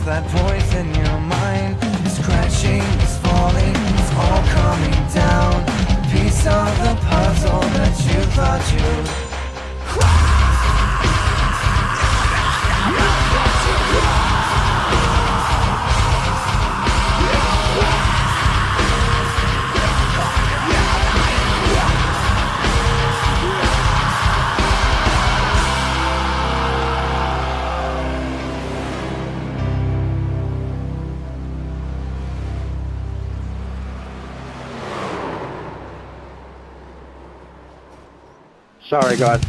that voice in your mind is crashing, is falling, it's all coming down. A piece of the puzzle that you thought you'd Sorry, God.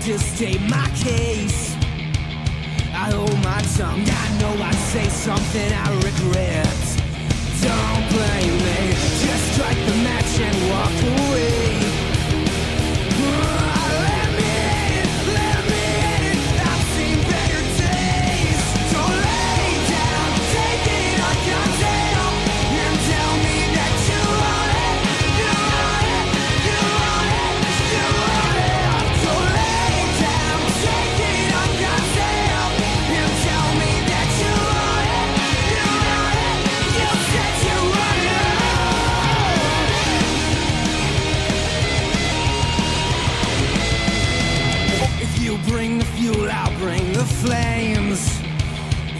to state my case. I hold my tongue, I know I say something I regret. Don't blame me, just strike the match and walk away. Let me in it, I've seen better days. So lay down, take it on goddamn, and tell me that you want it, you want it, you want it, you want it. So lay down, take it on goddamn, and tell me that you want it, you want it, you said you want it. If you bring the fuel, I'll bring the flames.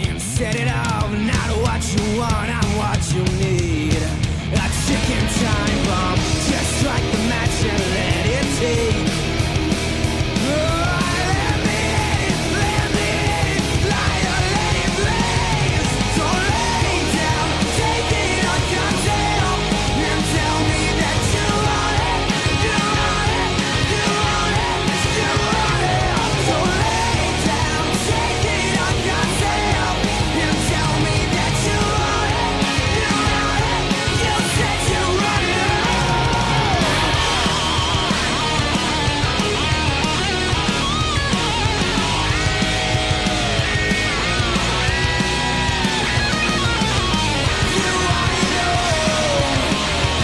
And set it off, not what you want, I'm what you need. A ticking time bomb, just strike the match and let it take. Let me in, light or let it blaze. So lay down, take it on goddamn, and tell me that you want it, you want it, you want it, you want it. So lay down, take it on goddamn, and tell me that you want it, you want it, you said you want it. You want it all,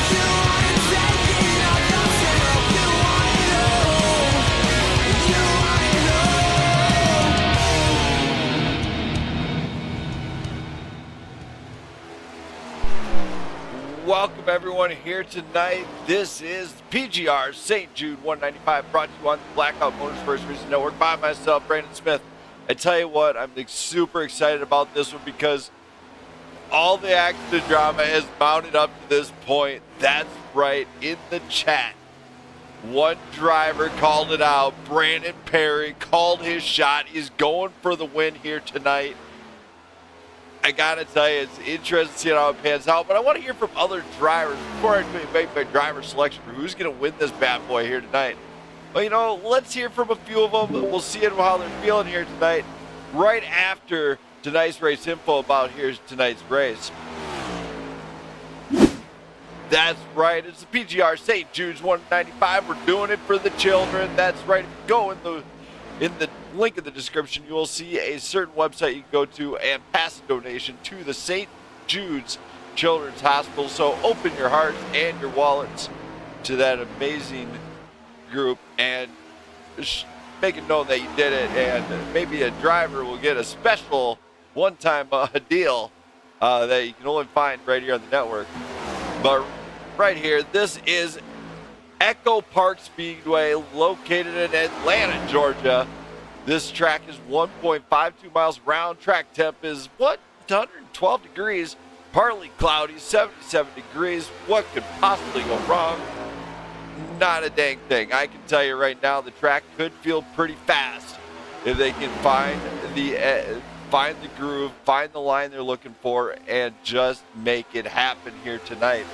you want to take it on yourself. You want it all, you want it all. Welcome everyone here tonight. This is PGR St. Jude 195 brought to you on the Blackout Motorsports Racing Network by myself, Brandon Smith. I tell you what, I'm super excited about this one because all the action and drama has mounted up to this point. That's right, in the chat. One driver called it out. Brandon Perry called his shot. He's going for the win here tonight. I gotta tell you, it's interesting to see how it pans out, but I want to hear from other drivers before I make my driver selection for who's going to win this bad boy here tonight. Well, you know, let's hear from a few of them. We'll see how they're feeling here tonight, right after tonight's race info about here's tonight's race. That's right, it's the PGR St. Jude's 195. We're doing it for the children. That's right. If you go in the link in the description, you will see a certain website you can go to and pass a donation to the St. Jude's Children's Hospital. So open your hearts and your wallets to that amazing group and make it known that you did it. And maybe a driver will get a special one-time deal that you can only find right here on the network. But right here, this is EchoPark Speedway, located in Atlanta, Georgia. This track is 1.52 miles round. Track temp is, 112 degrees. Partly cloudy, 77 degrees. What could possibly go wrong? Not a dang thing. I can tell you right now, the track could feel pretty fast if they can find the groove, find the line they're looking for, and just make it happen here tonight.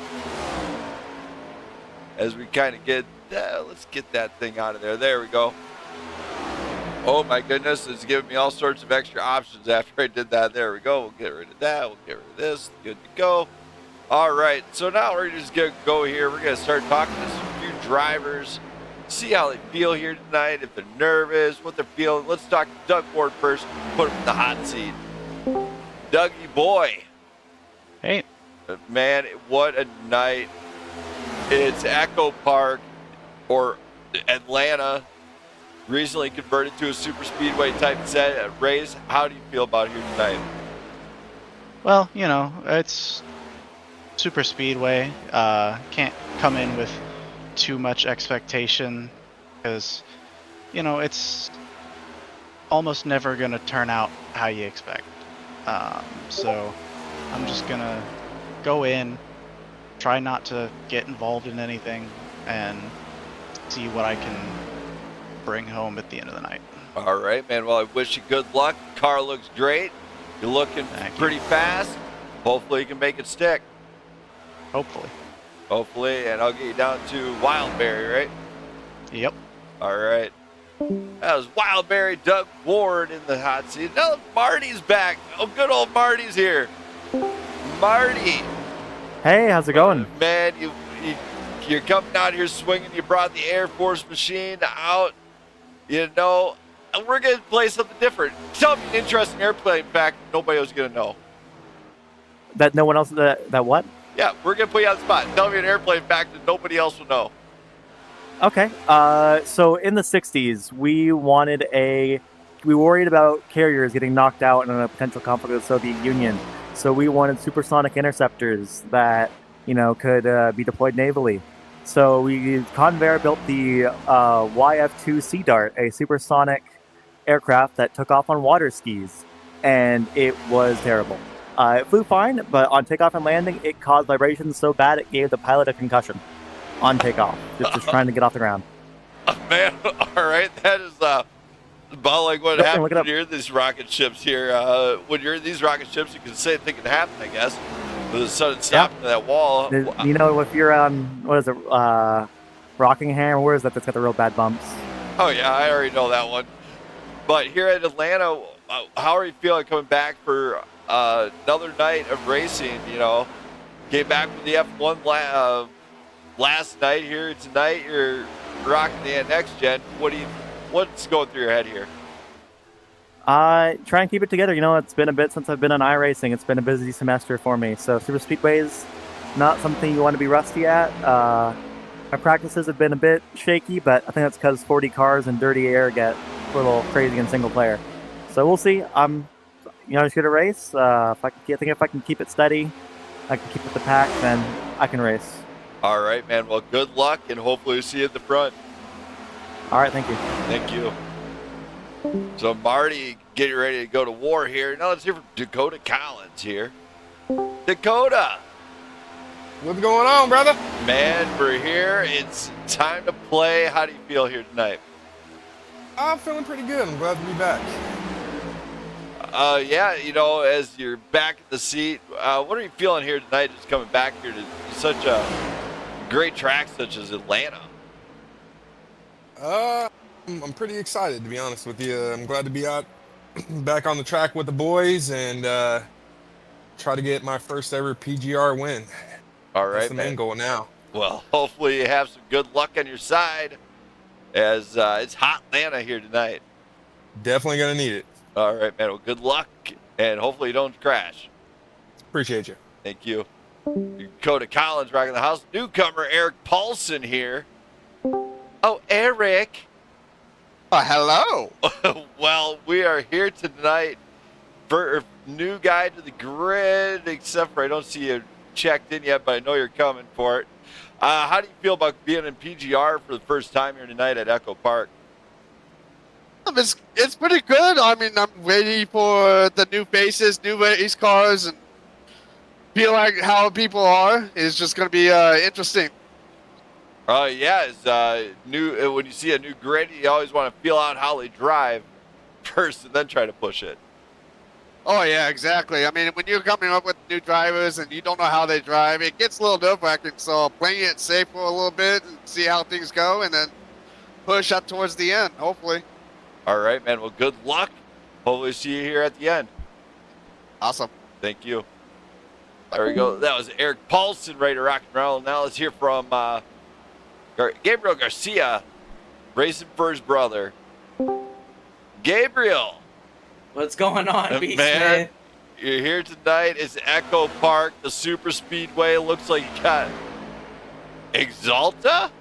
As we kind of get, let's get that thing out of there. There we go. Oh my goodness, it's giving me all sorts of extra options after I did that. There we go. We'll get rid of that. We'll get rid of this. Good to go. All right, so now we're just going to go here. We're going to start talking to some few drivers, see how they feel here tonight, if they're nervous, what they're feeling. Let's talk to Doug Ward first, put him in the hot seat. Dougie boy. Hey. Man, what a night. It's EchoPark, or Atlanta, recently converted to a super speedway type set race. How do you feel about here tonight? Well, you know, it's super speedway. Can't come in with too much expectation because, you know, it's almost never going to turn out how you expect. So I'm just going to go in, try not to get involved in anything, and see what I can bring home at the end of the night. All right, man. Well, I wish you good luck. The car looks great. You're looking pretty fast. Hopefully you can make it stick. Hopefully. Hopefully, and I'll get you down to Wildberry, right? Yep. All right. That was Wildberry Doug Ward in the hot seat. Now Marty's back. Oh, good old Marty's here. Marty. Hey, how's it going? Man, you're coming out here swinging. You brought the Air Force machine out. You know, and we're going to play something different. Tell me an interesting airplane fact nobody was going to know. That no one else, that what? Yeah, we're going to put you on the spot. Tell me an airplane fact that nobody else will know. Okay. So in the 60s, we worried about carriers getting knocked out in a potential conflict with the Soviet Union. So we wanted supersonic interceptors that, could be deployed navally. So Convair built the YF-2 Sea Dart, a supersonic aircraft that took off on water skis, and it was terrible. It flew fine, but on takeoff and landing, it caused vibrations so bad it gave the pilot a concussion on takeoff, just trying to get off the ground. Man, all right, that is about like what happens when you're in these rocket ships here. When you're in these rocket ships, you can say anything can happen, I guess. With a sudden stop to that wall. If you're on, what is it, Rockingham, where is that that's got the real bad bumps? Oh, yeah, I already know that one. But here at Atlanta, how are you feeling coming back for another night of racing? Came back with the F1 last night. Here tonight, you're rocking the next gen. What's going through your head here? Try and keep it together. It's been a bit since I've been on iRacing. It's been a busy semester for me. So super speedway's not something you want to be rusty at. My practices have been a bit shaky, but I think that's because 40 cars and dirty air get a little crazy in single player. So we'll see. I'm, just here to race. If I can keep it steady, I can keep with the pack, then I can race. All right, man. Well, good luck, and hopefully we'll see you at the front. All right, thank you. Thank you. So, Marty, getting ready to go to war here. Now let's hear from Dakota Collins here. Dakota! What's going on, brother? Man, we're here. It's time to play. How do you feel here tonight? I'm feeling pretty good. I'm glad to be back. Yeah, as you're back in the seat, what are you feeling here tonight, just coming back here to such a great track such as Atlanta? I'm pretty excited, to be honest with you. I'm glad to be out back on the track with the boys and try to get my first ever PGR win. All right, that's the main goal now. Well, hopefully you have some good luck on your side as it's hot Atlanta here tonight. Definitely going to need it. All right, man. Well, good luck, and hopefully you don't crash. Appreciate you. Thank you. Dakota Collins rocking the house. Newcomer Eric Paulson here. Oh, Eric. Oh, hello. Well, we are here tonight for a new guy to the grid, except for I don't see you checked in yet, but I know you're coming for it. How do you feel about being in PGR for the first time here tonight at EchoPark? It's pretty good. I mean, I'm waiting for the new faces, new race cars, and feel like how people are is just going to be interesting. Yeah, it's new. When you see a new grid, you always want to feel out how they drive first, and then try to push it. Oh yeah, exactly. I mean, when you're coming up with new drivers and you don't know how they drive, it gets a little nerve-wracking. So playing it safe for a little bit and see how things go, and then push up towards the end, hopefully. All right, man. Well, good luck. Hopefully see you here at the end. Awesome. Thank you. There we go. That was Eric Paulson, ready to rock and roll. Now let's hear from Gabriel Garcia, racing for his brother. Gabriel. What's going on, Beast Man? You're here tonight. It's EchoPark, the super speedway. Looks like you got Exalta? I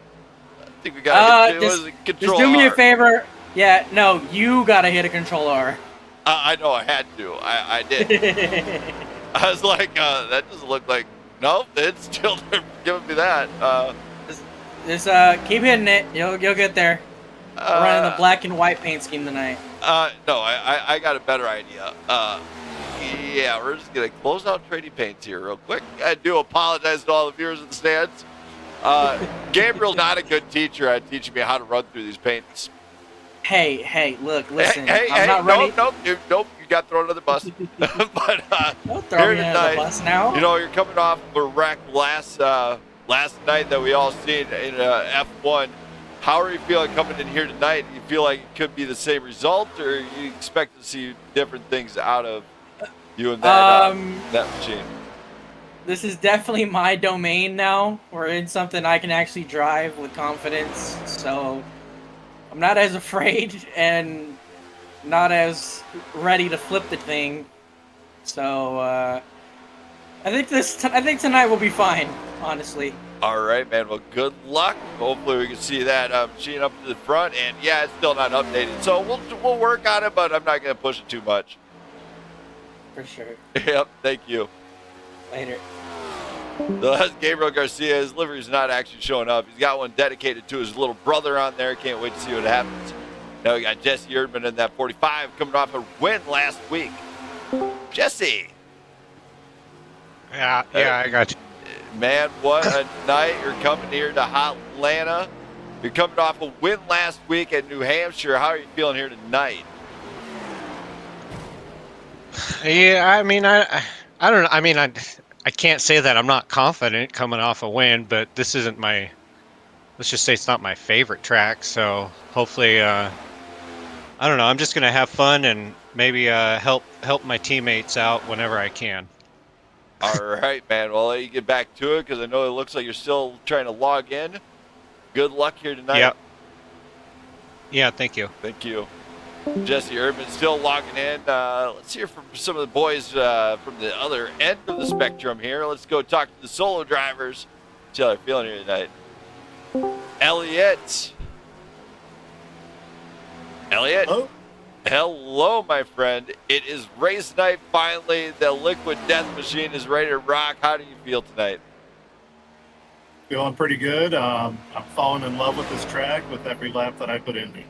think we got just do me a favor. Yeah, no, you gotta hit a Control R. I know, I had to. I did. I was like, that doesn't look like. Nope, it's still giving me that. Just keep hitting it. You'll get there. We're running the black and white paint scheme tonight. No, I got a better idea. Yeah, we're just gonna close out trading paints here real quick. I do apologize to all the viewers in the stands. Gabriel's not a good teacher at teaching me how to run through these paints. Hey, look, listen. I'm not ready. Nope, you got thrown under the bus. But don't throw me under the bus now. You're coming off a wreck last night that we all seen in F1. How are you feeling coming in here tonight? Do you feel like it could be the same result, or you expect to see different things out of you and that machine? This is definitely my domain now. We're in something I can actually drive with confidence, so I'm not as afraid and not as ready to flip the thing. So I think tonight will be fine, honestly. All right, man. Well, good luck. Hopefully, we can see that machine up to the front. And yeah, it's still not updated, so we'll work on it, but I'm not going to push it too much. For sure. Yep. Thank you. Later. So that's Gabriel Garcia. His livery's not actually showing up. He's got one dedicated to his little brother on there. Can't wait to see what happens. Now we got Jesse Erdman in that 45 coming off a win last week. Jesse. Yeah, I got you. Man, what a night. You're coming here to Atlanta. You're coming off a win last week at New Hampshire. How are you feeling here tonight? Yeah, I mean, I don't know. I mean, I can't say that I'm not confident coming off a win, but this isn't my, let's just say it's not my favorite track. So hopefully, I don't know. I'm just going to have fun and maybe help my teammates out whenever I can. All right, man. Well, I'll let you get back to it because I know it looks like you're still trying to log in. Good luck here tonight. Yep. Yeah, thank you. Thank you. Jesse Erdman still logging in. Let's hear from some of the boys from the other end of the spectrum here. Let's go talk to the solo drivers. See how they're feeling here tonight. Elliot. Hello? Hello, my friend. It is race night finally. The Liquid Death Machine is ready to rock. How do you feel tonight? Feeling pretty good. I'm falling in love with this track with every lap that I put in me.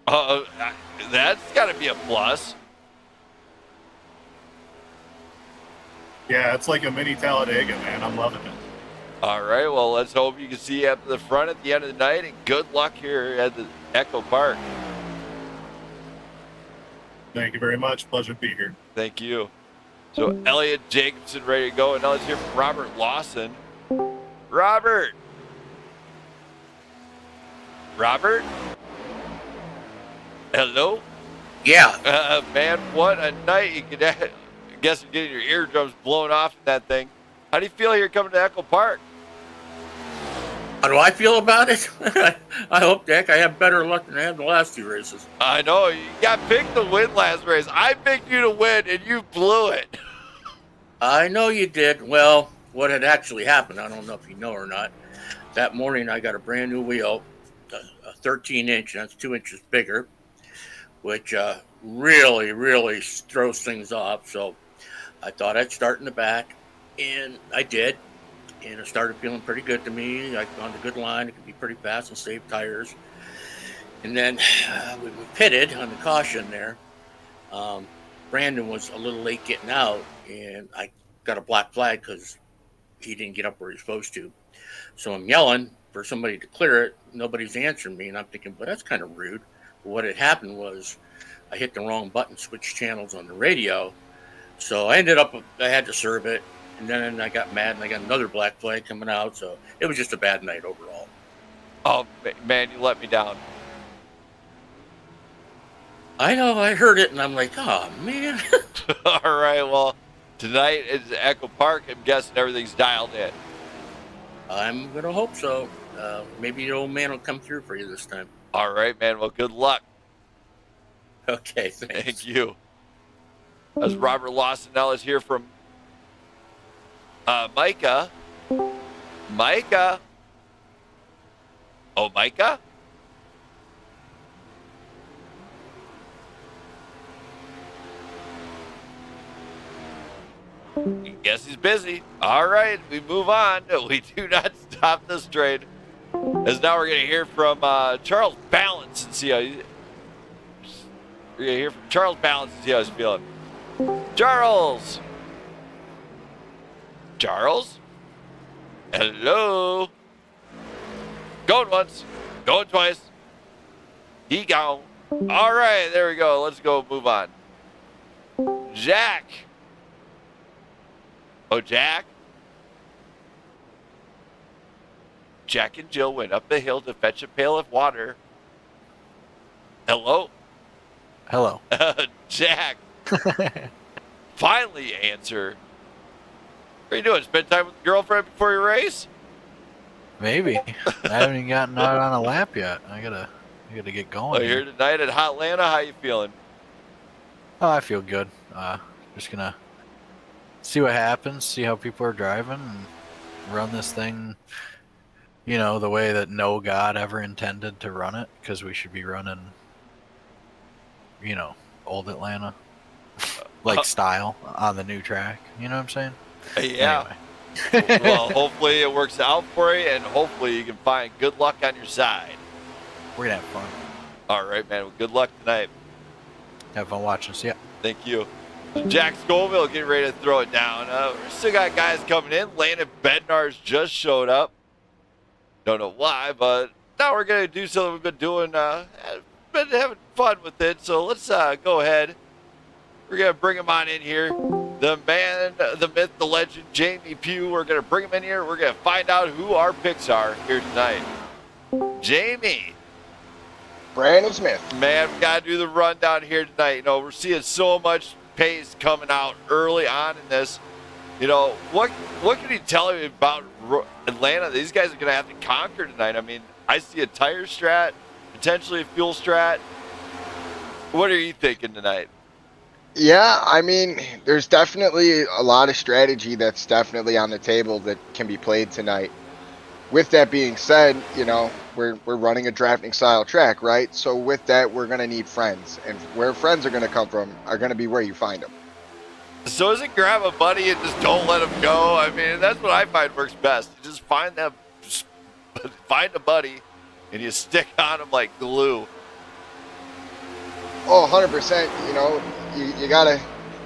That's got to be a plus. Yeah, it's like a mini Talladega, man. I'm loving it. All right, well, let's hope you can see you up the front at the end of the night, and good luck here at the EchoPark. Thank you very much. Pleasure to be here. Thank you. So Elliot Jacobson ready to go, and now let's hear from Robert Lawson. Robert? Hello? Yeah. Man, what a night. You could, I guess you're getting your eardrums blown off in that thing. How do you feel here coming to EchoPark? How do I feel about it? I hope, Dick, I have better luck than I had the last two races. I know. You got picked to win last race. I picked you to win, and you blew it. I know you did. Well, what had actually happened, I don't know if you know or not. That morning, I got a brand new wheel, a 13-inch, that's 2 inches bigger, which really throws things off. So I thought I'd start in the back, and I did. And it started feeling pretty good to me. I found a good line. It could be pretty fast and save tires. And then we pitted on the caution there. Brandon was a little late getting out, and I got a black flag because he didn't get up where he was supposed to. So I'm yelling for somebody to clear it. Nobody's answering me, and I'm thinking, well, that's kind of rude. But what had happened was I hit the wrong button, switched channels on the radio. So I had to serve it. And then I got mad, and I got another black flag coming out. So it was just a bad night overall. Oh, man, you let me down. I know, I heard it, and I'm like, oh, man. All right, well, tonight is EchoPark. I'm guessing everything's dialed in. I'm going to hope so. Maybe the old man will come through for you this time. All right, man. Well, good luck. Okay, thanks. Thank you. As Robert Lawson, now let's hear from Micah. Micah. Oh, Micah? Guess he's busy. All right, we move on. We do not stop this train. As now we're going to hear from Charles Balance and see how we're going to hear from Charles Balance and see how he's feeling. Charles. Charles? Hello? Going once. Going twice. He gone. All right, there we go. Let's go move on. Jack. Oh, Jack? Jack and Jill went up the hill to fetch a pail of water. Hello? Hello. Jack. Finally answer. What are you doing? Spend time with the girlfriend before your race? Maybe. I haven't even gotten out on a lap yet. I gotta get going. Well, here tonight at Hotlanta. How you feeling? Oh, I feel good. Just gonna see what happens, see how people are driving, and run this thing, you know, the way that no God ever intended to run it, because we should be running, you know, old Atlanta, like style on the new track. You know what I'm saying? Yeah. Anyway. Well, hopefully it works out for you, and hopefully you can find good luck on your side. We're gonna have fun. All right, man. Well, good luck tonight. Have fun watching. See ya. Thank you. Jack Scoville getting ready to throw it down. We still got guys coming in. Landon Bednar's just showed up. Don't know why, but now we're going to do something we've been doing. Been having fun with it, so let's go ahead. We're going to bring him on in here. The man, the myth, the legend, Jamie Pugh. We're going to bring him in here. We're going to find out who our picks are here tonight. Jamie. Brandon Smith. Man, we got to do the rundown here tonight. You know, we're seeing so much pace coming out early on in this. You know, what can you tell me about Atlanta? These guys are going to have to conquer tonight. I mean, I see a tire strat, potentially a fuel strat. What are you thinking tonight? Yeah, I mean, there's definitely a lot of strategy that's definitely on the table that can be played tonight. With that being said, you know, we're running a drafting style track, right? So with that, we're going to need friends. And where friends are going to come from are going to be where you find them. So is it grab a buddy and just don't let them go? I mean, that's what I find works best. You just find them, find a buddy, and you stick on them like glue. Oh, 100%. You know, you got to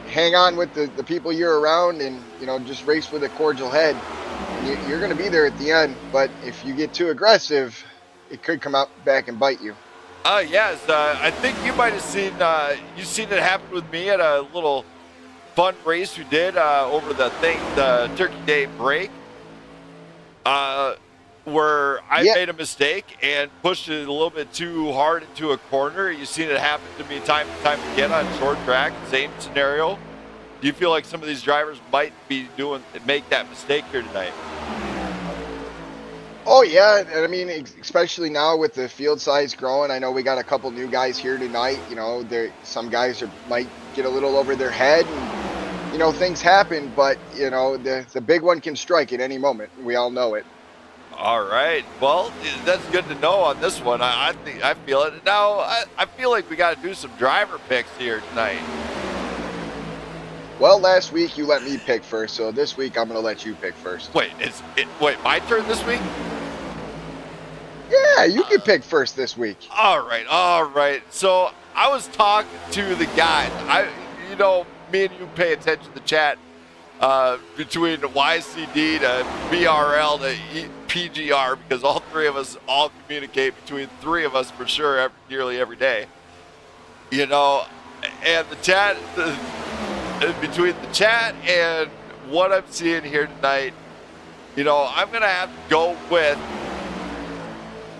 hang on with the people you're around and, you know, just race with a cordial head. You're going to be there at the end, but if you get too aggressive, it could come out back and bite you. Yes. I think you might have seen you've seen it happen with me at a little fun race we did over the Turkey Day break, where I made a mistake and pushed it a little bit too hard into a corner. You've seen it happen to me time and time again on short track, same scenario. Do you feel like some of these drivers might be make that mistake here tonight? Oh, yeah. I mean, especially now with the field size growing, I know we got a couple new guys here tonight. You know, some guys might get a little over their head. And, you know, things happen, but, you know, the big one can strike at any moment. We all know it. All right. Well, that's good to know on this one. I feel it. Now, I feel like we got to do some driver picks here tonight. Well, last week you let me pick first, so this week I'm going to let you pick first. Wait, my turn this week? Yeah, you can pick first this week. All right. So I was talking to the guys. Me and you pay attention to the chat between YCD to BRL to PGR, because all three of us all communicate between three of us for sure nearly every day. You know, and the chat... between the chat and what I'm seeing here tonight, you know, I'm going to have to go with,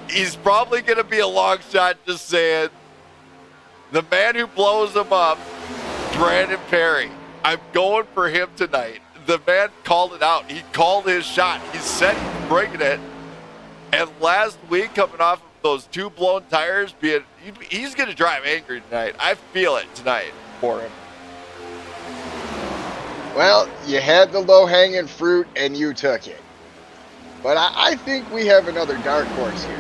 he's probably going to be a long shot, just saying, the man who blows him up, Brandon Perry. I'm going for him tonight. The man called it out. He called his shot. He said he's bringing it. And last week, coming off of those two blown tires, he's going to drive angry tonight. I feel it tonight for him. Well, you had the low-hanging fruit, and you took it. But I think we have another dark horse here.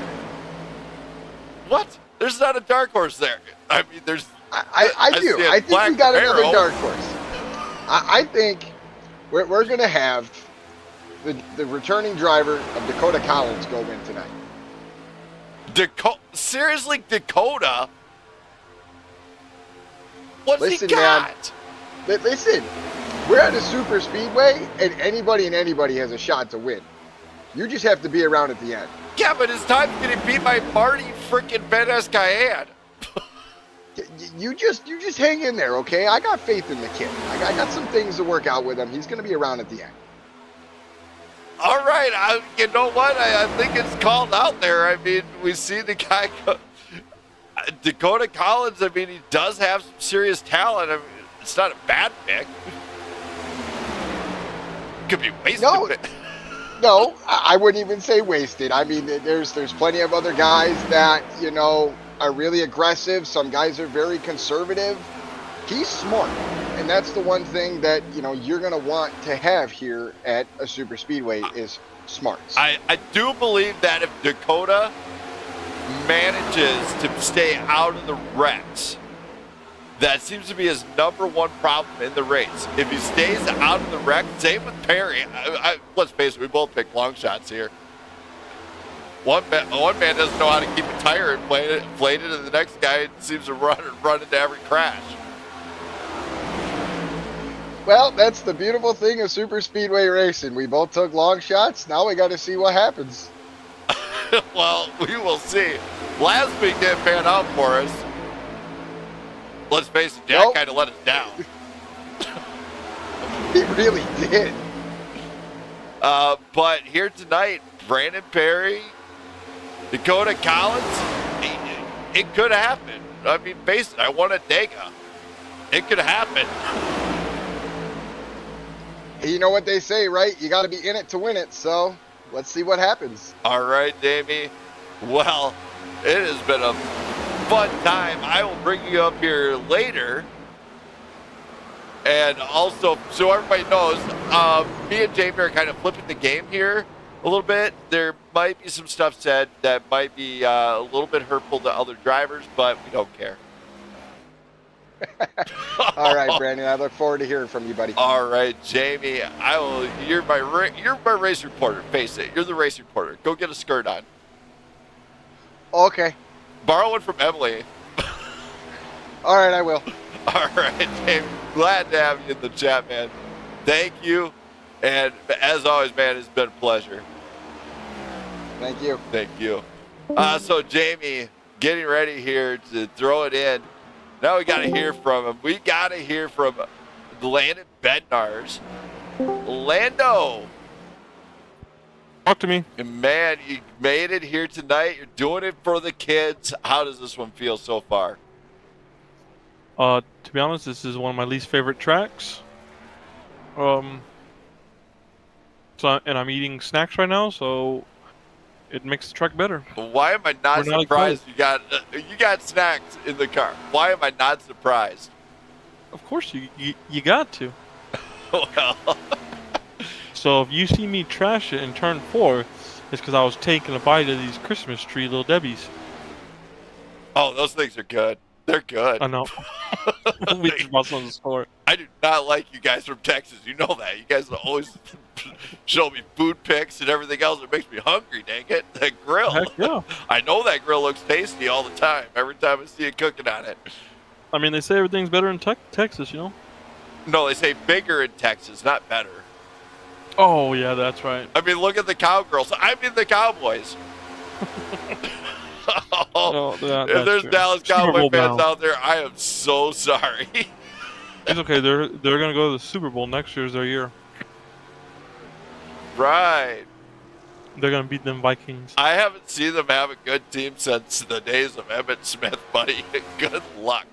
What? There's not a dark horse there. I mean, there's... I do. I think we got another dark horse. I think we're going to have the returning driver of Dakota Collins go win tonight. Seriously, Dakota? What's Listen, he got? Man, listen. We're at a super speedway, and anybody has a shot to win. You just have to be around at the end. Yeah, but his time's going to beat my Marty freaking Ben-Escayan. You just hang in there, okay? I got faith in the kid. I got some things to work out with him. He's going to be around at the end. All right, you know what? I think it's called out there. I mean, we see the guy, Dakota Collins. I mean, he does have some serious talent. I mean, it's not a bad pick. Could be wasted. No, I wouldn't even say wasted. I mean, there's plenty of other guys that, you know, are really aggressive. Some guys are very conservative. He's smart. And that's the one thing that, you know, you're going to want to have here at a super speedway is smarts. I do believe that if Dakota manages to stay out of the wrecks, that seems to be his number one problem in the race. If he stays out of the wreck, same with Perry. Let's face it, we both pick long shots here. One man doesn't know how to keep a tire inflated, and the next guy seems to run into every crash. Well, that's the beautiful thing of super speedway racing. We both took long shots. Now we got to see what happens. Well, we will see. Last week didn't pan out for us. Let's face it, Jack kind of let us down. He really did. But here tonight, Brandon Perry, Dakota Collins, it could happen. I mean, face it, I won at Dega. It could happen. You know what they say, right? You got to be in it to win it. So let's see what happens. All right, Davey. Well, it has been a fun time. I will bring you up here later. And also, so everybody knows, me and Jamie are kind of flipping the game here a little bit. There might be some stuff said that might be a little bit hurtful to other drivers, but we don't care. All right, Brandon. I look forward to hearing from you, buddy. All right, Jamie. You're my race reporter. Face it. You're the race reporter. Go get a skirt on. Okay. Borrow one from Emily. All right, I will. All right, Jamie. Glad to have you in the chat, man. Thank you. And as always, man, it's been a pleasure. Thank you. Thank you. So, Jamie, getting ready here to throw it in. Now we got to hear from him. We got to hear from Landon Bednars. Lando. Talk to me. Man, you made it here tonight. You're doing it for the kids. How does this one feel so far? To be honest, this is one of my least favorite tracks. So I'm eating snacks right now, so it makes the track better. Why am I not surprised you got snacks in the car? Why am I not surprised? Of course, you got to. Well. So if you see me trash it in turn 4, it's because I was taking a bite of these Christmas tree Little Debbie's. Oh, those things are good. They're good. I know. We just bought some in the store. I do not like you guys from Texas. You know that. You guys always show me food pics and everything else. It makes me hungry, dang it. That grill. Heck yeah. I know that grill looks tasty all the time. Every time I see you cooking on it. I mean, they say everything's better in Texas, you know? No, they say bigger in Texas, not better. Oh, yeah, that's right. I mean, look at the cowgirls. I mean the Cowboys. If there's true. Dallas Super Cowboy Bowl fans bound. out there, I am so sorry. It's okay. They're gonna go to the Super Bowl next year's their year. Right. They're gonna beat them Vikings. I haven't seen them have a good team since the days of Emmitt Smith, buddy. Good luck.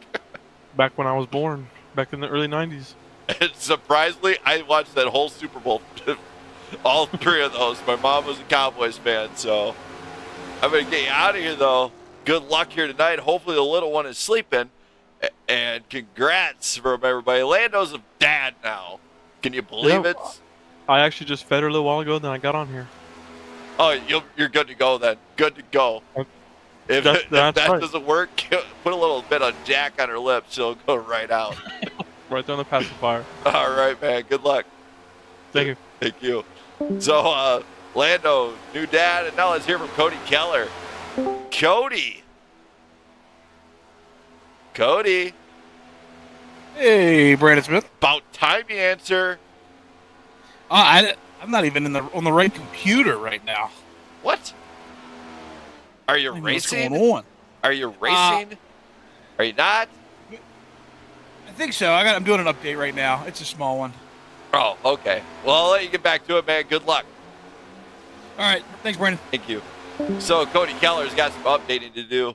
Back when I was born, back in the early '90s. And surprisingly, I watched that whole Super Bowl, all 3 of those. My mom was a Cowboys fan, so I'm going to get you out of here, though. Good luck here tonight. Hopefully the little one is sleeping. And congrats from everybody. Lando's a dad now. Can you believe it? I actually just fed her a little while ago, then I got on here. Oh, you're good to go then. Good to go. If that right. doesn't work, put a little bit of Jack on her lips. She'll go right out. Right there on the pacifier. All right, man. Good luck. Thank you. Thank you. So, Lando, new dad, and now let's hear from Cody Keller. Cody. Hey, Brandon Smith. About time you answer. I'm not even on the right computer right now. What? Are you racing? What's going on? Are you racing? Are you not? I think so. I'm doing an update right now. It's a small one. Oh, okay. Well, I'll let you get back to it, man. Good luck. All right. Thanks, Brandon. Thank you. So Cody Keller's got some updating to do.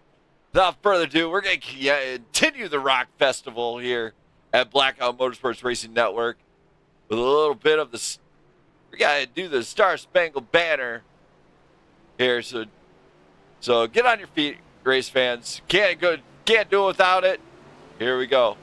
Without further ado, we're going to continue the Rock Festival here at Blackout Motorsports Racing Network with a little bit of the. We got to do the Star Spangled Banner here. So get on your feet, race fans. Can't do it without it. Here we go.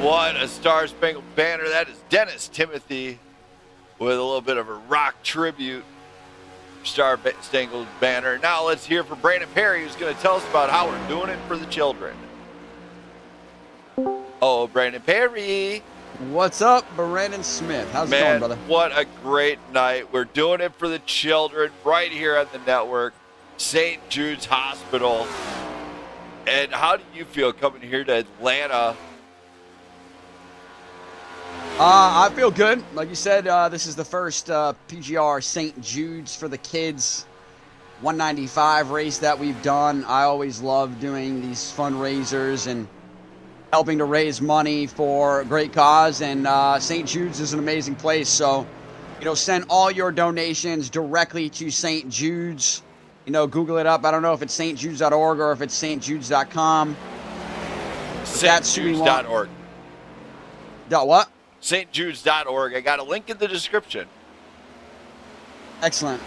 What a Star Spangled Banner. That is Dennis Timothy with a little bit of a rock tribute. Star Spangled Banner. Now let's hear from Brandon Perry, who's going to tell us about how we're doing it for the children. Oh, Brandon Perry. What's up, Brandon Smith? How's it going, brother? What a great night. We're doing it for the children right here on the network, St. Jude's Hospital. And how do you feel coming here to Atlanta? I feel good. Like you said, this is the first PGR St. Jude's for the kids 195 race that we've done. I always love doing these fundraisers and helping to raise money for a great cause. And St. Jude's is an amazing place. So, send all your donations directly to St. Jude's. Google it up. I don't know if it's stjudes.org or if it's stjudes.com. stjudes.org. What? stjudes.org. I got a link in the description. Excellent.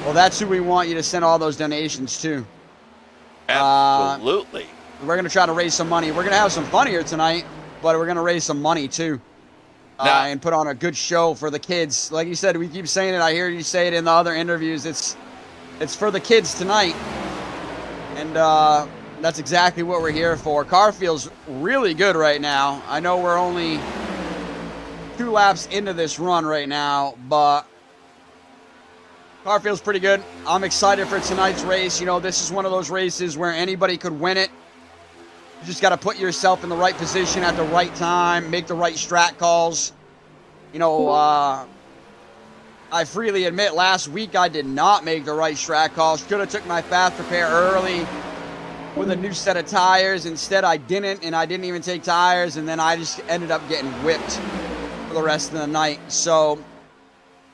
Well, that's who we want you to send all those donations to. Absolutely. We're going to try to raise some money. We're going to have some fun here tonight, but we're going to raise some money too. And put on a good show for the kids. Like you said, we keep saying it. I hear you say it in the other interviews. It's for the kids tonight. And that's exactly what we're here for. Car feels really good right now. I know we're only 2 laps into this run right now, but car feels pretty good. I'm excited for tonight's race. This is one of those races where anybody could win it. You just got to put yourself in the right position at the right time, make the right strat calls. I freely admit last week I did not make the right strat calls. Should have took my fast prepare early with a new set of tires. Instead, I didn't, and I didn't even take tires, and then I just ended up getting whipped for the rest of the night. So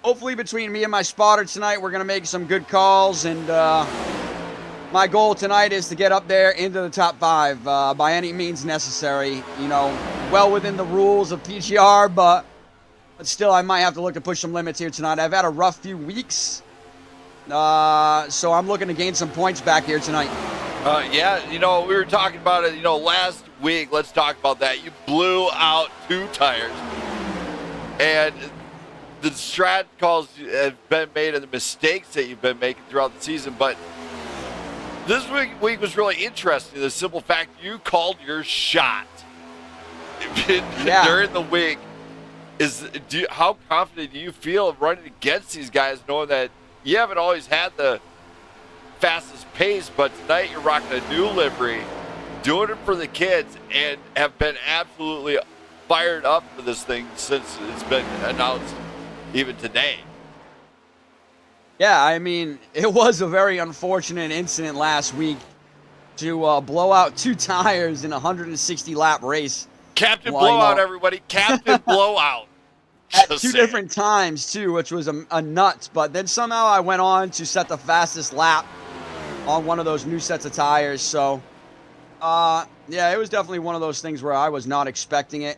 hopefully between me and my spotter tonight, we're going to make some good calls, and my goal tonight is to get up there into the top 5 by any means necessary. Well within the rules of PGR, but still I might have to look to push some limits here tonight. I've had a rough few weeks, so I'm looking to gain some points back here tonight. Yeah, we were talking about it, last week. Let's talk about that. You blew out 2 tires. And the strat calls have been made and the mistakes that you've been making throughout the season. But this week was really interesting. The simple fact you called your shot during the week. How confident do you feel running against these guys, knowing that you haven't always had the fastest pace, but tonight you're rocking a new livery, doing it for the kids, and have been absolutely fired up for this thing since it's been announced even today. Yeah, I mean, it was a very unfortunate incident last week to blow out 2 tires in a 160-lap race. Captain Blowout, everybody. Captain Blowout. At 2 different times, too, which was a nuts. But then somehow I went on to set the fastest lap on one of those new sets of tires. So, yeah, it was definitely one of those things where I was not expecting it.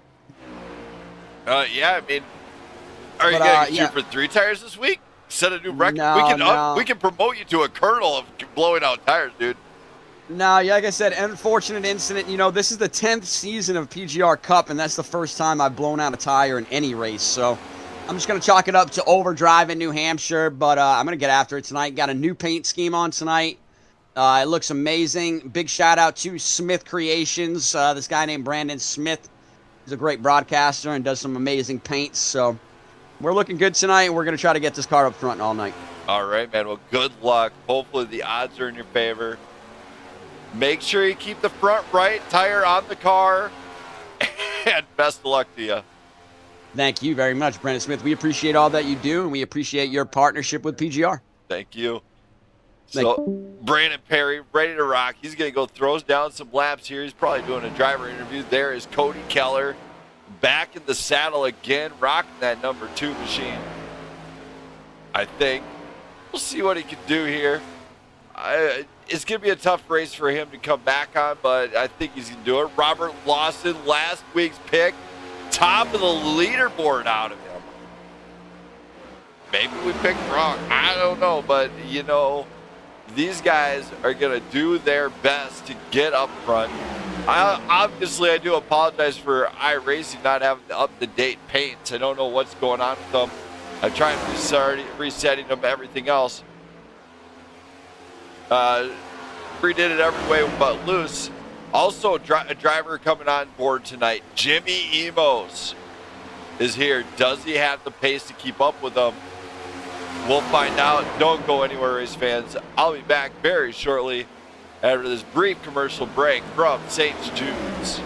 Yeah, I mean, are you going to shoot for 3 tires this week? Set a new record? No, we can promote you to a colonel of blowing out tires, dude. No, yeah, like I said, unfortunate incident. You know, this is the 10th season of PGR Cup, and that's the first time I've blown out a tire in any race. So I'm just going to chalk it up to overdrive in New Hampshire, but I'm going to get after it tonight. Got a new paint scheme on tonight. It looks amazing. Big shout out to Smith Creations. This guy named Brandon Smith is a great broadcaster and does some amazing paints. So we're looking good tonight. We're going to try to get this car up front all night. All right, man. Well, good luck. Hopefully the odds are in your favor. Make sure you keep the front right tire on the car, and best of luck to you. Thank you very much, Brandon Smith. We appreciate all that you do, and we appreciate your partnership with PGR. Thank you. Brandon Perry, ready to rock. He's going to go throws down some laps here. He's probably doing a driver interview. There is Cody Keller back in the saddle again, rocking that number 2 machine. I think we'll see what he can do here. It's going to be a tough race for him to come back on, but I think he's going to do it. Robert Lawson, last week's pick, top of the leaderboard out of him. Maybe we picked wrong. I don't know, but, you know, these guys are going to do their best to get up front. Obviously, I do apologize for iRacing not having the up-to-date paints. I don't know what's going on with them. I'm trying to resetting them, everything else. Redid it every way but loose. Also, a driver coming on board tonight, Jimmy Emos, is here. Does he have the pace to keep up with them? We'll find out. Don't go anywhere, race fans. I'll be back very shortly after this brief commercial break from St. Judes.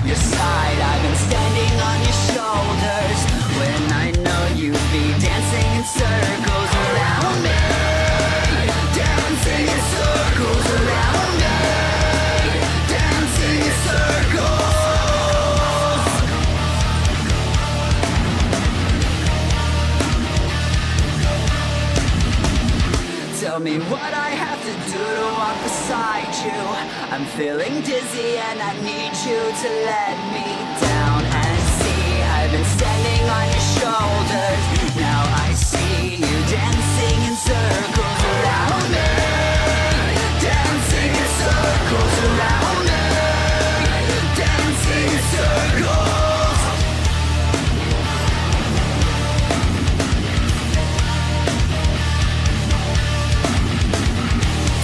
Your side, I've been standing on your shoulders when I know you'd be dancing in circles around me, dancing in circles around me, dancing in circles. Tell me what I have to do to walk beside you. I'm feeling dizzy and I need you to let me down and see. I've been standing on your shoulders. Now I see you dancing in circles around me, dancing in circles around me, dancing in circles.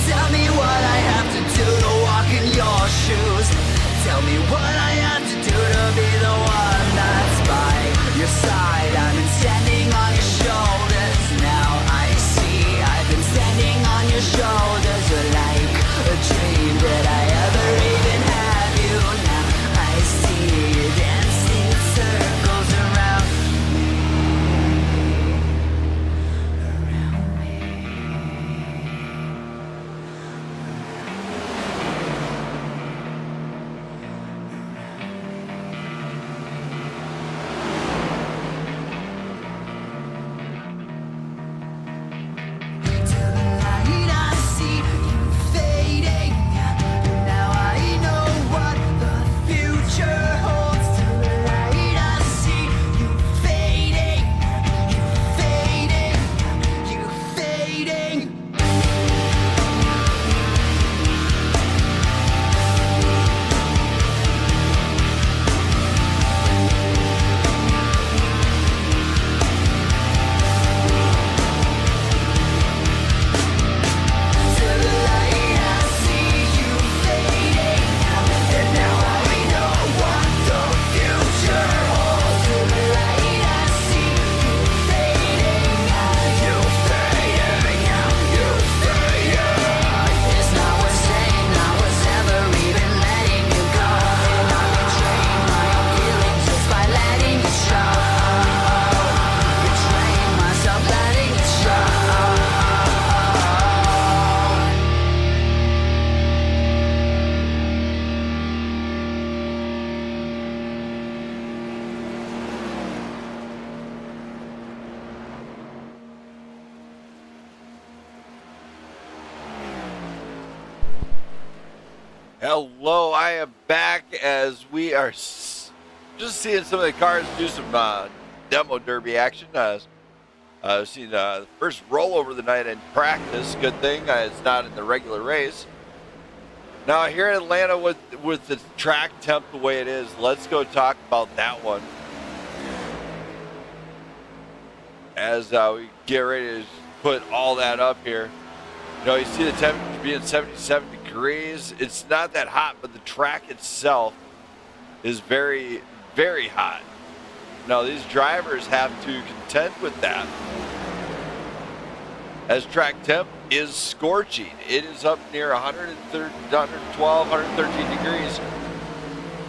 Tell me what I have to do to walk in your shoes. Tell me what I have to do to be the one that's by your side. I've been standing on your shoulders. Now I see I've Hello, I am back as we are just seeing some of the cars do some demo derby action. I've seen the first rollover of the night in practice. Good thing it's not in the regular race. Now here in Atlanta with the track temp the way it is, let's go talk about that one. As we get ready to put all that up here. You know, you see the temperature being 77 degrees. It's not that hot, but the track itself is very, very hot. Now, these drivers have to contend with that. As track temp is scorching. It is up near 112, 113 degrees.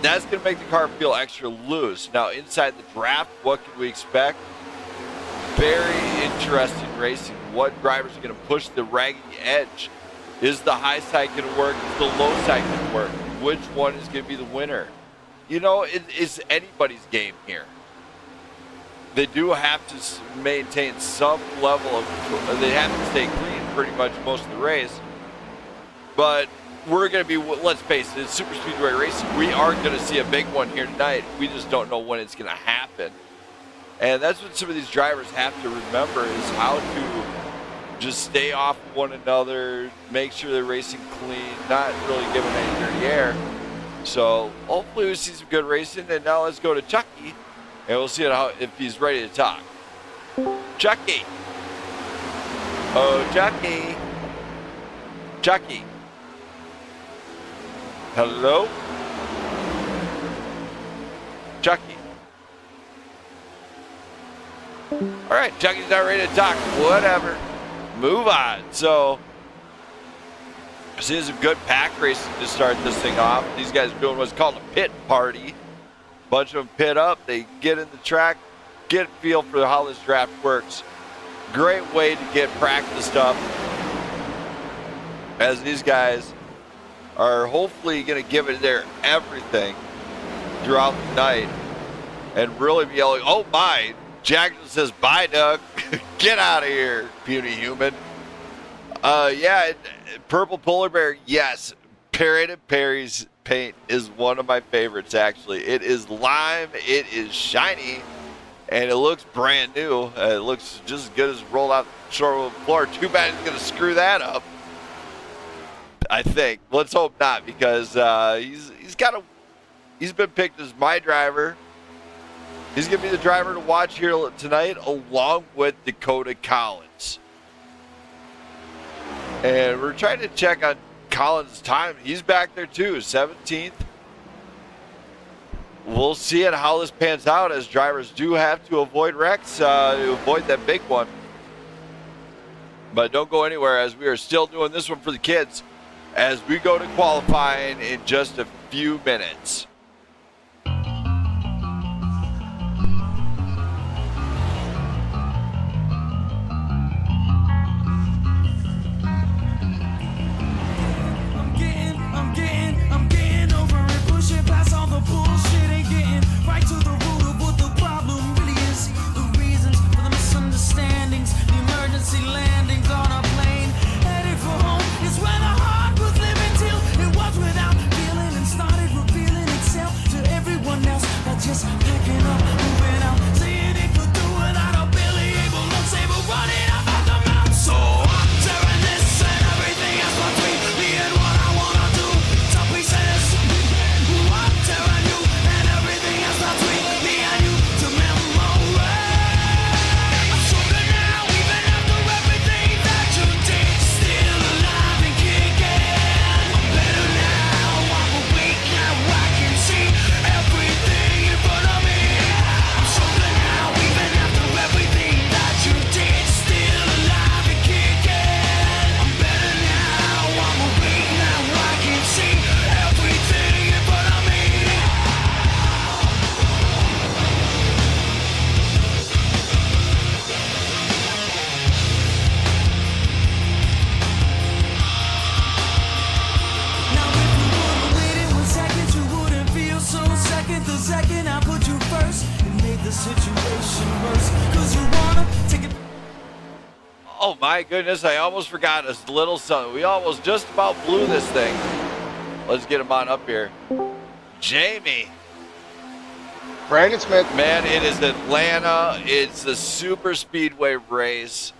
That's going to make the car feel extra loose. Now, inside the draft, what can we expect? Very interesting racing. What drivers are going to push the raggedy edge? Is the high side going to work? Is the low side going to work? Which one is going to be the winner? You know, it's anybody's game here. They do have to maintain some level of, they have to stay clean pretty much most of the race. But we're going to be, let's face it, it's super speedway racing. We are going to see a big one here tonight. We just don't know when it's going to happen. And that's what some of these drivers have to remember is how to just stay off of one another, make sure they're racing clean, not really giving any dirty air. So hopefully we see some good racing. And now let's go to Chucky, and we'll see if he's ready to talk. Chucky. Oh, Chucky. Chucky. Hello? Chucky. All right, Chucky's not ready to talk. Whatever. Move on. So, seeing some good pack racing to start this thing off. These guys are doing what's called a pit party. Bunch of them pit up. They get in the track, get a feel for how this draft works. Great way to get practiced up. As these guys are hopefully going to give it their everything throughout the night and really be yelling, oh my. Jackson says, bye, Doug. Get out of here, puny human. Yeah, purple polar bear, yes. Parrot and Perry's paint is one of my favorites, actually. It is lime, it is shiny, and it looks brand new. It looks just as good as rolled out the showroom floor. Too bad he's going to screw that up, I think. Let's hope not, because he's been picked as my driver. He's going to be the driver to watch here tonight, along with Dakota Collins. And we're trying to check on Collins' time. He's back there too, 17th. We'll see how this pans out, as drivers do have to avoid wrecks to avoid that big one. But don't go anywhere, as we are still doing this one for the kids as we go to qualifying in just a few minutes. I'm getting over it, pushing past all the bullshit and getting right to the root of what the problem really is. The reasons for the misunderstandings, the emergency landings on a plane headed for home is where the heart was living till it was without feeling and started revealing itself to everyone else by just packing up, moving out, saying it could do without a belly able, unstable, running up out the mouth. So I'm tearing this and everything else between me and what I wanna do. Some pieces, I'm tearing you and everything else between me and you to memory. I'm stronger now, even after everything that you did. Still alive and kicking. I'm better now, I'm awake now, I can see everything in front of me. I'm stronger now, even after everything that you did. Still alive and kicking. I'm better now, I'm awake now, I can see everything in front of me. Now if you would've waited 1 second, you wouldn't feel so second. The second I put you first, it made the situation worse. 'Cause you wanna take it. Oh my goodness, I almost forgot a little something. We almost just about blew this thing. Let's get him on up here. Jamie. Brandon Smith. Man, it is Atlanta. It's the super speedway race.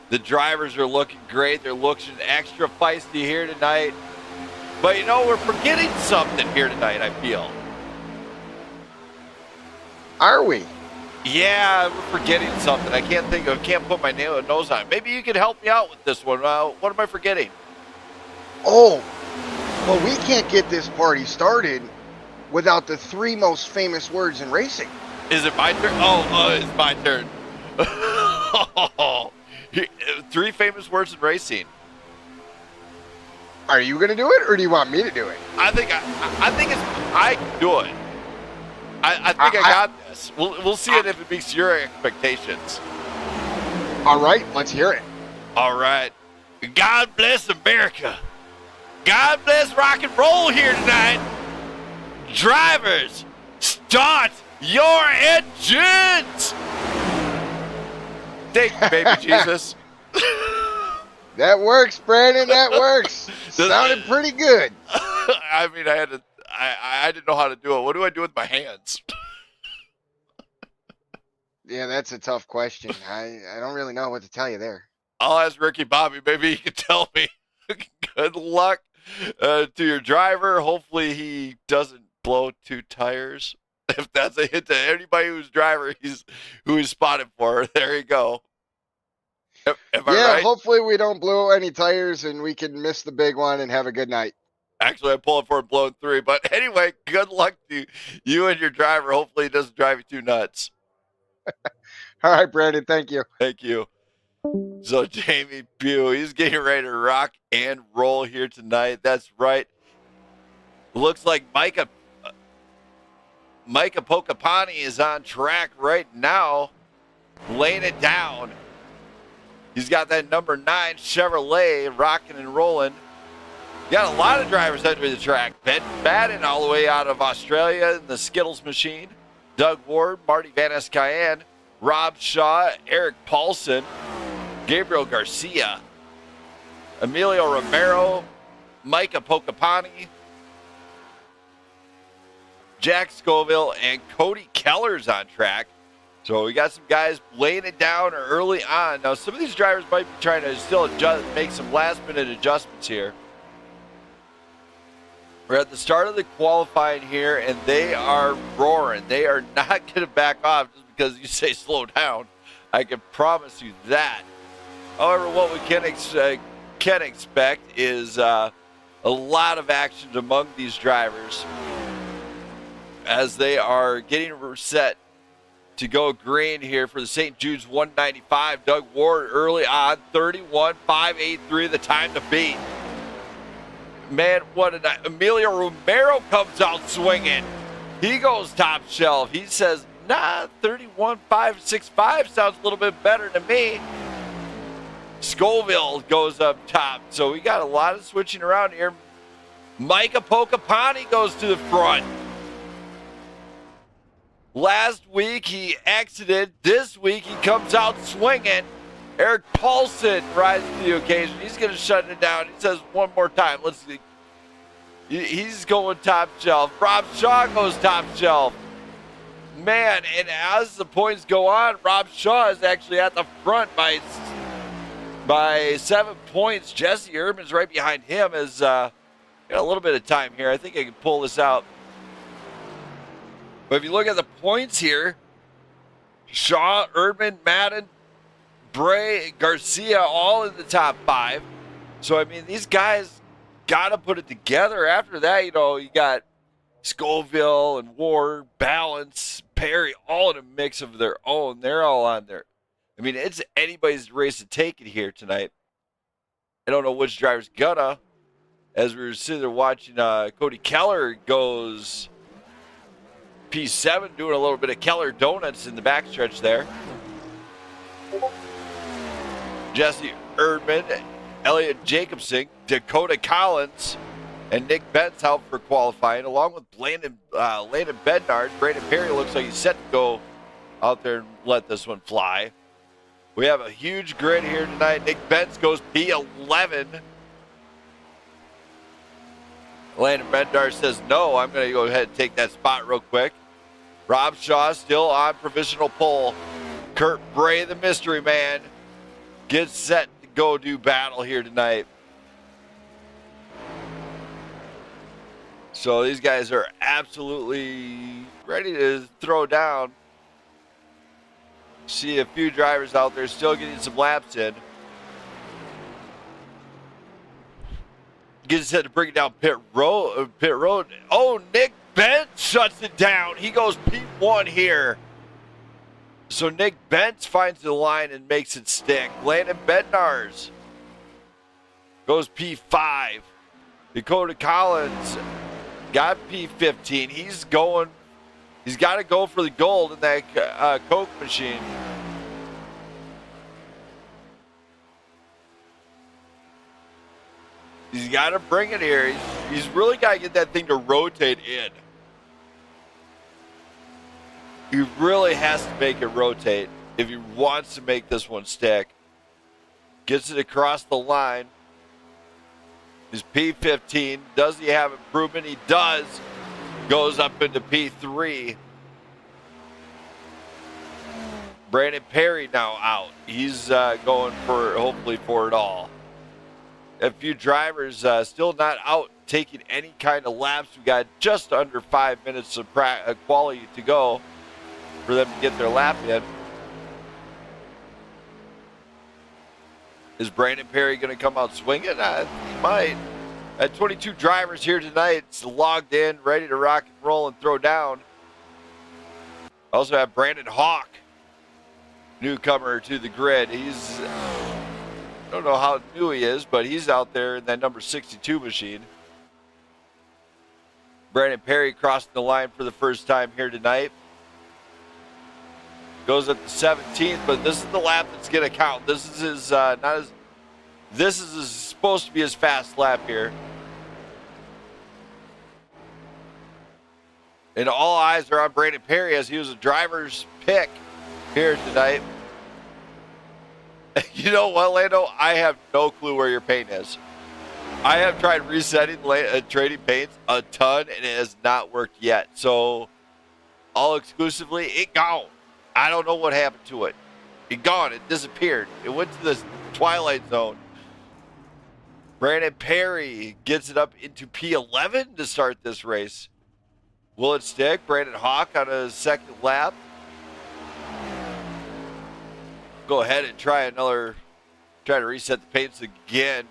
The drivers are looking great. They're looking extra feisty here tonight. But you know, we're forgetting something here tonight, I feel. Are we? Yeah, we're forgetting something. I can't put my nose on it. Maybe you can help me out with this one. What am I forgetting? Oh, well, we can't get this party started without the 3 most famous words in racing. Is it my turn? Oh, it's my turn. 3 famous words in racing. Are you going to do it, or do you want me to do it? I think I can do it. I think I got this. We'll see it if it meets your expectations. All right, let's hear it. All right. God bless America. God bless rock and roll here tonight. Drivers, start your engines. Thank you, baby Jesus. That works, Brandon. That works. Sounded pretty good. I mean, I didn't know how to do it. What do I do with my hands? Yeah, that's a tough question. I don't really know what to tell you there. I'll ask Ricky Bobby. Maybe he can tell me. Good luck to your driver. Hopefully he doesn't blow 2 tires. If that's a hit to anybody who's driver, who he's spotted for. There you go. Am I right? Hopefully we don't blow any tires and we can miss the big one and have a good night. Actually, I'm pulling for a blown 3. But anyway, good luck to you and your driver. Hopefully he doesn't drive you too nuts. All right, Brandon. Thank you. Thank you. So Jamie Pugh, he's getting ready to rock and roll here tonight. That's right. Looks like Micah Pocapani is on track right now, laying it down. He's got that number 9 Chevrolet rocking and rolling. Got a lot of drivers entering the track. Ben Madden all the way out of Australia in the Skittles machine. Doug Ward, Marty Van Escayan, Rob Shaw, Eric Paulson, Gabriel Garcia, Emilio Romero, Micah Pocapani, Jack Scoville, and Cody Keller's on track. So we got some guys laying it down early on. Now, some of these drivers might be trying to still make some last-minute adjustments here. We're at the start of the qualifying here, and they are roaring. They are not going to back off just because you say slow down. I can promise you that. However, what we can expect is a lot of action among these drivers as they are getting set to go green here for the St. Jude's 195. Doug Ward early on, 31.583, the time to beat. Man, what a night. Emilio Romero comes out swinging. He goes top shelf. He says, nah, 31.565 sounds a little bit better to me. Scoville goes up top. So we got a lot of switching around here. Micah Pocapani goes to the front. Last week he exited. This week he comes out swinging. Eric Paulson rises to the occasion. He's going to shut it down. He says one more time. Let's see. He's going top shelf. Rob Shaw goes top shelf. Man, and as the points go on, Rob Shaw is actually at the front by 7 points. Jesse Erdman's right behind him. Got a little bit of time here. I think I can pull this out. But if you look at the points here, Shaw, Erdman, Madden, Bray, Garcia, all in the top 5. So, I mean, these guys got to put it together. After that, you got Scoville and Ward, Balance, Perry, all in a mix of their own. They're all on there. I mean, it's anybody's race to take it here tonight. I don't know which driver's gonna. As we were sitting there watching, Cody Keller goes P7, doing a little bit of Keller donuts in the backstretch there. Jesse Erdman, Elliot Jacobson, Dakota Collins, and Nick Benz out for qualifying, along with Landon Bednard. Brandon Perry looks like he's set to go out there and let this one fly. We have a huge grid here tonight. Nick Benz goes P11. Landon Bendar says, no, I'm going to go ahead and take that spot real quick. Rob Shaw still on provisional pole. Kurt Bray, the mystery man, gets set to go do battle here tonight. So these guys are absolutely ready to throw down. See a few drivers out there still getting some laps in. Gets set to bring it down pit road. Oh, Nick Bent shuts it down. He goes P1 here. So Nick Bent finds the line and makes it stick. Landon Bednars goes P5. Dakota Collins got P15. He's got to go for the gold in that Coke machine. He's got to bring it here. He's really got to get that thing to rotate in. He really has to make it rotate if he wants to make this one stick. Gets it across the line. He's P15. Does he have improvement? He does. Goes up into P3. Brandon Perry now out. He's going hopefully for it all. A few drivers still not out taking any kind of laps. We got just under 5 minutes of quality to go for them to get their lap in. Is Brandon Perry going to come out swinging? He might. At 22 drivers here tonight, it's logged in, ready to rock and roll and throw down. Also have Brandon Hawk, newcomer to the grid. He's, I don't know how new he is, but he's out there in that number 62 machine. Brandon Perry crossing the line for the first time here tonight. Goes up to 17th, but this is the lap that's going to count. This is his this is supposed to be his fast lap here. And all eyes are on Brandon Perry as he was a driver's pick here tonight. You know what, Lando? I have no clue where your paint is. I have tried resetting trading paints a ton, and it has not worked yet. So, all exclusively, it gone. I don't know what happened to it. It gone. It disappeared. It went to the twilight zone. Brandon Perry gets it up into P11 to start this race. Will it stick? Brandon Hawk on a second lap. Go ahead and try to reset the paints again.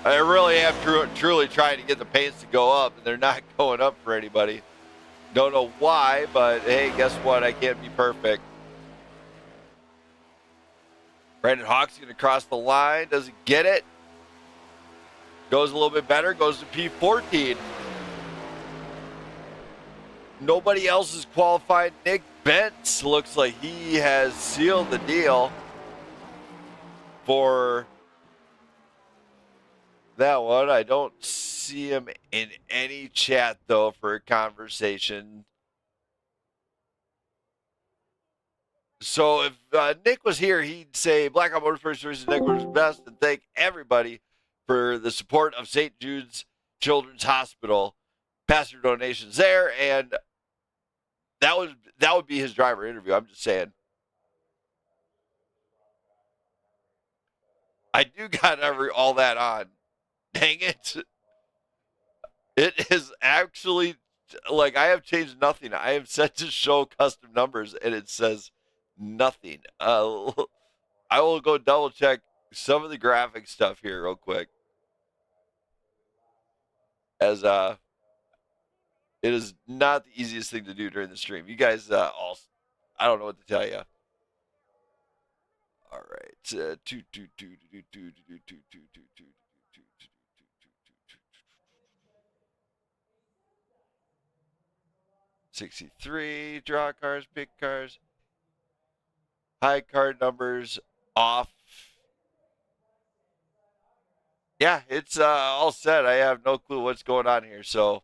I really am truly trying to get the paints to go up, and they're not going up for anybody. Don't know why, but hey, guess what? I can't be perfect. Brandon Hawk's going to cross the line. Does he get it? Goes a little bit better. Goes to P14. Nobody else is qualified. Nick Bentz looks like he has sealed the deal for that one. I don't see him in any chat, though, for a conversation. So if Nick was here, he'd say Blackout Motorsports Series Nick was best, and thank everybody for the support of St. Jude's Children's Hospital. Pastor donations there, and that would be his driver interview. I'm just saying. I do got all that on. Dang it. It is actually, like, I have changed nothing. I have set to show custom numbers, and it says nothing. I will go double check some of the graphic stuff here real quick. As it is not the easiest thing to do during the stream. You guys all, I don't know what to tell you. All right. 63, draw cars, pick cars. High card numbers off. Yeah, it's all set. I have no clue what's going on here, so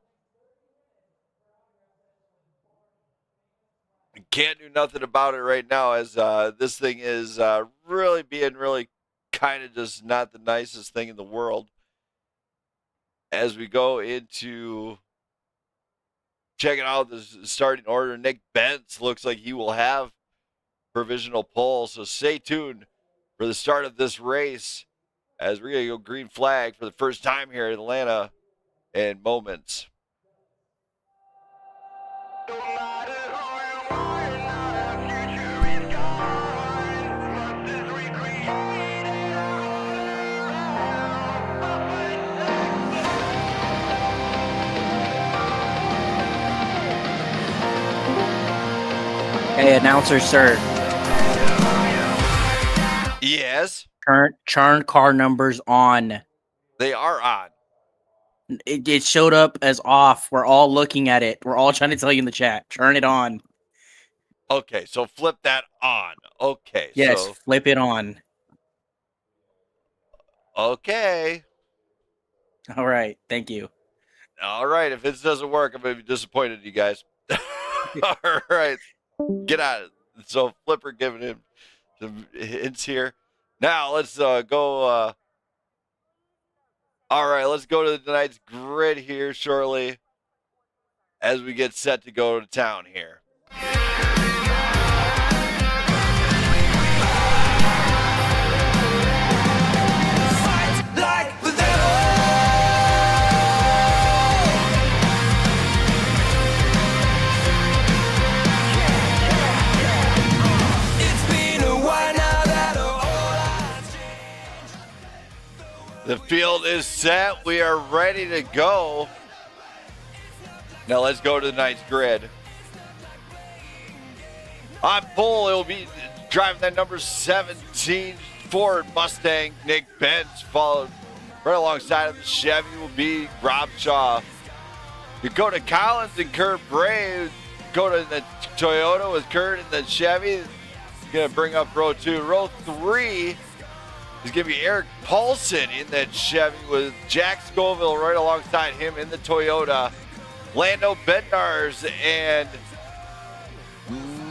can't do nothing about it right now, as this thing is really being kind of just not the nicest thing in the world. as we go into checking out the starting order. Nick Bentz looks like he will have provisional pole, so stay tuned for the start of this race as we're going to go green flag for the first time here in Atlanta in moments. Hey, announcer, sir. Yes. Turn car numbers on. They are on. It showed up as off. We're all looking at it. We're all trying to tell you in the chat. Turn it on. Okay, so flip that on. Okay, Yes, so flip it on. okay. All right, thank you. All right, if this doesn't work, I'm going to be disappointed in you guys. All right, get out of it. So Flipper giving him some hints here. Now let's go. All right, let's go to tonight's grid here shortly as we get set to go to town here. The field is set. We are ready to go. Now let's go to tonight's grid. On pole, it will be driving that number 17 Ford Mustang, Nick Bentz, followed right alongside of the Chevy will be Rob Shaw. Dakota Collins and Kurt Bray go to the Toyota with Kurt and the Chevy. Going to bring up row 2. Row 3 is going to be Eric Paulson in that Chevy with Jack Scoville right alongside him in the Toyota. Lando Bednars and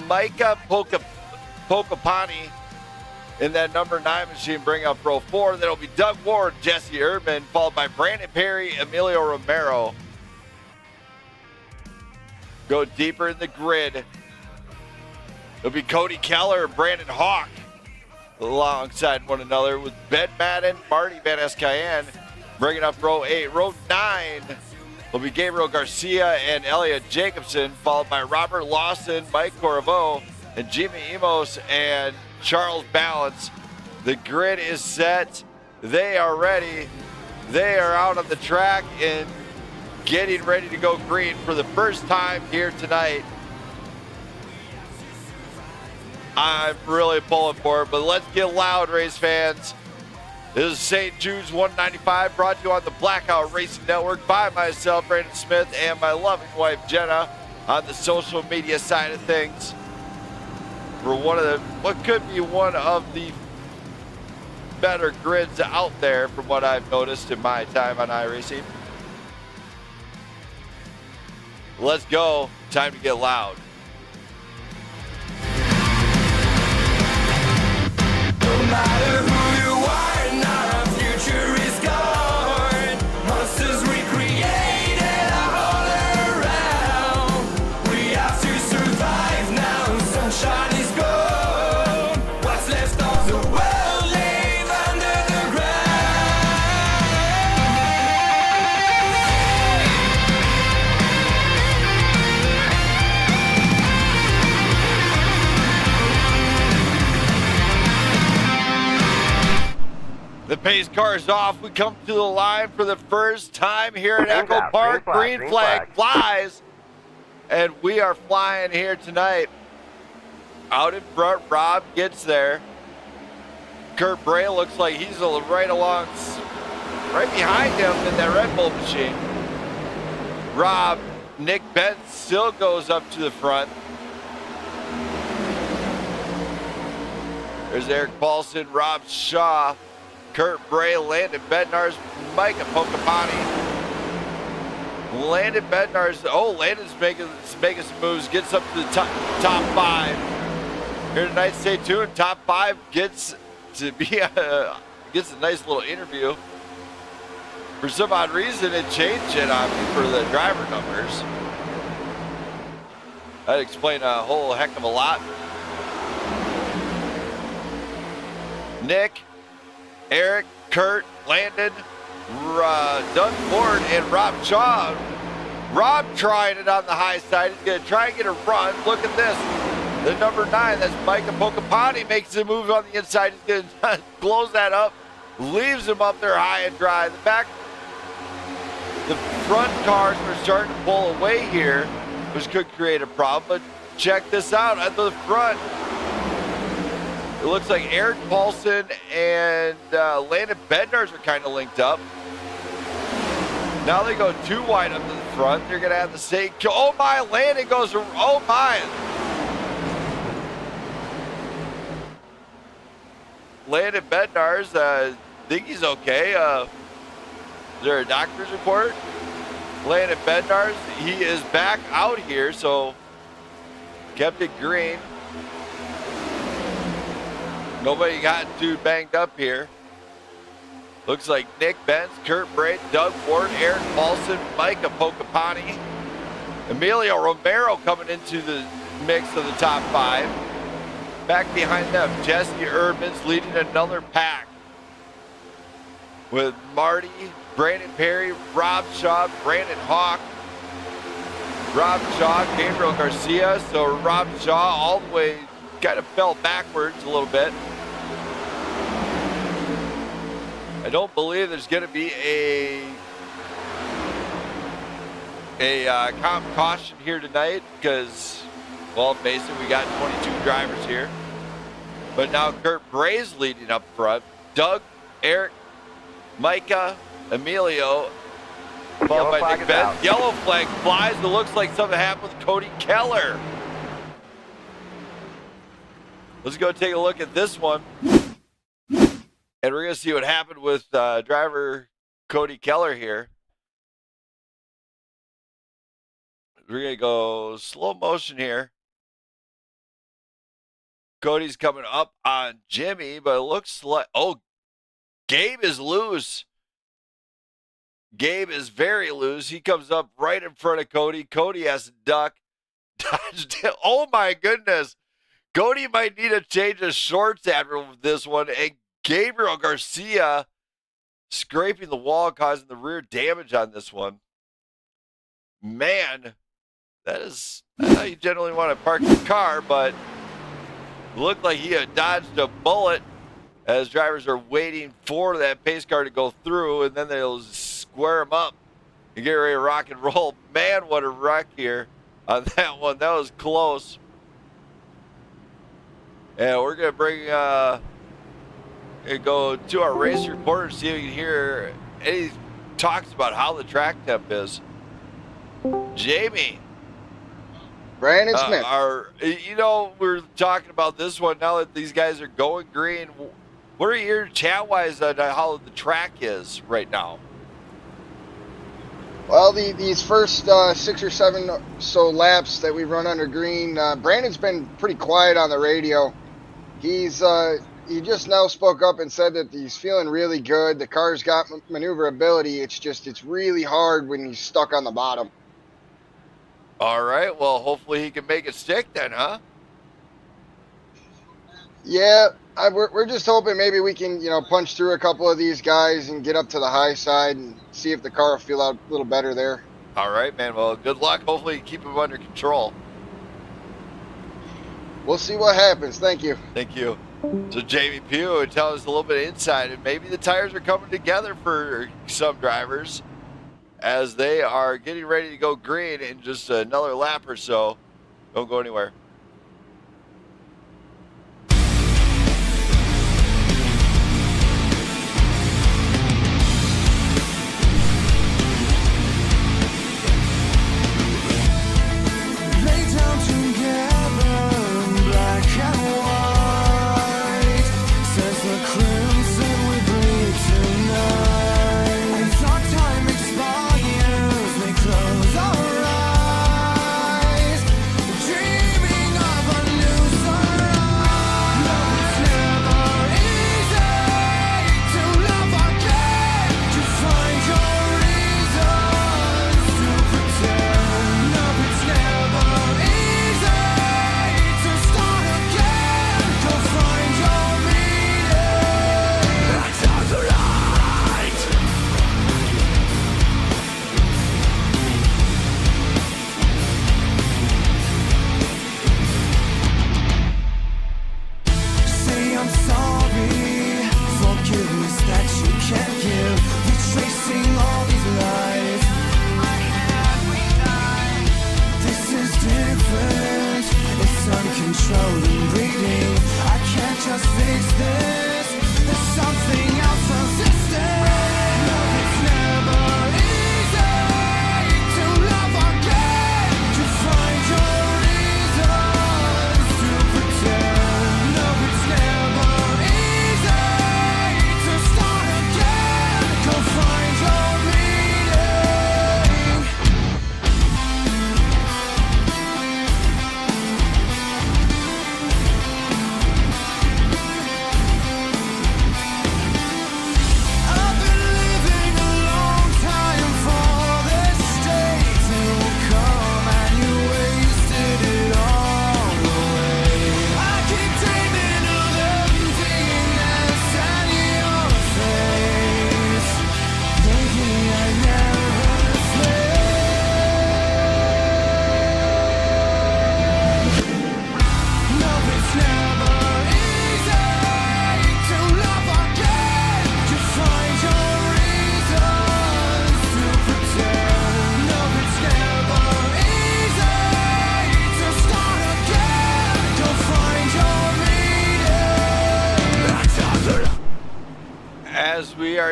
Micah Pocapani in that number 9 machine bring up row 4. That'll be Doug Ward, Jesse Erdman, followed by Brandon Perry, Emilio Romero. Go deeper in the grid. It'll be Cody Keller and Brandon Hawk alongside one another with Ben Madden, Marty Van Escayan bringing up row 8. Row 9 will be Gabriel Garcia and Elliot Jacobson, followed by Robert Lawson, Mike Corvo, and Jimmy Emos and Charles Balance. The grid is set. They are ready. They are out on the track and getting ready to go green for the first time here tonight. I'm really pulling for it, but let's get loud, race fans. This is St. Jude's 195, brought to you on the Blackout Racing Network by myself, Brandon Smith, and my loving wife, Jenna, on the social media side of things. For what could be one of the better grids out there from what I've noticed in my time on iRacing. Let's go. Time to get loud. No matter who you are, now our future is gone. Monsters recreated all around. We have to survive now. Sunshine is gone. What's left of the world live under the ground. The pace car is off. We come to the line for the first time here at EchoPark. Green flag flies. And we are flying here tonight. Out in front, Rob gets there. Kurt Bray looks like he's right behind him in that Red Bull machine. Rob, Nick Bentz still goes up to the front. There's Eric Paulson, Rob Shaw, Kurt Bray, Landon Bednars, Micah Pocapani. Landon Bednars, Landon's making some moves, gets up to the top 5. Here tonight, stay tuned. Top 5 gets to be gets a nice little interview. For some odd reason, it changed it on me for the driver numbers. That'd explain a whole heck of a lot. Nick, Eric, Kurt, Landon, Doug Ford, and Rob Shaw. Rob trying it on the high side. He's going to try and get a run. Look at this. The number 9, that's Micah Pokapani, makes a move on the inside. He's going to close that up. Leaves him up there high and dry. The front cars are starting to pull away here, which could create a problem. But check this out. At the front, it looks like Eric Paulson and Landon Bednarz are kind of linked up. Now they go too wide up to the front. They're going to have the same. Oh my, Landon goes, oh my. Landon Bednarz, think he's okay. Is there a doctor's report? Landon Bednarz, he is back out here, so kept it green. Nobody got too banged up here. Looks like Nick Benz, Kurt Braid, Doug Ford, Eric Paulson, Micah Pokapani, Emilio Romero coming into the mix of the top 5. Back behind them, Jesse Urban's leading another pack with Marty, Brandon Perry, Rob Shaw, Brandon Hawk, Rob Shaw, Gabriel Garcia. So Rob Shaw all the way kind of fell backwards a little bit. I don't believe there's going to be a comp caution here tonight because, well, basically we got 22 drivers here. But now Kurt Bray's leading up front. Doug, Eric, Micah, Emilio, followed by Nick Benz. Yellow flag flies. It looks like something happened with Cody Keller. Let's go take a look at this one. And we're going to see what happened with driver Cody Keller here. We're going to go slow motion here. Cody's coming up on Jimmy, but it looks like, oh, Gabe is loose. Gabe is very loose. He comes up right in front of Cody. Cody has to duck. Oh, my goodness. Cody might need to change his shorts after this one. And Gabriel Garcia scraping the wall, causing the rear damage on this one. Man, that's how you generally want to park your car, but looked like he had dodged a bullet as drivers are waiting for that pace car to go through, and then they'll square him up and get ready to rock and roll. Man, what a wreck here on that one. That was close. And we're going to bring go to our race reporter and see if we can hear any talks about how the track temp is. Jamie. Brandon Smith. We're talking about this one now that these guys are going green. What are your chat-wise on how the track is right now? Well, these first 6 or 7 or so laps that we run under green, Brandon's been pretty quiet on the radio. He just now spoke up and said that he's feeling really good. The car's got maneuverability. It's really hard when he's stuck on the bottom. All right. Well, hopefully he can make it stick then, huh? Yeah, we're just hoping maybe we can, punch through a couple of these guys and get up to the high side and see if the car will feel out a little better there. All right, man. Well, good luck. Hopefully you keep him under control. We'll see what happens. Thank you. Thank you. So Jamie Pugh would tell us a little bit of insight, and maybe the tires are coming together for some drivers as they are getting ready to go green in just another lap or so. Don't go anywhere. Dreaming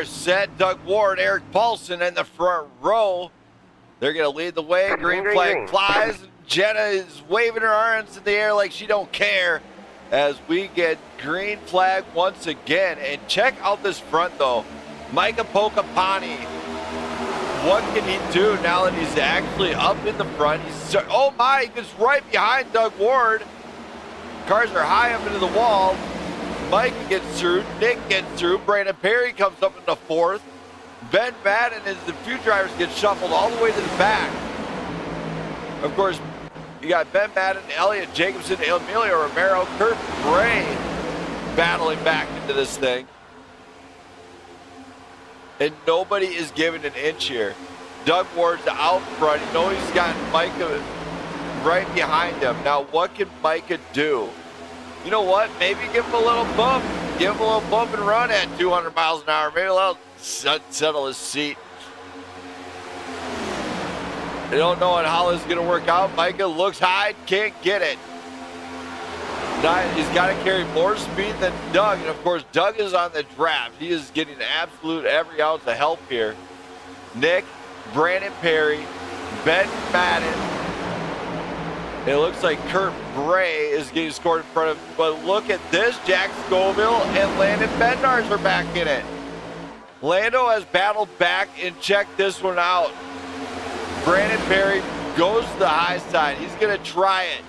PGR St, Doug Ward, Eric Paulson in the front row. They're going to lead the way. Green flag flies. Jenna is waving her arms in the air like she don't care as we get green flag once again. And check out this front, though. Micah Pokapani. What can he do now that he's actually up in the front? Oh my, he gets right behind Doug Ward. Cars are high up into the wall. Micah gets through. Nick gets through. Brandon Perry comes up in the fourth. Ben Madden and the few drivers get shuffled all the way to the back. Of course, you got Ben Madden, Elliot Jacobson, Emilio Romero, Kurt Bray battling back into this thing. And nobody is giving an inch here. Doug Ward's out front. You know he's got Micah right behind him. Now, what can Micah do? You know what? Maybe give him a little bump. Give him a little bump and run at 200 miles an hour. Maybe that'll settle his seat. I don't know how this is going to work out. Micah looks high, can't get it. He's got to carry more speed than Doug. And, of course, Doug is on the draft. He is getting absolute every ounce of help here. Nick, Brandon Perry, Ben Madden. It looks like Kurt Bray is getting scored in front of him. But look at this. Jack Scoville and Landon Bednarz are back in it. Lando has battled back, and check this one out. Brandon Perry goes to the high side. He's going to try it.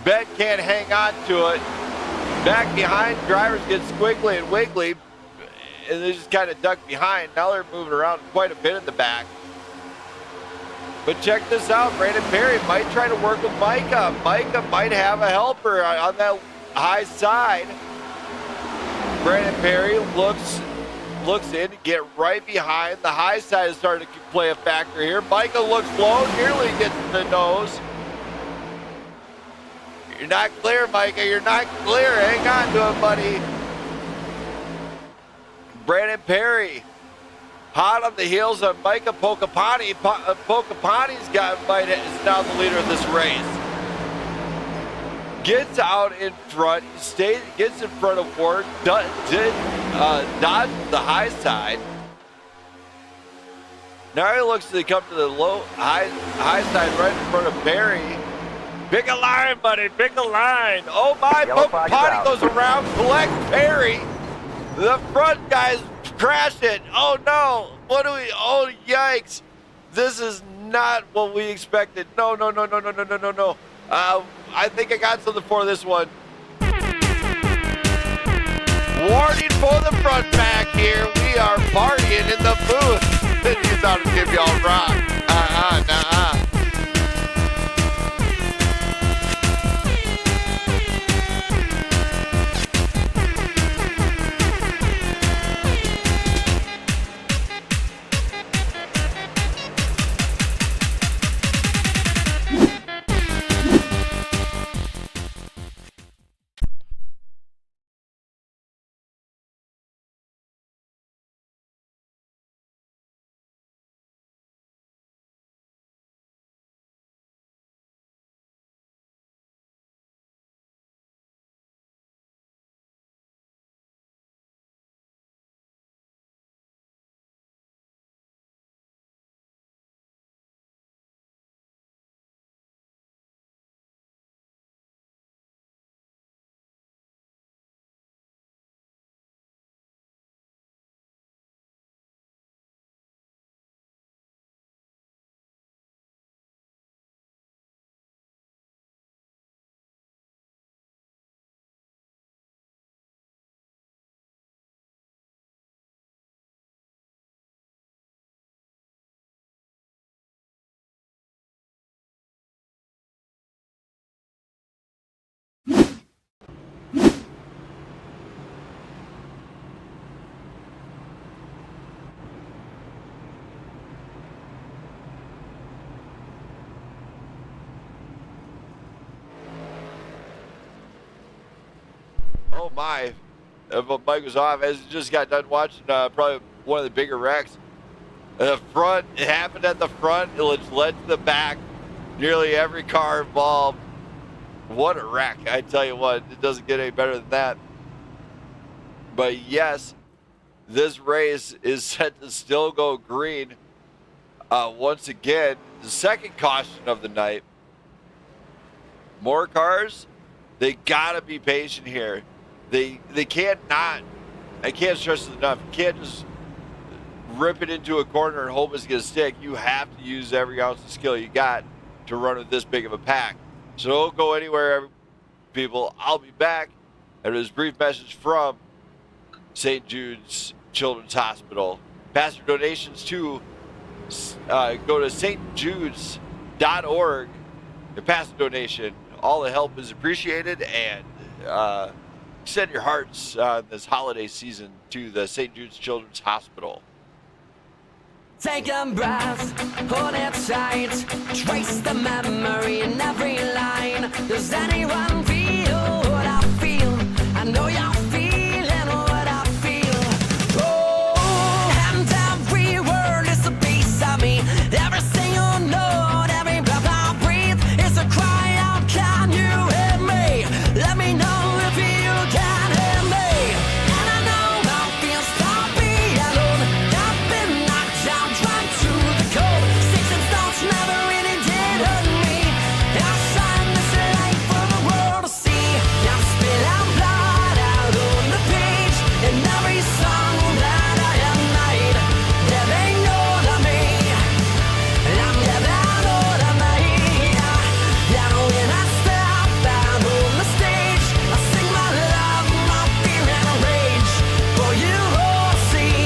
Ben can't hang on to it. Back behind, drivers get squiggly and wiggly, and they just kind of duck behind. Now they're moving around quite a bit in the back. But check this out. Brandon Perry might try to work with Micah. Micah might have a helper on that high side. Brandon Perry looks in to get right behind. The high side is starting to play a factor here. Micah looks low, nearly gets in the nose. You're not clear, Micah. You're not clear. Hang on to it, buddy. Brandon Perry, hot on the heels of Micah Pokapani. Pokapani's is now the leader of this race. Gets out in front, gets in front of Ward, dodges the high side. Now he looks to come to the high side right in front of Barry. Pick a line, buddy, pick a line. Oh my, Pokapani goes around, collects Perry. The front guys crash it. Oh no, oh yikes. This is not what we expected. No. I think I got something for this one. Warning for the front back here. We are partying in the booth. He's about to give y'all rock. Nuh-uh. Oh my, Mike was off as he just got done watching probably one of the bigger wrecks. The front, it happened at the front, it led to the back. Nearly every car involved. What a wreck, I tell you what, it doesn't get any better than that. But yes, this race is set to still go green. Once again, the second caution of the night. More cars, they gotta be patient here. They can't not. I can't stress it enough. You can't just rip it into a corner and hope it's gonna stick. You have to use every ounce of skill you got to run with this big of a pack. So don't go anywhere, people. I'll be back after this brief message from St. Jude's Children's Hospital. Pastor donations to go to stjudes.org and pass a donation. All the help is appreciated, and send your hearts this holiday season to the St. Jude's Children's Hospital. Take a breath, hold it tight, trace the memory in every line. Does anyone feel what I feel? I know you're feeling what I feel. Oh, and every word is a piece of me. Every single note, every breath I breathe is a cry out, can you hear me? Let me know if you can hear me. And I know how it feels to be alone. I've been knocked down, dragged to the cold. Sticks and stones never really did hurt me. I shine this light for the world to see. I'm spilling blood out on the page in every song that I have made. There ain't no to me. I'm never to me. And when I step out on the stage, I sing my love, my fear and rage. For you all to see,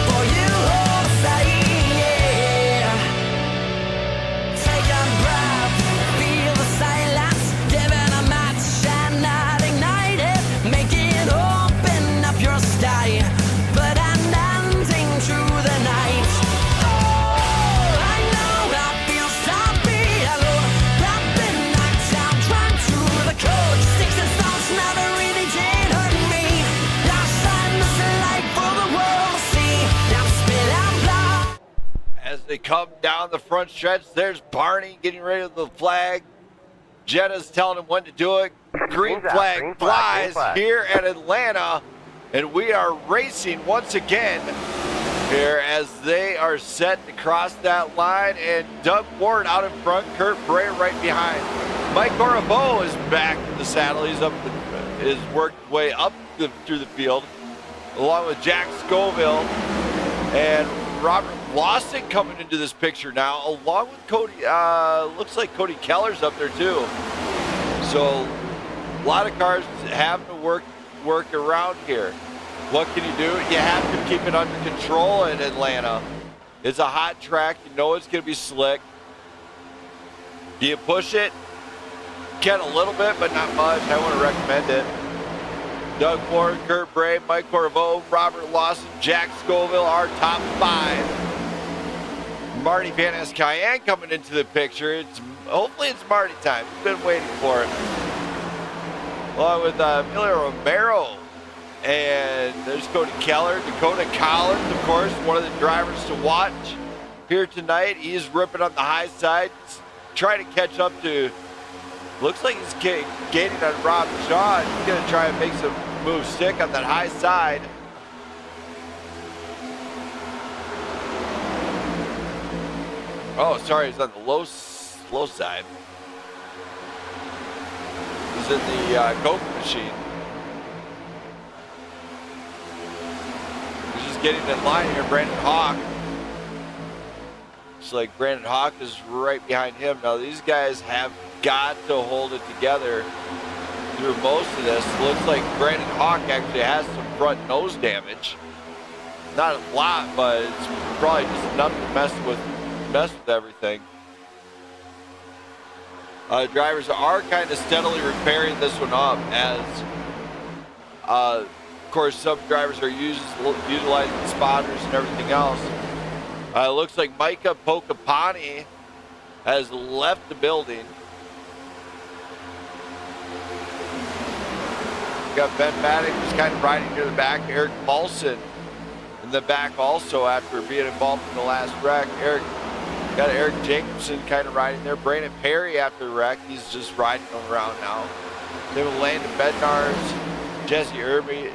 for you all to say, yeah. Take a breath, feel the silence, giving a match and not ignite it. Make it open up your sky, but an ending to the night. Oh, I know how it feels to be alone. I've been knocked down, dragged to the cold. Sticks and stones never really did hurt me. I shine this light for the world to see. I'm spilling blood. As they come down the front stretch, there's Barney getting ready with the flag. Jenna's telling him when to do it. Green flag flies here at Atlanta, and we are racing once again here as they are set to cross that line, and Doug Ward out in front, Kurt Bray right behind. Mike Corriveau is back in the saddle. He's worked way up through the field, along with Jack Scoville and Robert Lawson coming into this picture now, along with Cody. Looks like Cody Keller's up there too. So a lot of cars having to work around here. What can you do? You have to keep it under control in Atlanta. It's a hot track. You know it's going to be slick. Do you push it? Can a little bit, but not much. I wouldn't recommend it. Doug Ward, Kurt Bray, Mike Corriveau, Robert Lawson, Jack Scoville, our top 5. Marty Van Ness Cayenne coming into the picture. Hopefully it's Marty time. We've been waiting for it. Along with Emilio Romero. And there's Cody Keller. Dakota Collins, of course, one of the drivers to watch here tonight. He's ripping on the high side, trying to catch up to, looks like he's gaining on Rob Shaw. He's going to try and make some moves stick on that high side. Oh, sorry, he's on the low side. He's in the Coke machine. He's just getting in line here, Brandon Hawk. It's like Brandon Hawk is right behind him. Now these guys have got to hold it together through most of this. Looks like Brandon Hawk actually has some front nose damage. Not a lot, but it's probably just enough to mess with everything. Drivers are kind of steadily repairing this one up as, of course, some drivers are utilizing spotters and everything else. It looks like Micah Pocapani has left the building. We got Ben Maddox just kind of riding near the back. Eric Paulson in the back also after being involved in the last wreck. Got Eric Jacobson kind of riding there. Brandon Perry after the wreck. He's just riding around now. Then with Landon Bednarz, Jesse Irby,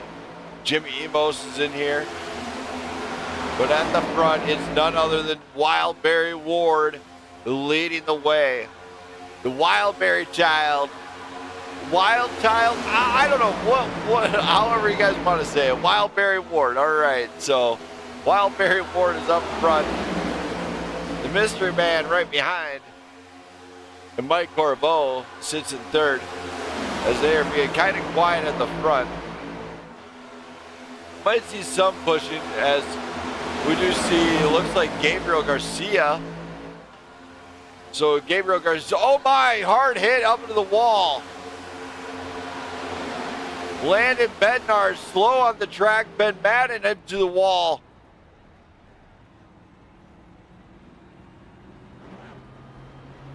Jimmy Emos is in here. But at the front, it's none other than Wildberry Ward leading the way. The Wildberry Child. Wild Child? I don't know what, however you guys want to say it. Wildberry Ward. All right, so Wildberry Ward is up front. The Mystery Man right behind. And Mike Corbeau sits in third as they are being kind of quiet at the front. Might see some pushing as we do see, it looks like Gabriel Garcia. So Gabriel Garcia, oh my, hard hit up into the wall. Landon Bednar slow on the track. Ben Madden into the wall.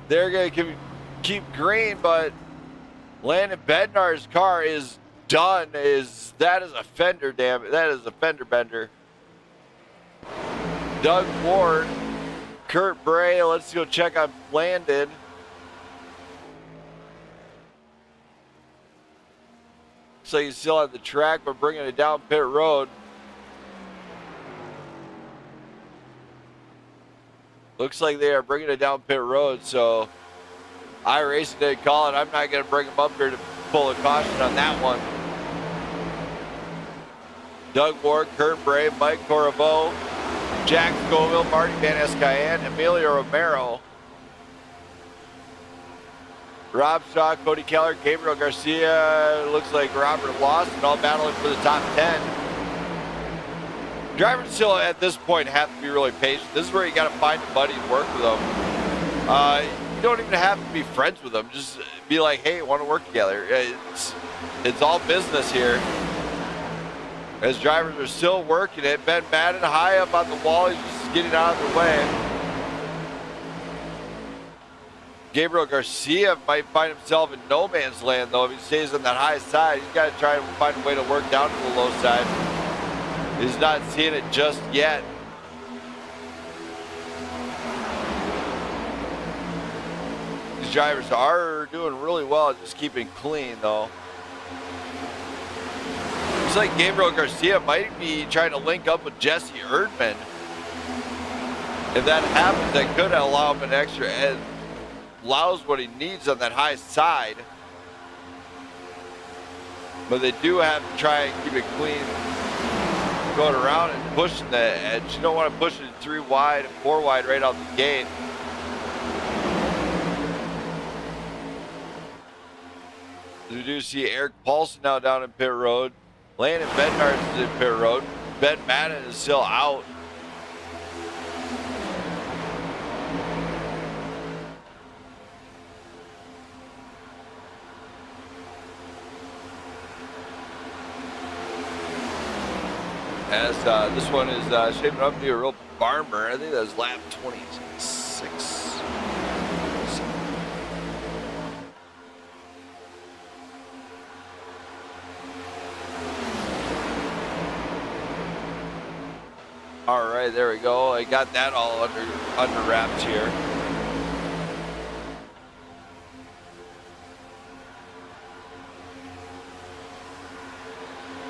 They're going to keep green, but Landon Bednar's car is done. That is a fender, damn it. That is a fender bender. Doug Ward, Kurt Bray. Let's go check on Landon. So he's still on the track, but bringing it down pit road. Looks like they are bringing it down pit road, so iRacing didn't call it. I'm not going to bring him up here to pull a caution on that one. Doug Ward, Kurt Bray, Mike Corbeau, Jack Scoville, Marty Van Escayan, Emilio Romero, Rob Shaw, Cody Keller, Gabriel Garcia, looks like Robert Lawson, all battling for the top 10. Drivers still at this point have to be really patient. This is where you got to find a buddy and work with them. You don't even have to be friends with them. Just be like, hey, want to work together. It's all business here. As drivers are still working it. Ben Madden high up on the wall. He's just getting out of the way. Gabriel Garcia might find himself in no man's land, though, if he stays on that high side. He's got to try and find a way to work down to the low side. He's not seeing it just yet. These drivers are doing really well at just keeping clean, though. Looks like Gabriel Garcia might be trying to link up with Jesse Erdman. If that happens, that could allow him an extra edge. Allows what he needs on that high side. But they do have to try and keep it clean. Going around and pushing the edge. You don't want to push it 3 wide and 4 wide right out the gate. We do see Eric Paulson now down in pit road. Landon Bednar is in pit road. Ben Madden is still out. As this one is shaping up to be a real barmer. I think that was lap 26. All right, there we go. I got that all under wraps here.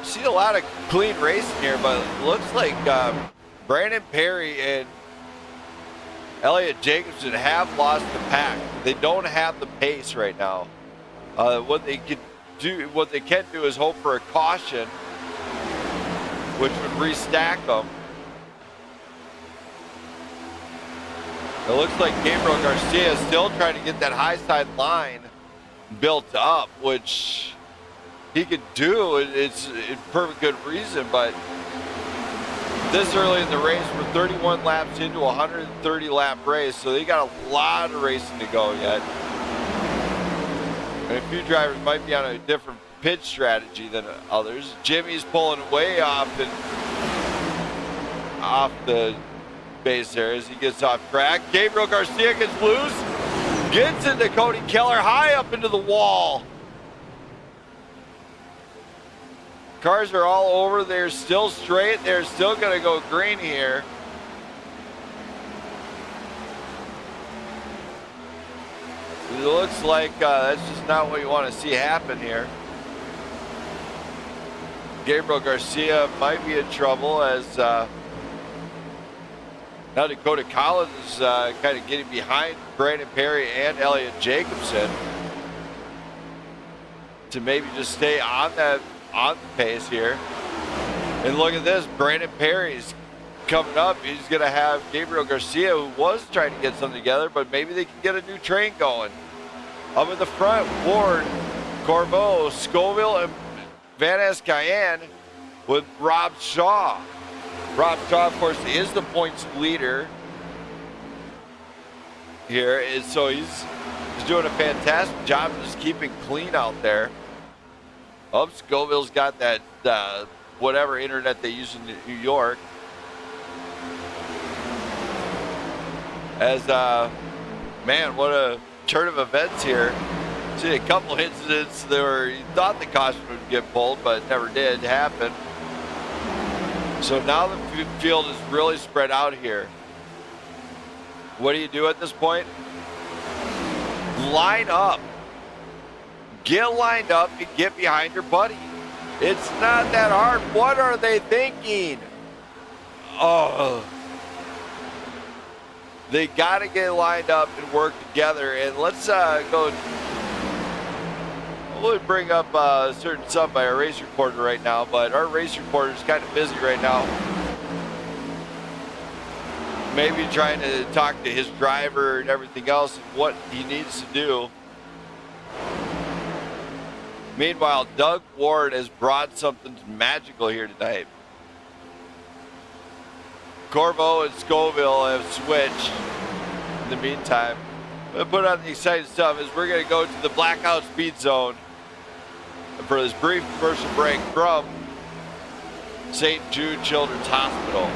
See a lot of clean racing here, but it looks like Brandon Perry and Elliot Jacobson have lost the pack. They don't have the pace right now. What they can do is hope for a caution, which would restack them. It looks like Gabriel Garcia is still trying to get that high side line built up, which he could do. It's a perfect good reason, but this early in the race, we're 31 laps into a 130 lap race, so they got a lot of racing to go yet. And a few drivers might be on a different pit strategy than others. Jimmy's pulling way off the base there as he gets off track. Gabriel Garcia gets loose, gets into Cody Keller high up into the wall. Cars are all over. They're still straight. They're still going to go green here. It looks like that's just not what you want to see happen here. Gabriel Garcia might be in trouble as now Dakota Collins is kind of getting behind Brandon Perry and Elliot Jacobson to maybe just stay on the pace here. And look at this, Brandon Perry's coming up. He's going to have Gabriel Garcia, who was trying to get something together, but maybe they can get a new train going. Up in the front, Ward, Corbeau, Scoville, and Van Escayan with Rob Shaw. Rob Shaw, of course, is the points leader here. So he's doing a fantastic job of just keeping clean out there. Oh, Scoville's got that whatever internet they use in New York. As, man, what a turn of events here. See a couple incidents where you thought the caution would get pulled, but it never did happen. So now the field is really spread out here. What do you do at this point? Line up. Get lined up and get behind your buddy. It's not that hard. What are they thinking? Oh. They got to get lined up and work together. And let's go. We'll bring up a certain sub by our race reporter right now, but our race reporter is kind of busy right now. Maybe trying to talk to his driver and everything else and what he needs to do. Meanwhile, Doug Ward has brought something magical here tonight. Corbeau and Scoville have switched in the meantime. We'll put on the exciting stuff as we're going to go to the blackout speed zone for this brief commercial break from St. Jude Children's Hospital.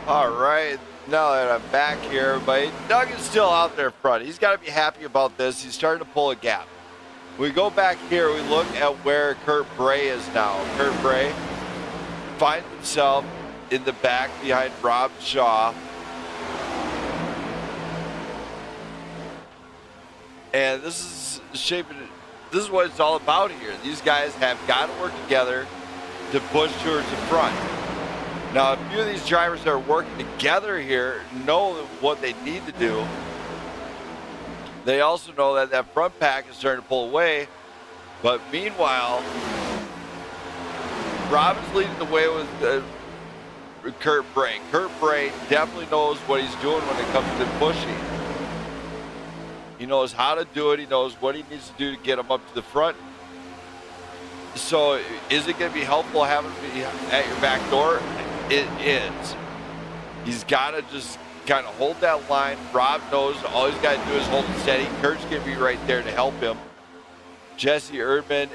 All right, now that I'm back here, everybody, Doug is still out there front. He's got to be happy about this. He's starting to pull a gap. We go back here, we look at where Kurt Bray is now. Kurt Bray finds himself in the back behind Rob Shaw. And this is what it's all about here. These guys have got to work together to push towards the front. Now, a few of these drivers that are working together here know what they need to do. They also know that that front pack is starting to pull away. But meanwhile, Rob is leading the way with Kurt Bray. Kurt Bray definitely knows what he's doing when it comes to pushing. He knows how to do it. He knows what he needs to do to get him up to the front. So is it going to be helpful having him at your back door? It is. He's got to just kind of hold that line. Rob knows all he's got to do is hold it steady. Kurt's going to be right there to help him. Jesse Erdman,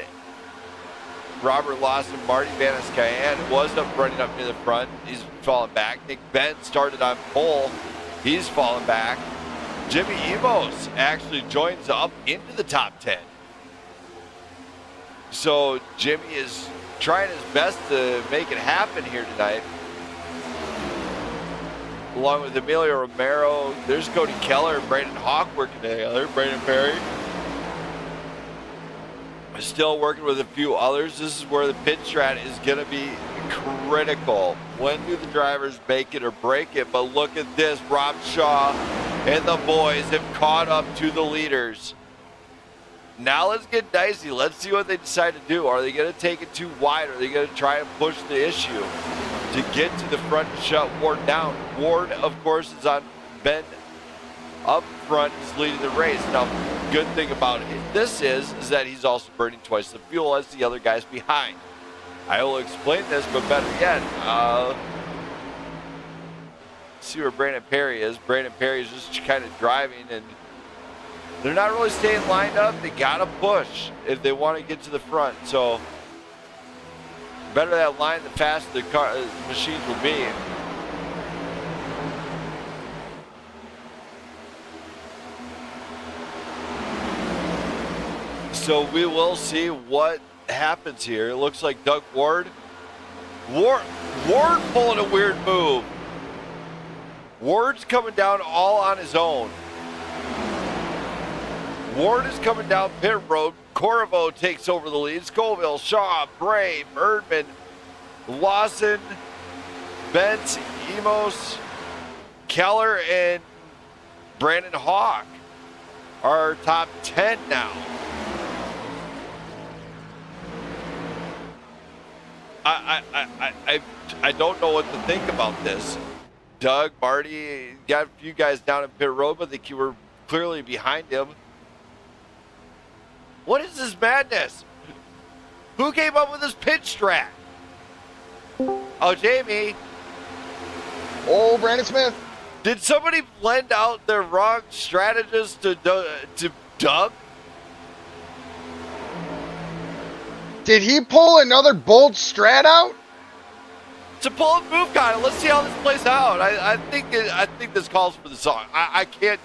Robert Lawson, Marty Van Escayan was up running up near the front. He's falling back. Nick Bent started on pole. He's falling back. Jimmy Emos actually joins up into the top 10. So Jimmy is trying his best to make it happen here tonight. along with Emilio Romero. There's Cody Keller and Brandon Hawk working together. Brandon Perry is still working with a few others. This is where the pit strat is going to be critical. When do the drivers make it or break it? But look at this. Rob Shaw and the boys have caught up to the leaders. Now let's get dicey. Let's see what they decide to do. Are they going to take it too wide? Are they going to try and push the issue to get to the front and shut Ward down? Ward, of course, is on Ben up front, is leading the race. Now, good thing about this is that he's also burning twice the fuel as the other guys behind. I will explain this, but better yet, see where Brandon Perry is. Brandon Perry is just kind of driving, and they're not really staying lined up. They gotta push if they want to get to the front. So, better that line, the faster the machines will be. So we will see what happens here. It looks like Doug Ward pulling a weird move. Ward's coming down all on his own. Ward is coming down pit road. Corvo takes over the lead. Scoville, Shaw, Bray, Erdman, Lawson, Bentz, Emos, Keller, and Brandon Hawk are top 10 now. I don't know what to think about this. Doug, Marty, got a few guys down in pit road, but they were clearly behind him. What is this madness? Who came up with this pit strat? Oh, Jamie. Oh, Brandon Smith. Did somebody lend out their wrong strategist to Doug? Did he pull another bold strat out? It's a bold move, kind of. Let's see how this plays out. I think this calls for the song. I can't.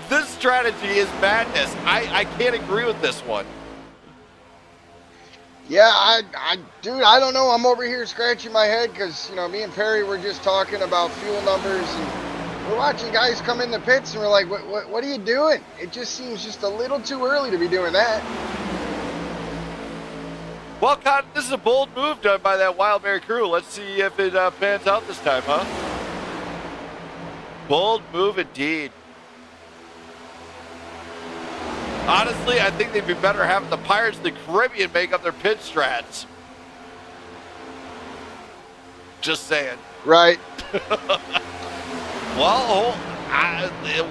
This strategy is madness. I can't agree with this one. Yeah, dude, I don't know. I'm over here scratching my head because, you know, me and Perry were just talking about fuel numbers, and we're watching guys come in the pits, and we're like, what are you doing? It just seems just a little too early to be doing that. Well, Cotton, this is a bold move done by that Wild Mary crew. Let's see if it pans out this time, huh? Bold move indeed. Honestly, I think they'd be better having the Pirates of the Caribbean make up their pit strats. Just saying. Right. Well,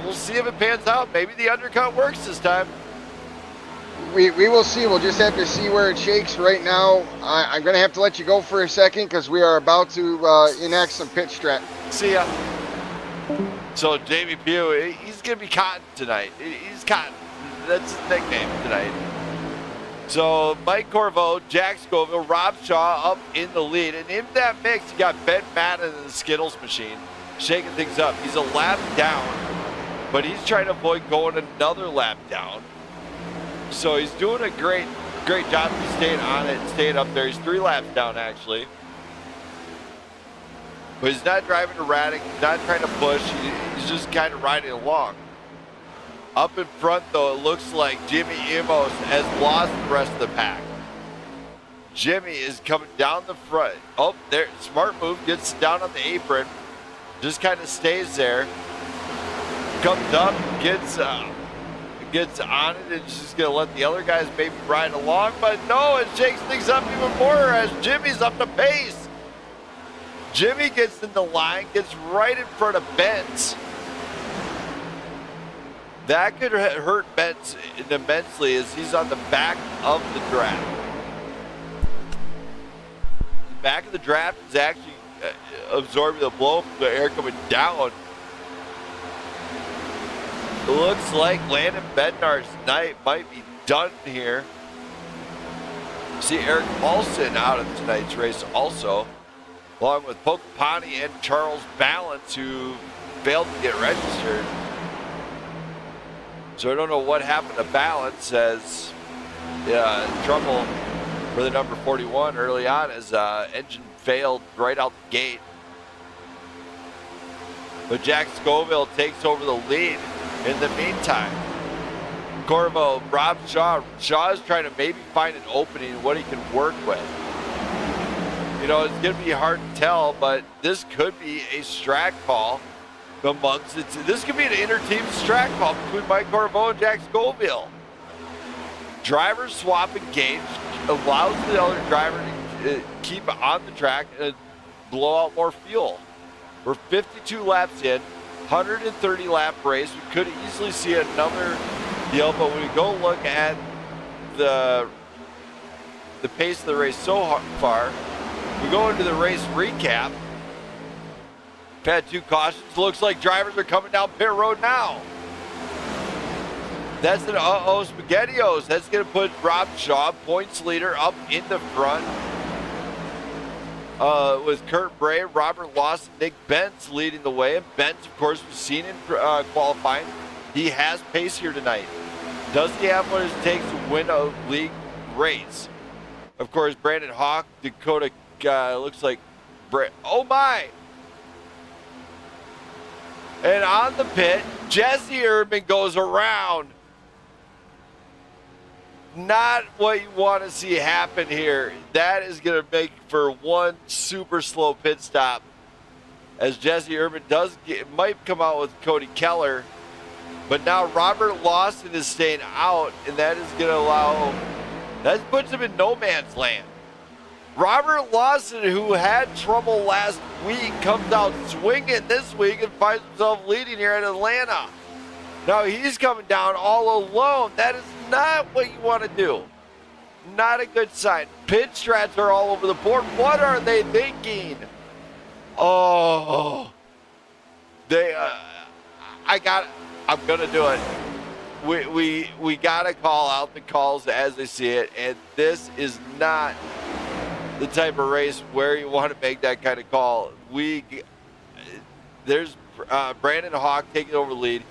we'll see if it pans out. Maybe the undercut works this time. We will see. We'll just have to see where it shakes right now. I'm going to have to let you go for a second because we are about to enact some pit strat. See ya. So Jamie Pugh, he's going to be Cotton tonight. He's Cotton. That's his nickname tonight. So Mike Corvo, Jack Scoville, Rob Shaw up in the lead. And in that mix, you got Ben Madden in the Skittles machine, shaking things up. He's a lap down, but he's trying to avoid going another lap down. So he's doing a great job of staying on it and staying up there. He's 3 laps down, actually. But he's not driving erratic. He's not trying to push. He's just kind of riding along. Up in front, though, it looks like Jimmy Emos has lost the rest of the pack. Jimmy is coming down the front. Oh, there, smart move, gets down on the apron. Just kind of stays there. Comes up, gets on it, and just going to let the other guys maybe ride along. But no, it shakes things up even more as Jimmy's up the pace. Jimmy gets in the line, gets right in front of Bentz. That could hurt Bentz immensely as he's on the back of the draft. The back of the draft is actually absorbing the blow from the air coming down. It looks like Landon Bednar's night might be done here. See Eric Paulson out of tonight's race also, along with Pocopani and Charles Balance, who failed to get registered. So I don't know what happened to Balance as trouble for the number 41 early on as engine failed right out the gate. but Jack Scoville takes over the lead in the meantime. Corvo, Rob Shaw. Shaw is trying to maybe find an opening, what he can work with. You know, it's going to be hard to tell, but this could be a strat call amongst it. This could be an inter-team strat call between Mike Corvo and Jack Scoville. Driver swap engaged allows the other driver to keep on the track and blow out more fuel. We're 52 laps in, 130 lap race. We could easily see another deal, but when we go look at the pace of the race so far, we go into the race recap. We've had 2 cautions. Looks like drivers are coming down pit road now. That's an SpaghettiOs. That's going to put Rob Shaw, points leader, up in the front. With Kurt Bray, Robert Lawson, Nick Bentz leading the way. And Bentz, of course, was seen in qualifying. He has pace here tonight. Does he have what it takes to win a league race? Of course, Brandon Hawk, Dakota, looks like oh my! And on the pit, Jesse Urban goes around. Not what you want to see happen here. That is going to make for one super slow pit stop. As Jesse Urban might come out with Cody Keller. But now Robert Lawson is staying out, and that is going to that puts him in no man's land. Robert Lawson, who had trouble last week, comes out swinging this week and finds himself leading here at Atlanta. Now he's coming down all alone. That is not what you want to do. Not a good sign. Pit strats are all over the board. What are they thinking? Oh, I'm gonna do it. We gotta call out the calls as they see it, and this is not the type of race where you want to make that kind of call. There's Brandon Hawk taking over the lead.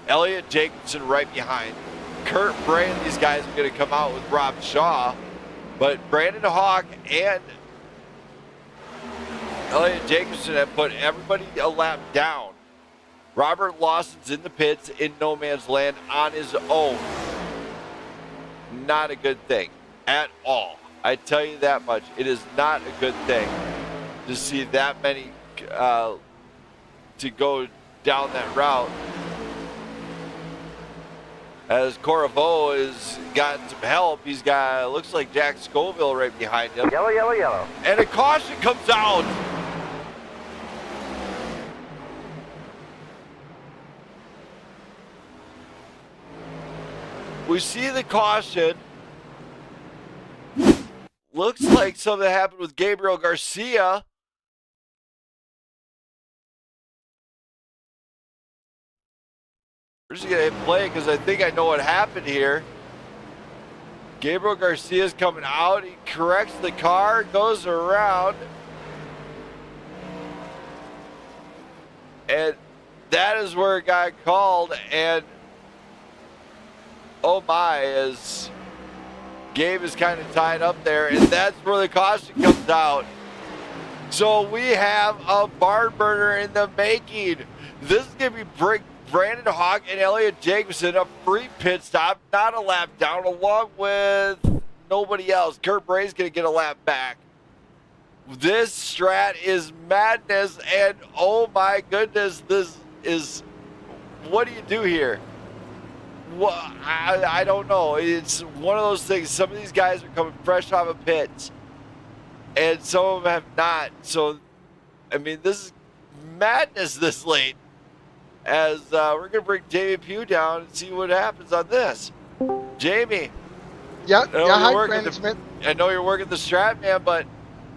Elliot Jacobson right behind. Kurt Bray and these guys are going to come out with Rob Shaw. But Brandon Hawk and Elliot Jacobson have put everybody a lap down. Robert Lawson's in the pits in no man's land on his own. Not a good thing at all. I tell you that much. It is not a good thing to see that many to go down that route. As Corvo has gotten some help, he's got, looks like Jack Scoville right behind him. Yellow, yellow, yellow. And a caution comes out. We see the caution. Looks like something happened with Gabriel Garcia. We're just going to hit play because I think I know what happened here. Gabriel Garcia's coming out. He corrects the car, goes around. And that is where it got called. And oh my, as Gabe is kind of tied up there. And that's where the caution comes out. So we have a barn burner in the making. This is going to be Brandon Hawk and Elliot Jacobson, a free pit stop, not a lap down, along with nobody else. Kurt Bray's going to get a lap back. This strat is madness, and oh my goodness, this is, what do you do here? Well, I don't know. It's one of those things. Some of these guys are coming fresh off of pits, and some of them have not. So, I mean, this is madness this late. As we're going to bring Jamie Pugh down and see what happens on this. Jamie. Yeah, hi, Brandon Smith. I know you're working the strat, man, but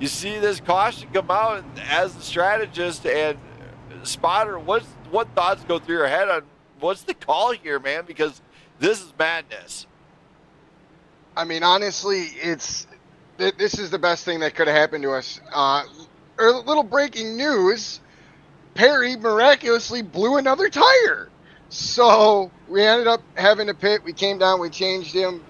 you see this caution come out as the strategist and spotter. What thoughts go through your head on what's the call here, man? Because this is madness. I mean, honestly, this is the best thing that could have happened to us. A little breaking news. Perry miraculously blew another tire. So we ended up having to pit. We came down, we changed him.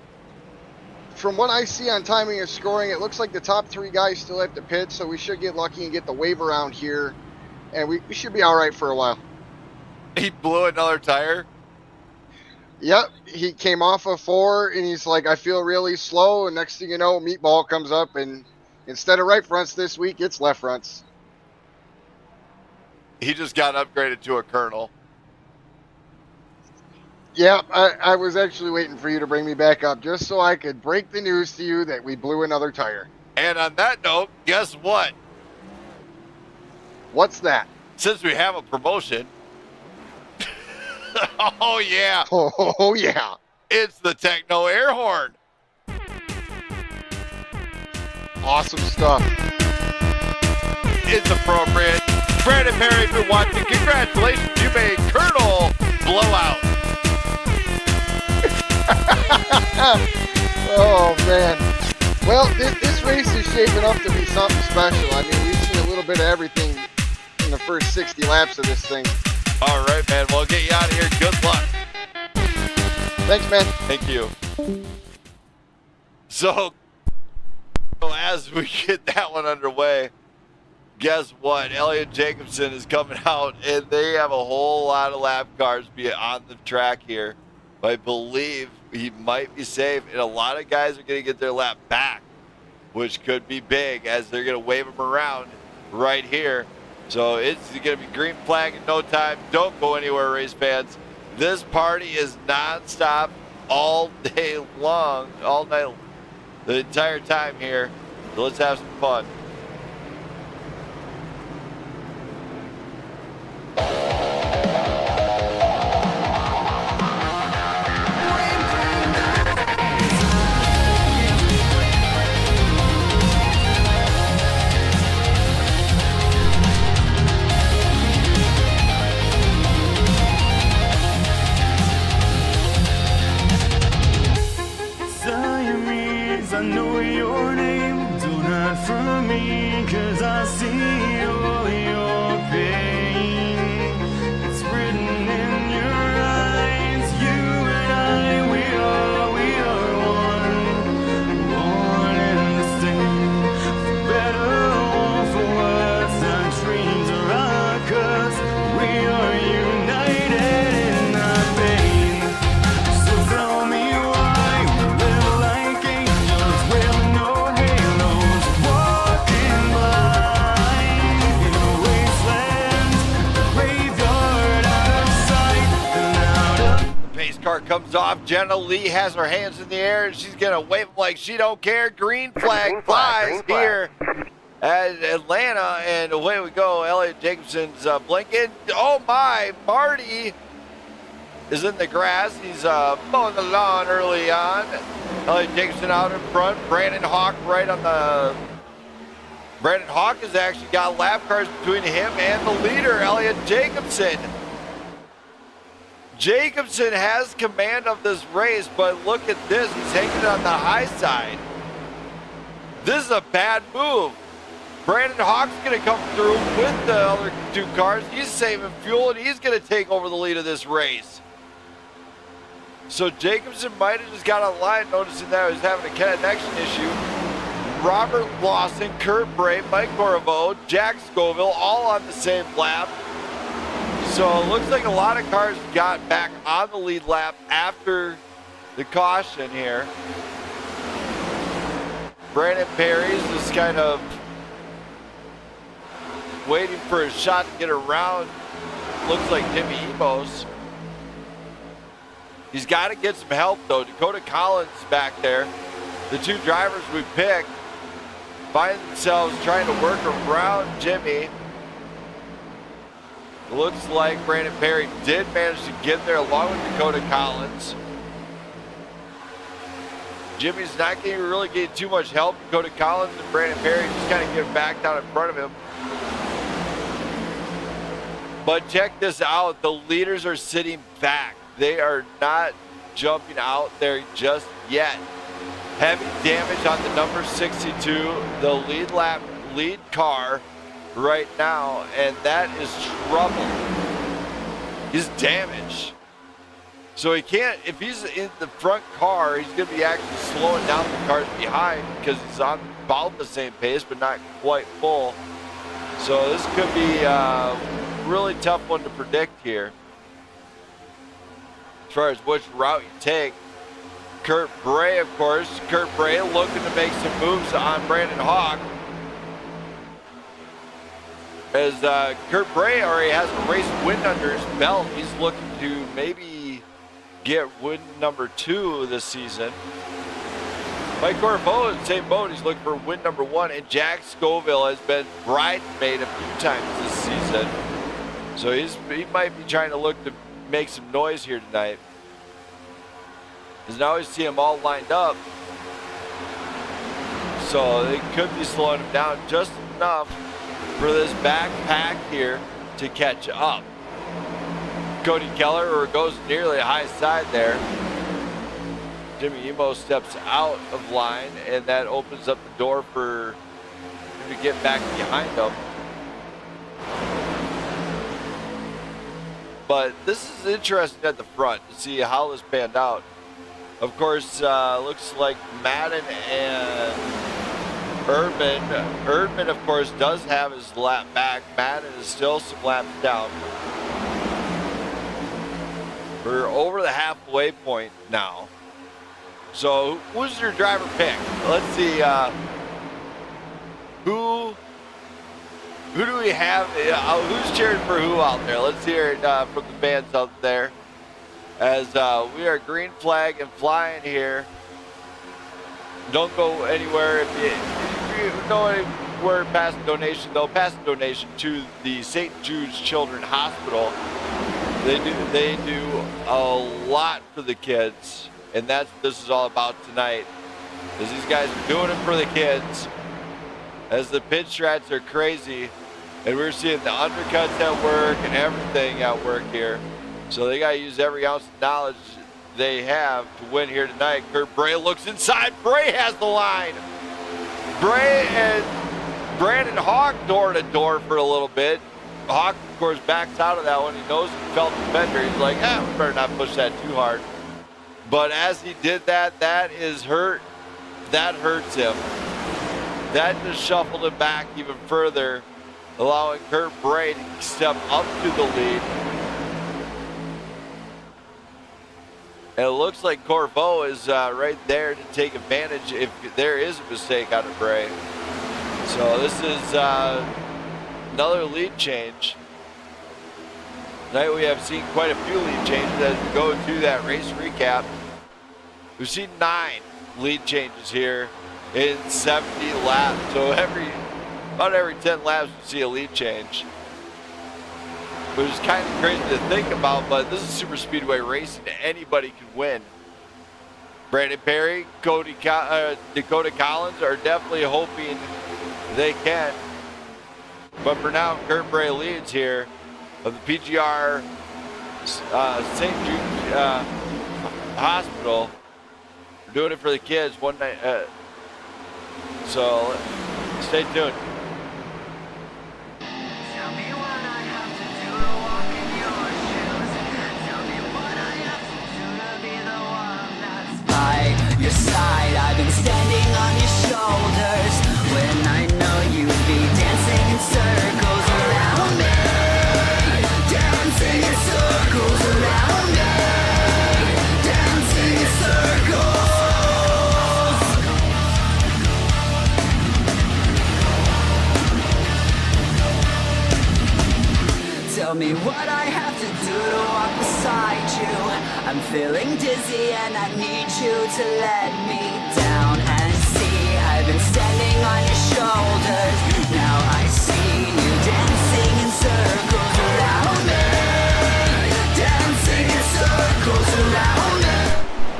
From what I see on timing and scoring, it looks like the top 3 guys still have to pit, so we should get lucky and get the wave around here. And we should be all right for a while. He blew another tire? Yep, he came off of 4, and he's like, I feel really slow, and next thing you know, Meatball comes up, and instead of right fronts this week, it's left fronts. He just got upgraded to a colonel. Yeah, I was actually waiting for you to bring me back up just so I could break the news to you that we blew another tire. And on that note, guess what? What's that? Since we have a promotion. Oh, yeah. Oh, yeah. It's the Techno Air Horn. Awesome stuff. It's appropriate. Brandon Perry, if you're watching, congratulations. You made Colonel Blowout. Oh, man. Well, this race is shaping up to be something special. I mean, we've seen a little bit of everything in the first 60 laps of this thing. All right, man. Well, get you out of here. Good luck. Thanks, man. Thank you. So, as we get that one underway, guess what? Elliot Jacobson is coming out, and they have a whole lot of lap cars on the track here. I believe he might be safe, and a lot of guys are going to get their lap back, which could be big as they're going to wave them around right here. So it's going to be green flag in no time. Don't go anywhere, race fans. This party is non-stop all day long, all night, the entire time here. So let's have some fun. I know your name, do not from me, 'cause I see all your pain. It's written in your eyes, you and I, we are one and the same. For better or for worse, our dreams are our curse. We are united in our pain. So tell me why we live like angels with no halos, walking blind in a wasteland, graveyard out of sight and out of. The pace car comes off. Jenna Lee has her hands in the air, and she's going to wave them like she don't care. Green flag flies here at Atlanta, and away we go. Elliot Jacobson's blinking. Oh, my. Marty is in the grass. He's mowing the lawn early on. Elliot Jacobson out in front. Brandon Hawk right on the... Brandon Hawk has actually got lap cars between him and the leader, Elliot Jacobson. Jacobson has command of this race, but look at this. He's hanging on the high side. This is a bad move. Brandon Hawk's going to come through with the other two cars. He's saving fuel, and he's going to take over the lead of this race. So Jacobson might have just got online, noticing that he was having a connection issue. Robert Lawson, Kurt Bray, Mike Corvo, Jack Scoville, all on the same lap. So it looks like a lot of cars got back on the lead lap after the caution here. Brandon Perry's just kind of waiting for a shot to get around. Looks like Jimmy Emos. He's got to get some help, though. Dakota Collins back there. The two drivers we picked find themselves trying to work around Jimmy. Looks like Brandon Perry did manage to get there along with Dakota Collins. Jimmy's not going to really get too much help. Dakota Collins and Brandon Perry just kind of get back down in front of him. But check this out. The leaders are sitting back. They are not jumping out there just yet. Heavy damage on the number 62, the lead car right now, and that is trouble. He's damaged. So he can't, if he's in the front car, he's going to be actually slowing down the cars behind because he's on about the same pace, but not quite full. So this could be a really tough one to predict here. far as which route you take. Kurt Bray, of course. Kurt Bray looking to make some moves on Brandon Hawk. As Kurt Bray already has a race win under his belt, he's looking to maybe get win number 2 this season. Mike Corvo in the same boat. He's looking for win number 1, and Jack Scoville has been bridesmaid a few times this season. So he might be trying to look to make some noise here tonight. Because now we see them all lined up. So they could be slowing him down just enough for this backpack here to catch up. Cody Keller goes nearly a high side there. Jimmy Emo steps out of line, and that opens up the door for him to get back behind him. But this is interesting at the front to see how this panned out. Of course, looks like Madden and Erdman. Erdman, of course, does have his lap back. Madden is still some laps down. We're over the halfway point now. So, who's your driver pick? Let's see. Who do we have? Who's cheering for who out there? Let's hear it from the fans out there. As we are green flag and flying here. Don't go anywhere. If you go anywhere past donation, though, pass the donation to the St. Jude's Children's Hospital. They do a lot for the kids, and that's what this is all about tonight. Is these guys are doing it for the kids. As the pit strats are crazy, and we're seeing the undercuts at work and everything at work here. So they got to use every ounce of knowledge they have to win here tonight. Kurt Bray looks inside. Bray has the line. Bray and Brandon Hawk door to door for a little bit. Hawk, of course, backs out of that one. He knows he felt the fender. He's like, we better not push that too hard. But as he did that, that is hurt. That hurts him. That just shuffled him back even further, allowing Kurt Bray to step up to the lead. And it looks like Corvo is right there to take advantage if there is a mistake out of Bray. So this is another lead change. Tonight we have seen quite a few lead changes as we go to that race recap. We've seen 9 lead changes here in 70 laps. So about every 10 laps we see a lead change. Which is kind of crazy to think about, but this is super speedway racing. Anybody can win. Brandon Perry, Dakota Collins are definitely hoping they can. But for now, Kurt Bray leads here of the PGR St. Jude Hospital. We're doing it for the kids one night. So stay tuned. Your side, I've been standing on your shoulders when I know you'd be dancing in circles around me, dancing in circles around me, dancing in circles. Tell me what I have to do to walk beside you. I'm feeling dizzy and I need you to let me down and see. I've been standing on your shoulders. Now I see you dancing in circles around me, dancing in circles around me.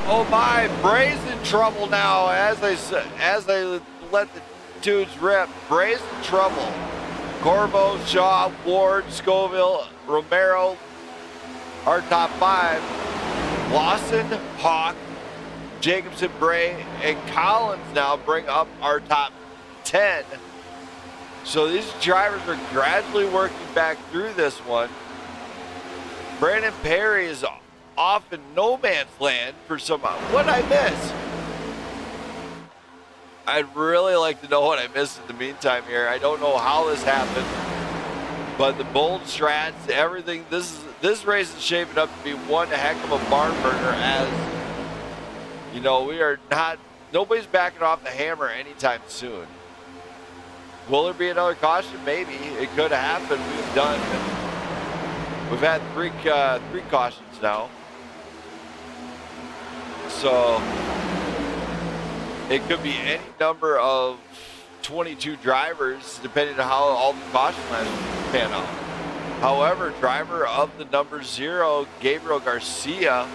Oh my, Bray's in trouble now as they let the dudes rip. Bray's in trouble. Corvo, Shaw, Ward, Scoville, Romero, our top 5. Lawson, Hawk, Jacobson, Bray, and Collins now bring up our top 10. So these drivers are gradually working back through this one. Brandon Perry is off in no man's land for some. What did I miss? I'd really like to know what I missed in the meantime here. I don't know how this happened, but the bold strats, everything. This is this race is shaping up to be one heck of a barn burner, as you know, nobody's backing off the hammer anytime soon. Will there be another caution? Maybe. It could happen. We've had three cautions now. So it could be any number of 22 drivers, depending on how all the caution laps pan out. However, driver of the number 0, Gabriel Garcia,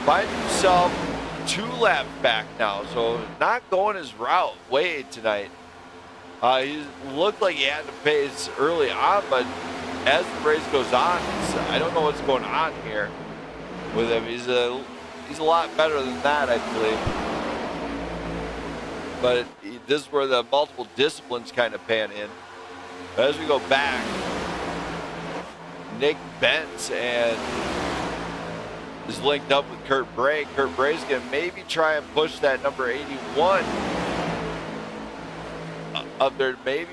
finds himself 2 laps back now, so not going his route way tonight. He looked like he had to pace early on, but as the race goes on, I don't know what's going on here with him. He's a lot better than that, I believe. But this is where the multiple disciplines kind of pan in. But as we go back, Nick Bentz is linked up with Kurt Bray. Kurt Bray's going to maybe try and push that number 81 up there, maybe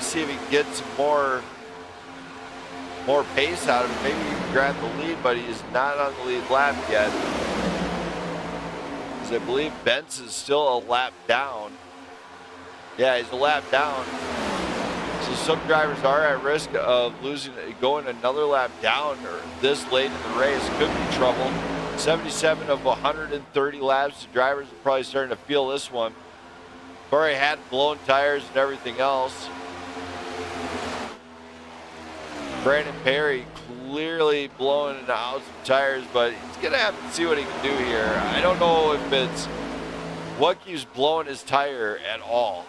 see if he can get some more pace out of it. Maybe he can grab the lead, but he is not on the lead lap yet. Because I believe Bentz is still a lap down. Yeah, he's a lap down. So some drivers are at risk of going another lap down or this late in the race. Could be trouble. 77 of 130 laps. The drivers are probably starting to feel this one. Already had blown tires and everything else. Brandon Perry clearly blowing out some tires, but he's going to have to see what he can do here. I don't know if it's what keeps blowing his tire at all.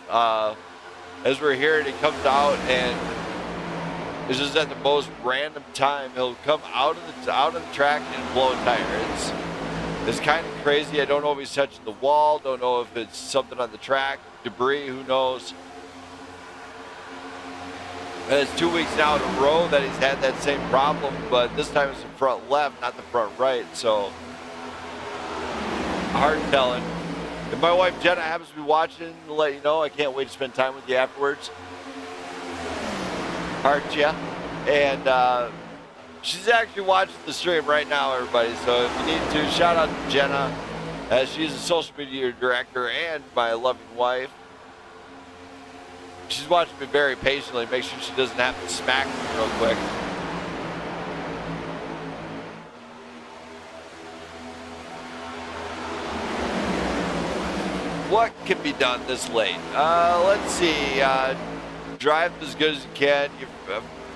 As we're hearing, he comes out and it's just at the most random time. He'll come out of the track and blow a tire. It's kind of crazy. I don't know if he's touching the wall. Don't know if it's something on the track, debris. Who knows? And it's 2 weeks now in a row that he's had that same problem, but this time it's the front left, not the front right. So hard telling. If my wife Jenna happens to be watching, to let you know, I can't wait to spend time with you afterwards. Aren't ya? And she's actually watching the stream right now, everybody. So if you need to, shout out to Jenna, as she's a social media director and my loving wife. She's watching me very patiently, make sure she doesn't have to smack me real quick. What can be done this late? Let's see. Drive as good as you can.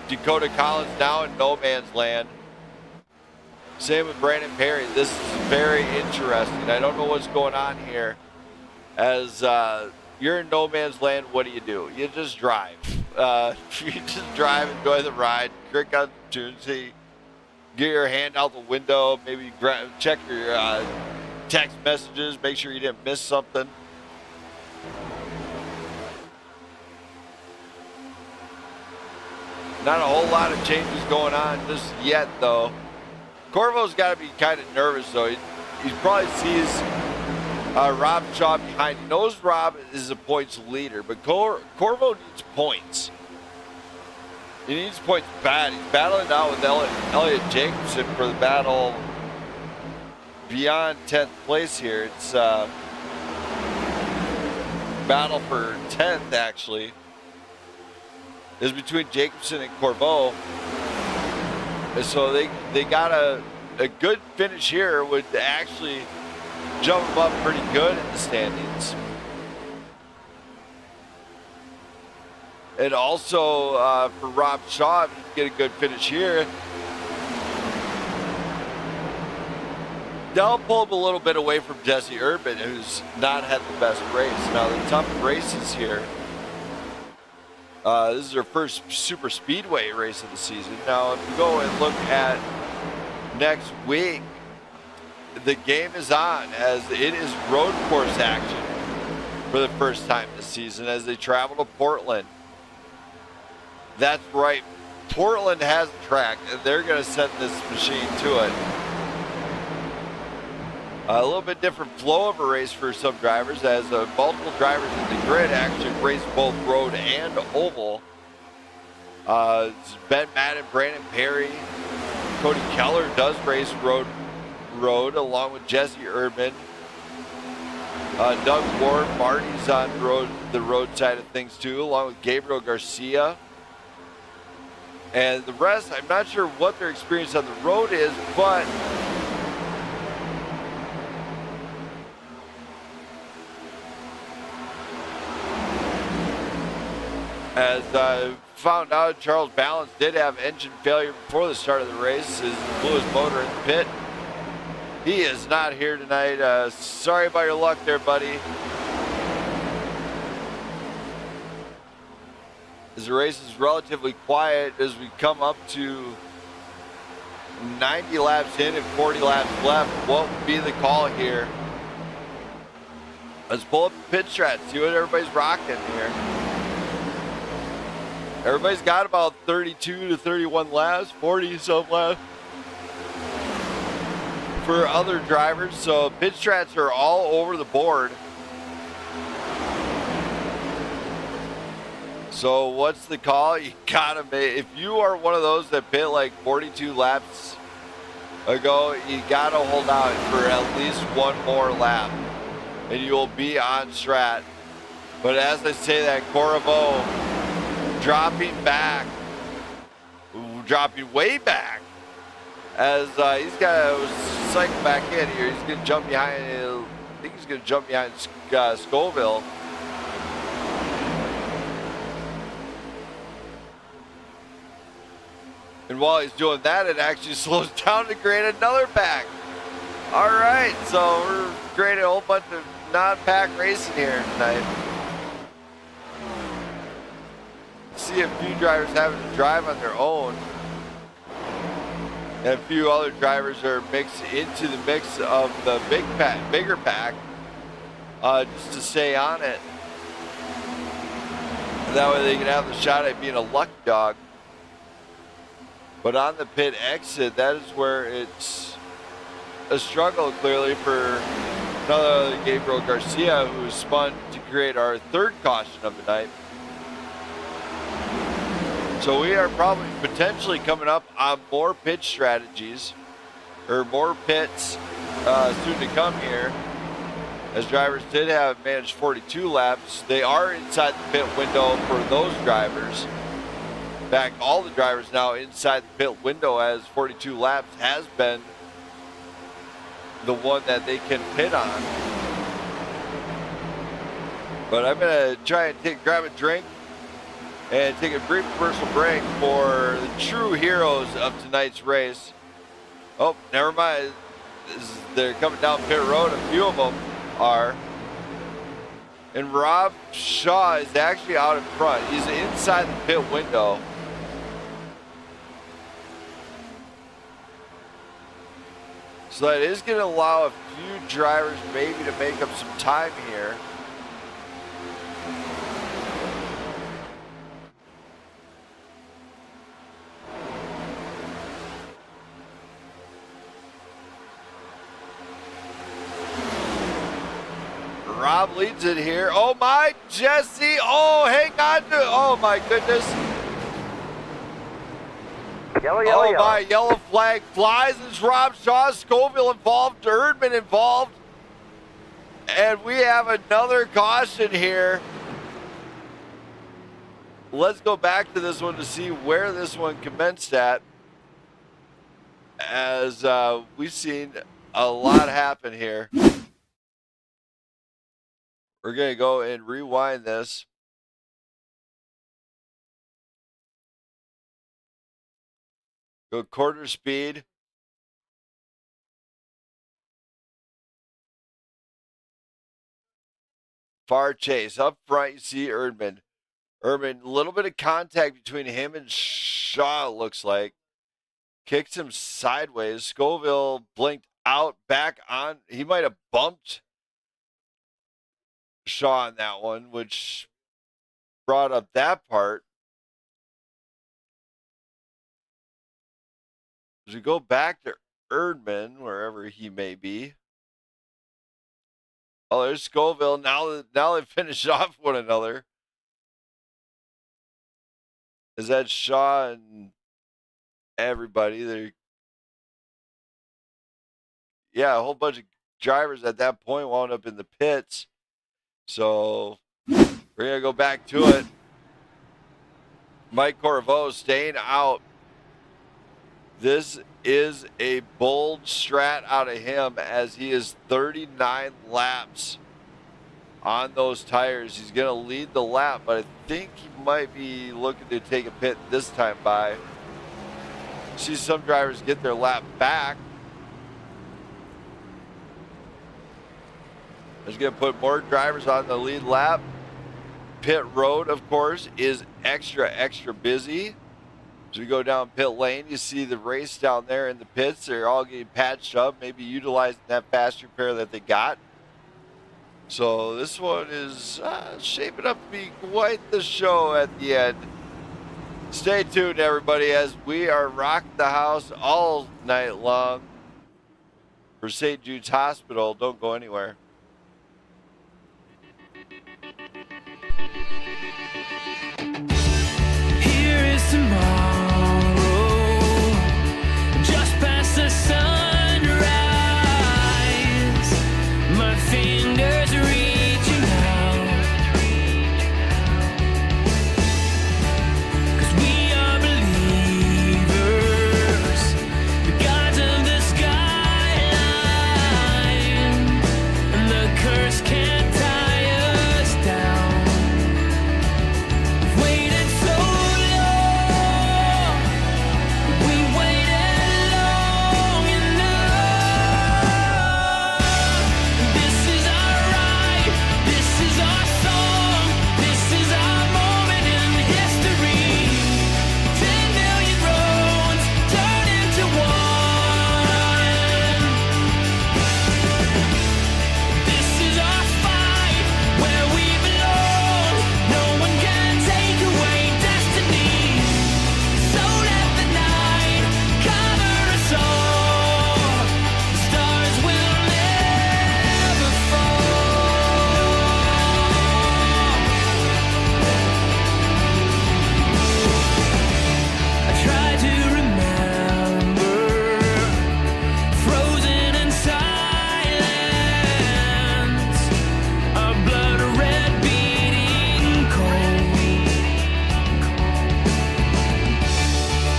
Dakota Collins now in no man's land. Same with Brandon Perry. This is very interesting. I don't know what's going on here. As you're in no man's land, what do? You just drive. You just drive, enjoy the ride, crick out the tunes, get your hand out the window, maybe check your text messages, make sure you didn't miss something. Not a whole lot of changes going on just yet, though. Corvo's got to be kind of nervous, though. He probably sees Rob Shaw behind. He knows Rob is a points leader, but Corvo needs points. He needs points bad. He's battling now with Elliot Jacobson for the battle beyond 10th place here. It's battle for 10th, actually, is between Jacobson and Corvo. And so they got a good finish here would actually jump them up pretty good in the standings. And also for Rob Shaw, if he can get a good finish here, they'll pull him a little bit away from Jesse Urban, who's not had the best race. Now, the tough races here. This is their first super speedway race of the season. Now, if you go and look at next week, the game is on, as it is road course action for the first time this season as they travel to Portland. That's right. Portland has a track, and they're going to send this machine to it. A little bit different flow of a race for some drivers, as multiple drivers in the grid actually race both road and oval. Ben Madden, Brandon Perry, Cody Keller does race road along with Jesse Erdman. Doug Ward, Marty's on the road side of things too, along with Gabriel Garcia. And the rest, I'm not sure what their experience on the road is, but as I found out, Charles Balance did have engine failure before the start of the race. He blew his motor in the pit. He is not here tonight. Sorry about your luck there, buddy. As the race is relatively quiet as we come up to 90 laps in and 40 laps left, what would be the call here? Let's pull up the pit strat, see what everybody's rocking here. Everybody's got about 32 to 31 laps, 40 some laps for other drivers. So pit strats are all over the board. So what's the call? You gotta make, if you are one of those that pit like 42 laps ago, you gotta hold out for at least one more lap and you will be on strat. But as I say that, Corriveau dropping way back as he's got to cycle back in here. He's going to jump behind, I think he's going to jump behind Scoville. And while he's doing that, it actually slows down to create another pack. All right, so we're creating a whole bunch of non-pack racing here tonight. See a few drivers having to drive on their own. And a few other drivers are mixed into the mix of the bigger pack, just to stay on it. And that way they can have the shot at being a lucky dog. But on the pit exit, that is where it's a struggle clearly for another Gabriel Garcia, who spun to create our third caution of the night. So we are probably potentially coming up on more pit strategies, or more pits soon to come here. As drivers did have managed 42 laps, they are inside the pit window for those drivers. In fact, all the drivers now inside the pit window, as 42 laps has been the one that they can pit on. But I'm gonna try and grab a drink and take a brief commercial break for the true heroes of tonight's race. Oh, never mind. They're coming down pit road. A few of them are. And Rob Shaw is actually out in front. He's inside the pit window. So that is going to allow a few drivers maybe to make up some time here. Rob leads it here. Oh my, Jesse. Oh, hang on to, oh my goodness. Yellow. My, yellow flag flies. It's Rob Shaw, Scoville involved, Erdman involved. And we have another caution here. Let's go back to this one to see where this one commenced at. As we've seen a lot happen here. We're going to go and rewind this. Go quarter speed. Far chase. Up front, you see Erdman. Erdman, a little bit of contact between him and Shaw, it looks like. Kicks him sideways. Scoville blinked out, back on. He might have bumped Shaw on that one, which brought up that part. As we go back to Erdman, wherever he may be. Oh, there's Scoville. Now they finish off one another. Is that Shaw and everybody? Yeah, a whole bunch of drivers at that point wound up in the pits. So we're going to go back to it. Mike Corvo staying out. This is a bold strat out of him as he is 39 laps on those tires. He's going to lead the lap, but I think he might be looking to take a pit this time by. See some drivers get their lap back. He's going to put more drivers on the lead lap. Pit road, of course, is extra busy. As we go down pit lane, you see the race down there in the pits. They're all getting patched up, maybe utilizing that fast repair that they got. So this one is shaping up to be quite the show at the end. Stay tuned, everybody, as we are rocking the house all night long for St. Jude's Hospital. Don't go anywhere. Here is tomorrow, just past the sunrise. My fingers reaching out, 'cause we are believers, the gods of the skyline, and the curse can't tie us down. Waited so long, we waited long enough. This is our ride, this is our song, this is our moment in history. 10 million roads turn into one. This is our fight, where we belong. No one can take away destiny. So let the night cover us all. The stars will never fall. I try to remember, frozen in silence, our blood red beating cold.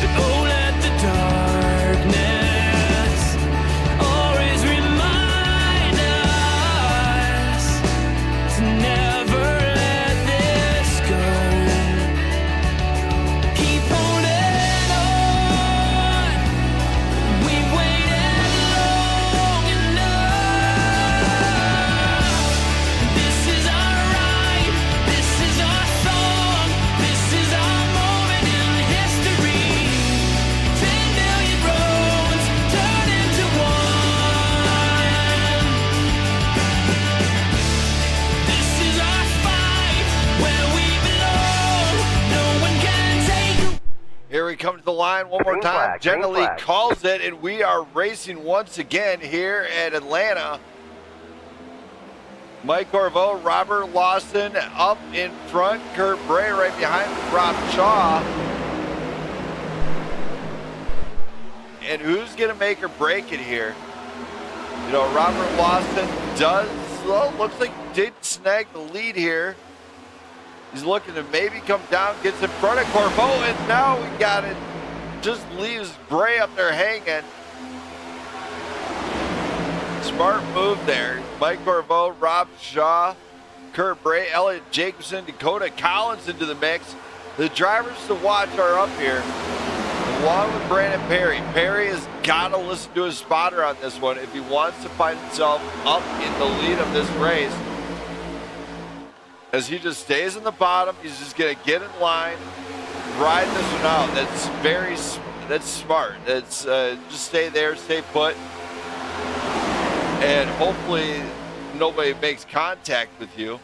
But oh, let the darkness always remind us to never let this go. Keep holding on, we've waited long enough. This is our ride, this is our song, this is our moment in history. 10 million roads turn into one. This is our fight, where we belong. No one can take. Here we come to the line one more time. Jenna Lee calls it, and we are racing once again here at Atlanta. Mike Corvo, Robert Lawson up in front, Kurt Bray right behind Rob Shaw. And who's going to make or break it here? You know, Robert Lawson looks like he did snag the lead here. He's looking to maybe come down, gets in front of Corvo, and now we got it. Just leaves Bray up there hanging. Smart move there. Mike Corvo, Rob Shaw, Kurt Bray, Elliot Jacobson, Dakota Collins into the mix. The drivers to watch are up here, along with Brandon Perry. Perry has got to listen to his spotter on this one if he wants to find himself up in the lead of this race. As he just stays in the bottom, he's just going to get in line, ride this one out. That's smart. That's just stay there, stay put, and hopefully nobody makes contact with you.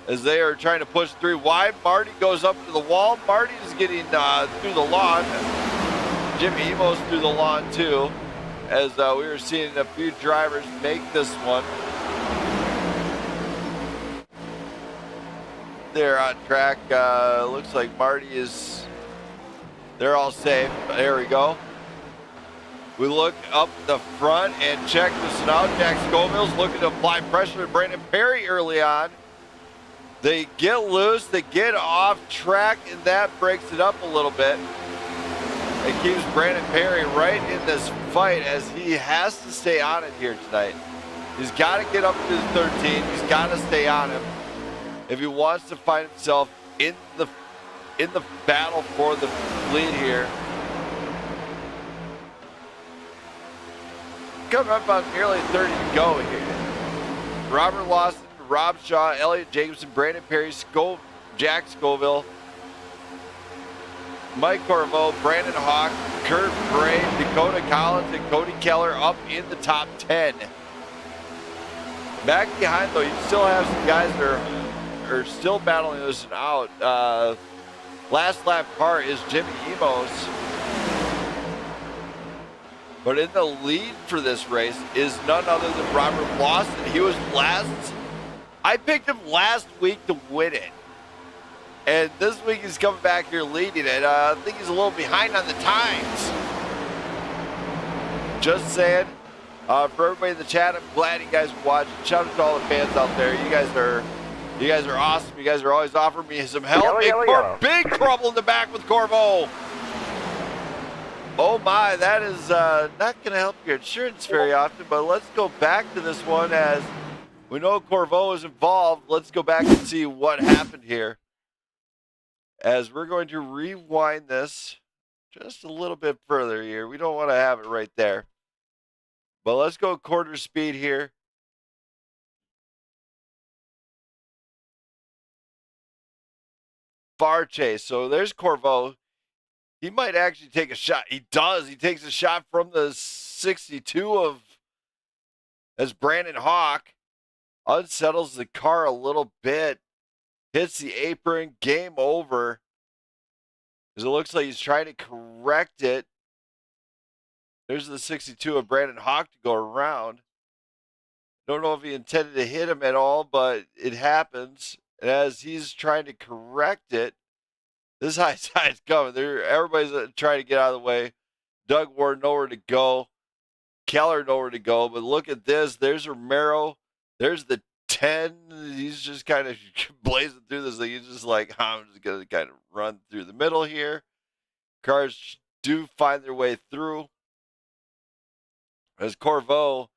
As they are trying to push 3 wide, Marty goes up to the wall. Marty is getting through the lawn. Jimmy Emos through the lawn too, as we were seeing a few drivers make this one. They're on track. Looks like Marty is They're all safe. There we go. We look up the front and check this out. Jack Scoville's looking to apply pressure to Brandon Perry early on. They get loose, they get off track, and that breaks it up a little bit. It keeps Brandon Perry right in this fight as he has to stay on it here tonight. He's got to get up to the 13. He's got to stay on him if he wants to find himself in the battle for the lead here. Coming up on nearly 30 to go here. Robert Lawson, Rob Shaw, Elliot Jacobson, Brandon Perry, Jack Scoville, Mike Corvo, Brandon Hawk, Kurt Bray, Dakota Collins, and Cody Keller up in the top 10. Back behind, though, you still have some guys that are still battling this out. Last lap car is Jimmy Emos. But in the lead for this race is none other than Robert Lawson. He was last. I picked him last week to win it. And this week he's coming back here leading it. I think he's a little behind on the times. Just saying. For everybody in the chat, I'm glad you guys are watching. Shout out to all the fans out there. You guys are awesome. You guys are always offering me some help. Big trouble in the back with Corvo. Oh my, that is not going to help your insurance very often, but let's go back to this one as we know Corvo is involved. Let's go back and see what happened here. As we're going to rewind this just a little bit further here. We don't want to have it right there. But let's go quarter speed here. Far chase. So there's Corvo. He might actually take a shot. He does. He takes a shot from the 62 as Brandon Hawk unsettles the car a little bit. Hits the apron. Game over. As it looks like he's trying to correct it. There's the 62 of Brandon Hawk to go around. Don't know if he intended to hit him at all, but it happens. And as he's trying to correct it, this high side's coming. Everybody's trying to get out of the way. Doug Ward nowhere to go. Keller nowhere to go. But look at this. There's Romero. There's the 10. He's just kind of blazing through this thing. He's just like, I'm just going to kind of run through the middle here. Cars do find their way through. As Corvo,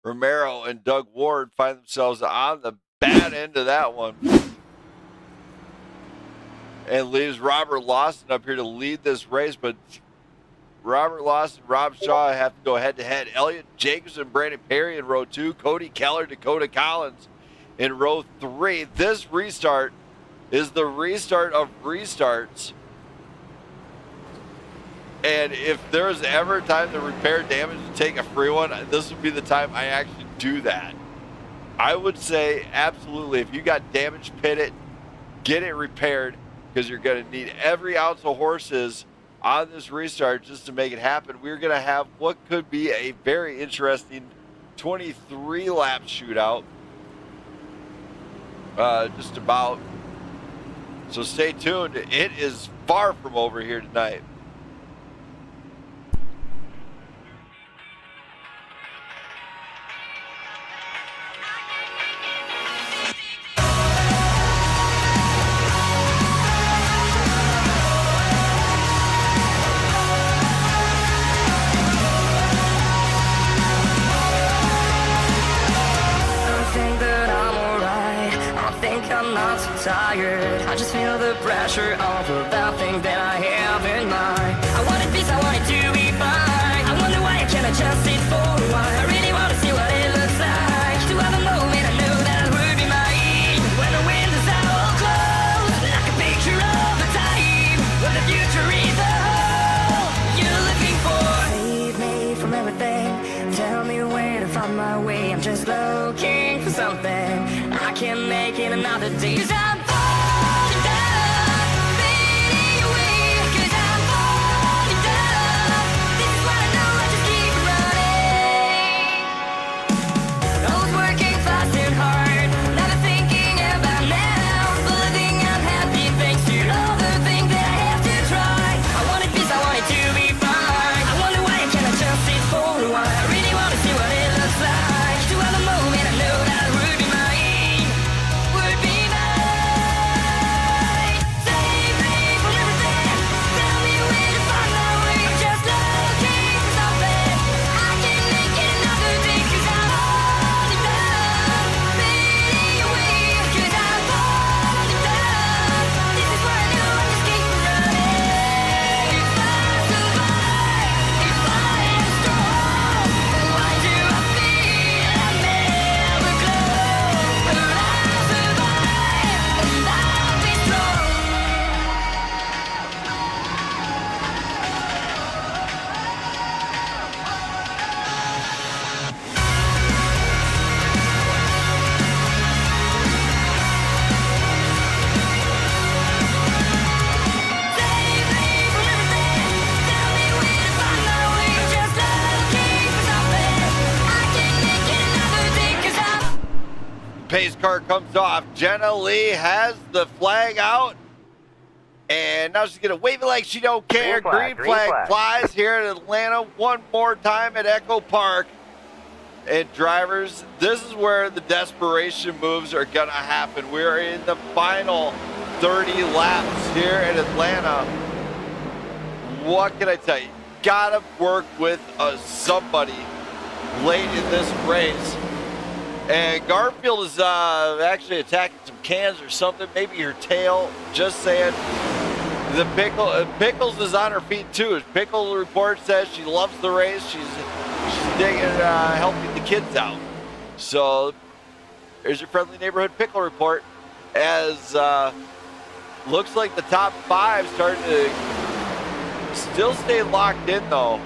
Romero, and Doug Ward find themselves on the bad end of that one. And leaves Robert Lawson up here to lead this race. But Robert Lawson, Rob Shaw have to go head-to-head. Elliot Jacobson, Brandon Perry in row 2. Cody Keller, Dakota Collins in row 3. This restart is the restart of restarts. And if there's ever a time to repair damage and take a free one, this would be the time I actually do that. I would say absolutely, if you got damage pitted, get it repaired, because you're going to need every ounce of horses on this restart just to make it happen. We're going to have what could be a very interesting 23-lap shootout. Just about. So stay tuned. It is far from over here tonight. Tired. I just feel the pressure of that thing that I have in mind. I wanted peace, I wanted to be fine. I wonder why I can't adjust it for a while. I really want to see what it looks like. To have a moment I know that it would be mine. When the windows are all closed, like a picture of a time when the future is a hole you're looking for. Save me from everything. Tell me where to find my way. I'm just looking for something. I can't make it another day. 'Cause I'm falling down, fading away. 'Cause I'm falling down. This is what I know, I just keep running. I was working fast and hard, never thinking about now. But living unhappy thanks to all the things that I have to try. I wanted peace, I pace car comes off. Jenna Lee has the flag out. And now she's going to wave it like she don't care. Green flag flies here at Atlanta one more time at EchoPark. And drivers, this is where the desperation moves are going to happen. We're in the final 30 laps here at Atlanta. What can I tell you? Gotta work with somebody late in this race. And Garfield is actually attacking some cans or something. Maybe her tail. Just saying. The Pickles is on her feet too. Pickle report says she loves the race. She's digging helping the kids out. So there's your friendly neighborhood Pickle report. As looks like the top 5 starting to still stay locked in though.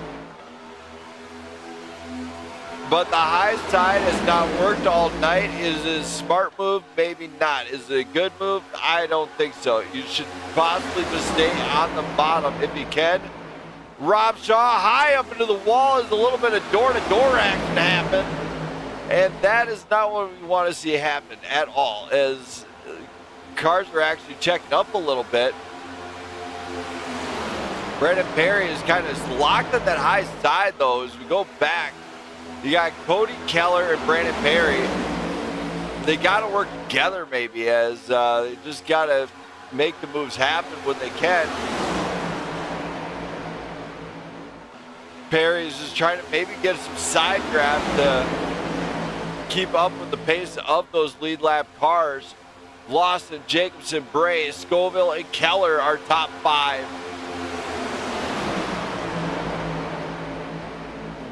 But the high side has not worked all night. Is it a smart move? Maybe not. Is it a good move? I don't think so. You should possibly just stay on the bottom if you can. Rob Shaw high up into the wall as a little bit of door-to-door action happen. And that is not what we want to see happen at all, as cars are actually checking up a little bit. Brandon Perry is kind of locked on that high side though as we go back. You got Cody Keller and Brandon Perry. They got to work together maybe as they just got to make the moves happen when they can. Perry's just trying to maybe get some side grab to keep up with the pace of those lead lap cars. Lawson, Jacobson, Bray, Scoville, and Keller are top 5.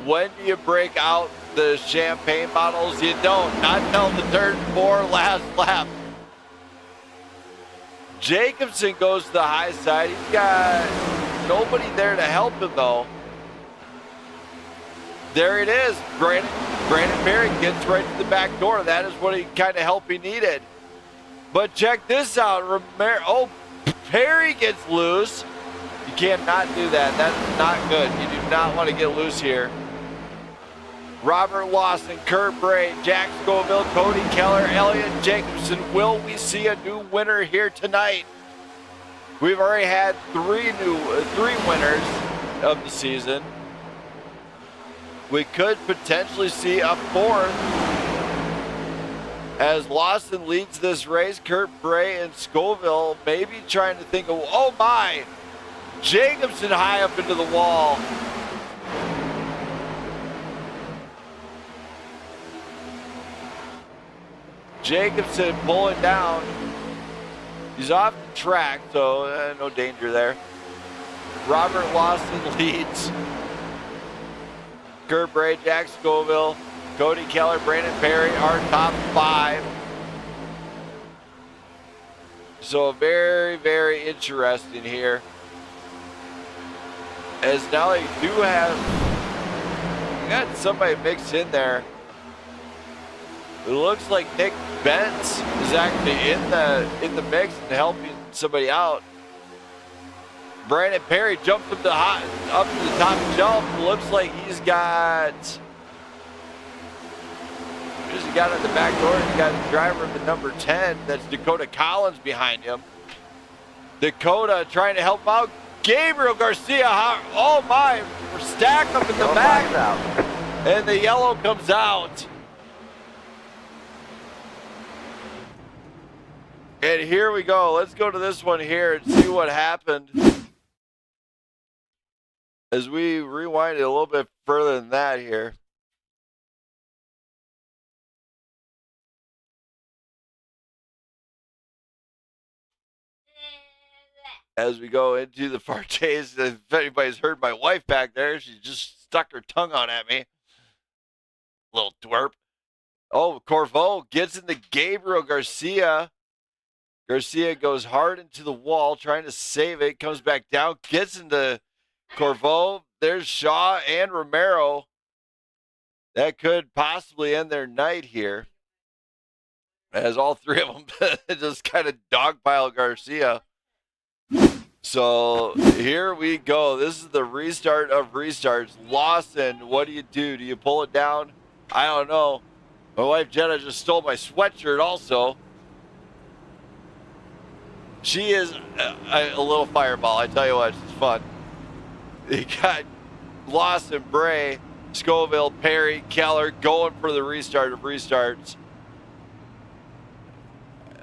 When do you break out the champagne bottles? You don't. Not until the turn 4 last lap. Jacobson goes to the high side. He's got nobody there to help him though. There it is. Brandon Perry gets right to the back door. That is what kind of help he needed. But check this out. Perry gets loose. You cannot do that. That is not good. You do not want to get loose here. Robert Lawson, Kurt Bray, Jack Scoville, Cody Keller, Elliott Jacobson. Will we see a new winner here tonight? We've already had three winners of the season. We could potentially see a 4th. As Lawson leads this race, Kurt Bray and Scoville maybe trying to think of, oh my, Jacobson high up into the wall. Jacobson pulling down. He's off the track, so no danger there. Robert Lawson leads. Kurt Bray, Jack Scoville, Cody Keller, Brandon Perry are top 5. So very, very interesting here. As now you do have, you got somebody mixed in there. It looks like Nick Benz is actually in the mix and helping somebody out. Brandon Perry jumped up to the top shelf. Looks like he's got on the back door. He's got the driver of the number 10. That's Dakota Collins behind him. Dakota trying to help out. Gabriel Garcia. Oh my! We're stacked up in the back, and the yellow comes out. And here we go. Let's go to this one here and see what happened. As we rewind it a little bit further than that here. As we go into the far chase, if anybody's heard my wife back there, she just stuck her tongue out at me. Little twerp. Oh, Corvo gets into Gabriel Garcia. Garcia goes hard into the wall, trying to save it. Comes back down, gets into Corvo. There's Shaw and Romero. That could possibly end their night here, as all three of them just kind of dogpile Garcia. So here we go. This is the restart of restarts. Lawson, what do? Do you pull it down? I don't know. My wife Jenna just stole my sweatshirt also. She is a little fireball. I tell you what, she's fun. You got Lawson, Bray, Scoville, Perry, Keller going for the restart of restarts.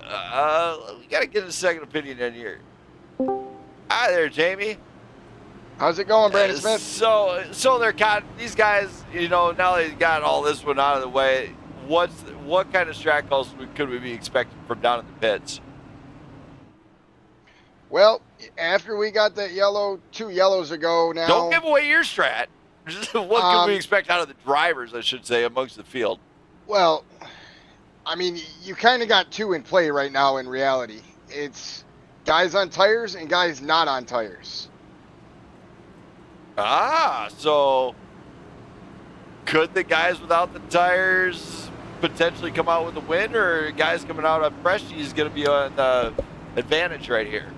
We got to get a second opinion in here. Hi there, Jamie. How's it going, Brandon Smith? So they're these guys, you know, now they got all this one out of the way. What kind of track calls could we be expecting from down in the pits? Well, after we got that two yellows ago now. Don't give away your strat. What can we expect out of the drivers, I should say, amongst the field? Well, I mean, you kind of got two in play right now in reality. It's guys on tires and guys not on tires. So could the guys without the tires potentially come out with a win, or guys coming out on fresh is going to be on the advantage right here?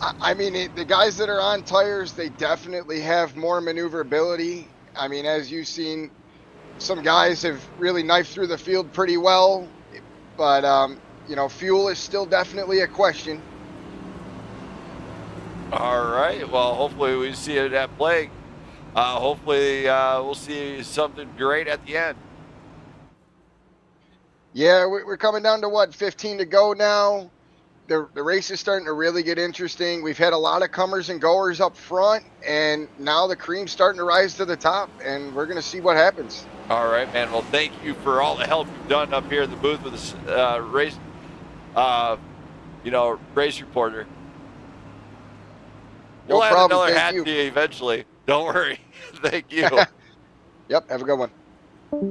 I mean, the guys that are on tires, they definitely have more maneuverability. I mean, as you've seen, some guys have really knifed through the field pretty well, but, you know, fuel is still definitely a question. All right. Well, hopefully we see it at play. Hopefully we'll see something great at the end. Yeah, we're coming down to, what, 15 to go now? The race is starting to really get interesting. We've had a lot of comers and goers up front, and now the cream's starting to rise to the top, and we're going to see what happens. All right, man. Well, thank you for all the help you've done up here in the booth with this race, race reporter. No We'll add problem. another Thank hat you. to you eventually. Don't worry. Thank you. Yep, have a good one.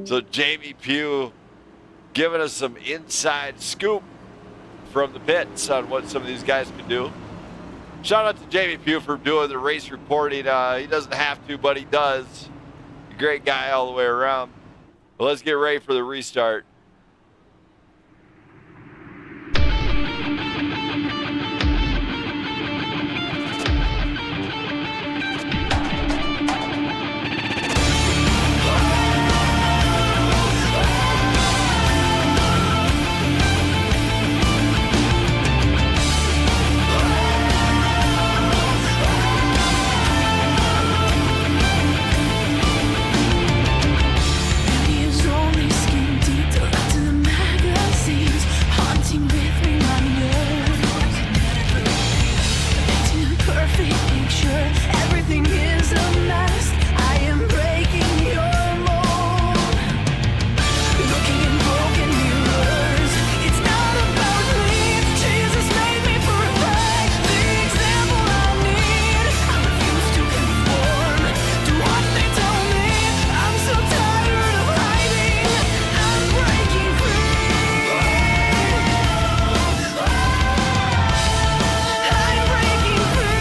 So Jamie Pugh giving us some inside scoop from the pits on what some of these guys can do. Shout out to Jamie Pugh for doing the race reporting. He doesn't have to, but he does. Great guy all the way around. But let's get ready for the restart. Is only skin deep to the magazines, haunting with reminders. Painting a perfect picture, everything is a mess. I am breaking your mold, looking in broken mirrors. It's not about me. Jesus made me perfect, the example I need. I refuse to conform to what they tell me. I'm so tired of hiding. I'm breaking free. I'm breaking free.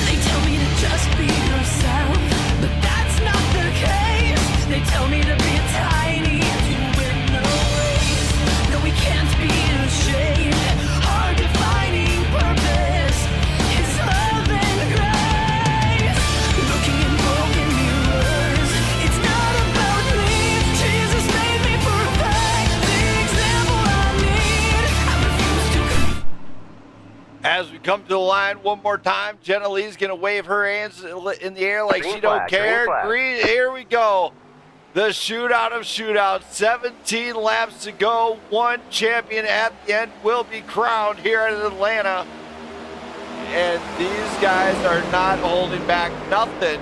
They tell me to just be yourself, but that's not the case. They tell me to be tiny to win the race. No, we can't be ashamed. Our defining purpose is love and grace. Looking in broken mirrors, it's not about me. Jesus made me perfect, the example I need. I refuse to As we come to the line one more time, Jenna Lee's going to wave her hands in the air like she don't care. Green, here we go. The shootout of shootouts. 17 laps to go. One champion at the end will be crowned here in Atlanta. And these guys are not holding back nothing.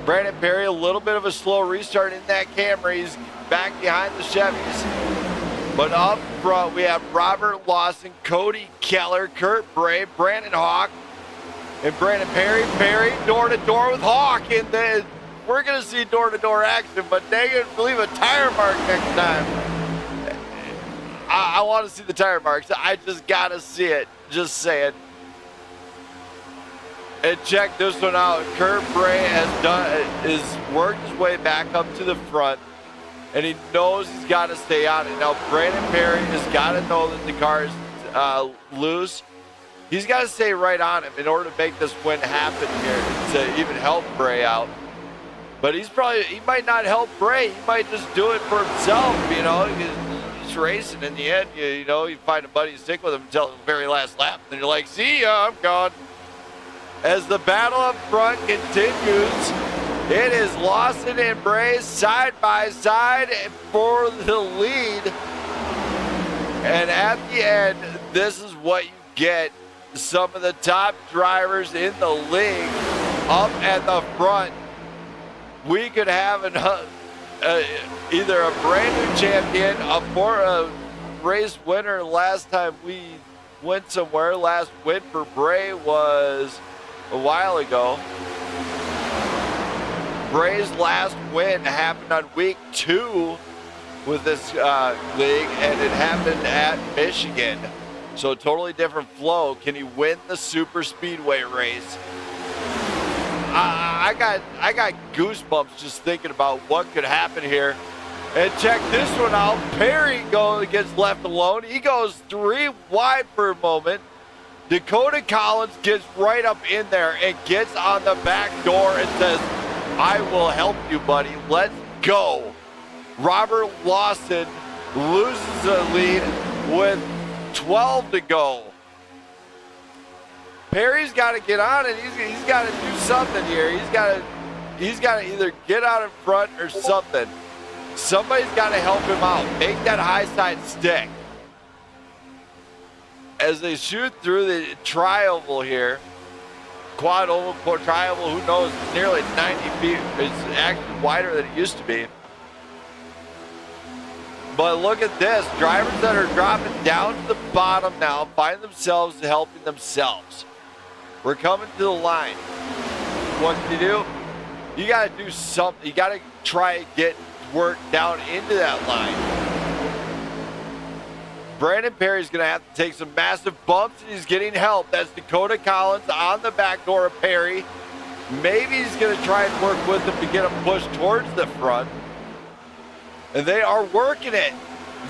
Brandon Perry, a little bit of a slow restart in that Camry. He's back behind the Chevys. But up front, we have Robert Lawson, Cody Keller, Kurt Bray, Brandon Hawk, and Brandon Perry. Perry door-to-door with Hawk. And then we're going to see door-to-door action, but they going to leave a tire mark next time. I want to see the tire marks. I just got to see it. Just saying. And check this one out. Kurt Bray has worked his way back up to the front, and he knows he's got to stay on it. Now, Brandon Perry has got to know that the car is loose. He's got to stay right on him in order to make this win happen here to even help Bray out. But he might not help Bray. He might just do it for himself, you know. He's racing in the end, you know, you find a buddy to stick with him until the very last lap. And you're like, see ya, I'm gone. As the battle up front continues, it is Lawson and Bray side by side for the lead. And at the end, this is what you get. Some of the top drivers in the league up at the front. We could have either a brand new champion, a race winner. Last time we went somewhere, last win for Bray was a while ago. Bray's last win happened on week 2 with this league, and it happened at Michigan. So totally different flow. Can he win the super speedway race? I got goosebumps just thinking about what could happen here. And check this one out. Perry gets left alone. He goes 3 wide for a moment. Dakota Collins gets right up in there and gets on the back door and says, I will help you, buddy. Let's go. Robert Lawson loses the lead with 12 to go. Perry's got to get on it. He's got to do something here. He's got to either get out in front or something. Somebody's got to help him out. Make that high side stick. As they shoot through the tri-oval here, quad oval, tri-oval, who knows, it's nearly 90 feet. It's actually wider than it used to be. But look at this. Drivers that are dropping down to the bottom now find themselves helping themselves. We're coming to the line. What do? You got to do something. You got to try and get work down into that line. Brandon Perry's going to have to take some massive bumps, and he's getting help. That's Dakota Collins on the back door of Perry. Maybe he's going to try and work with him to get him pushed towards the front. And they are working it.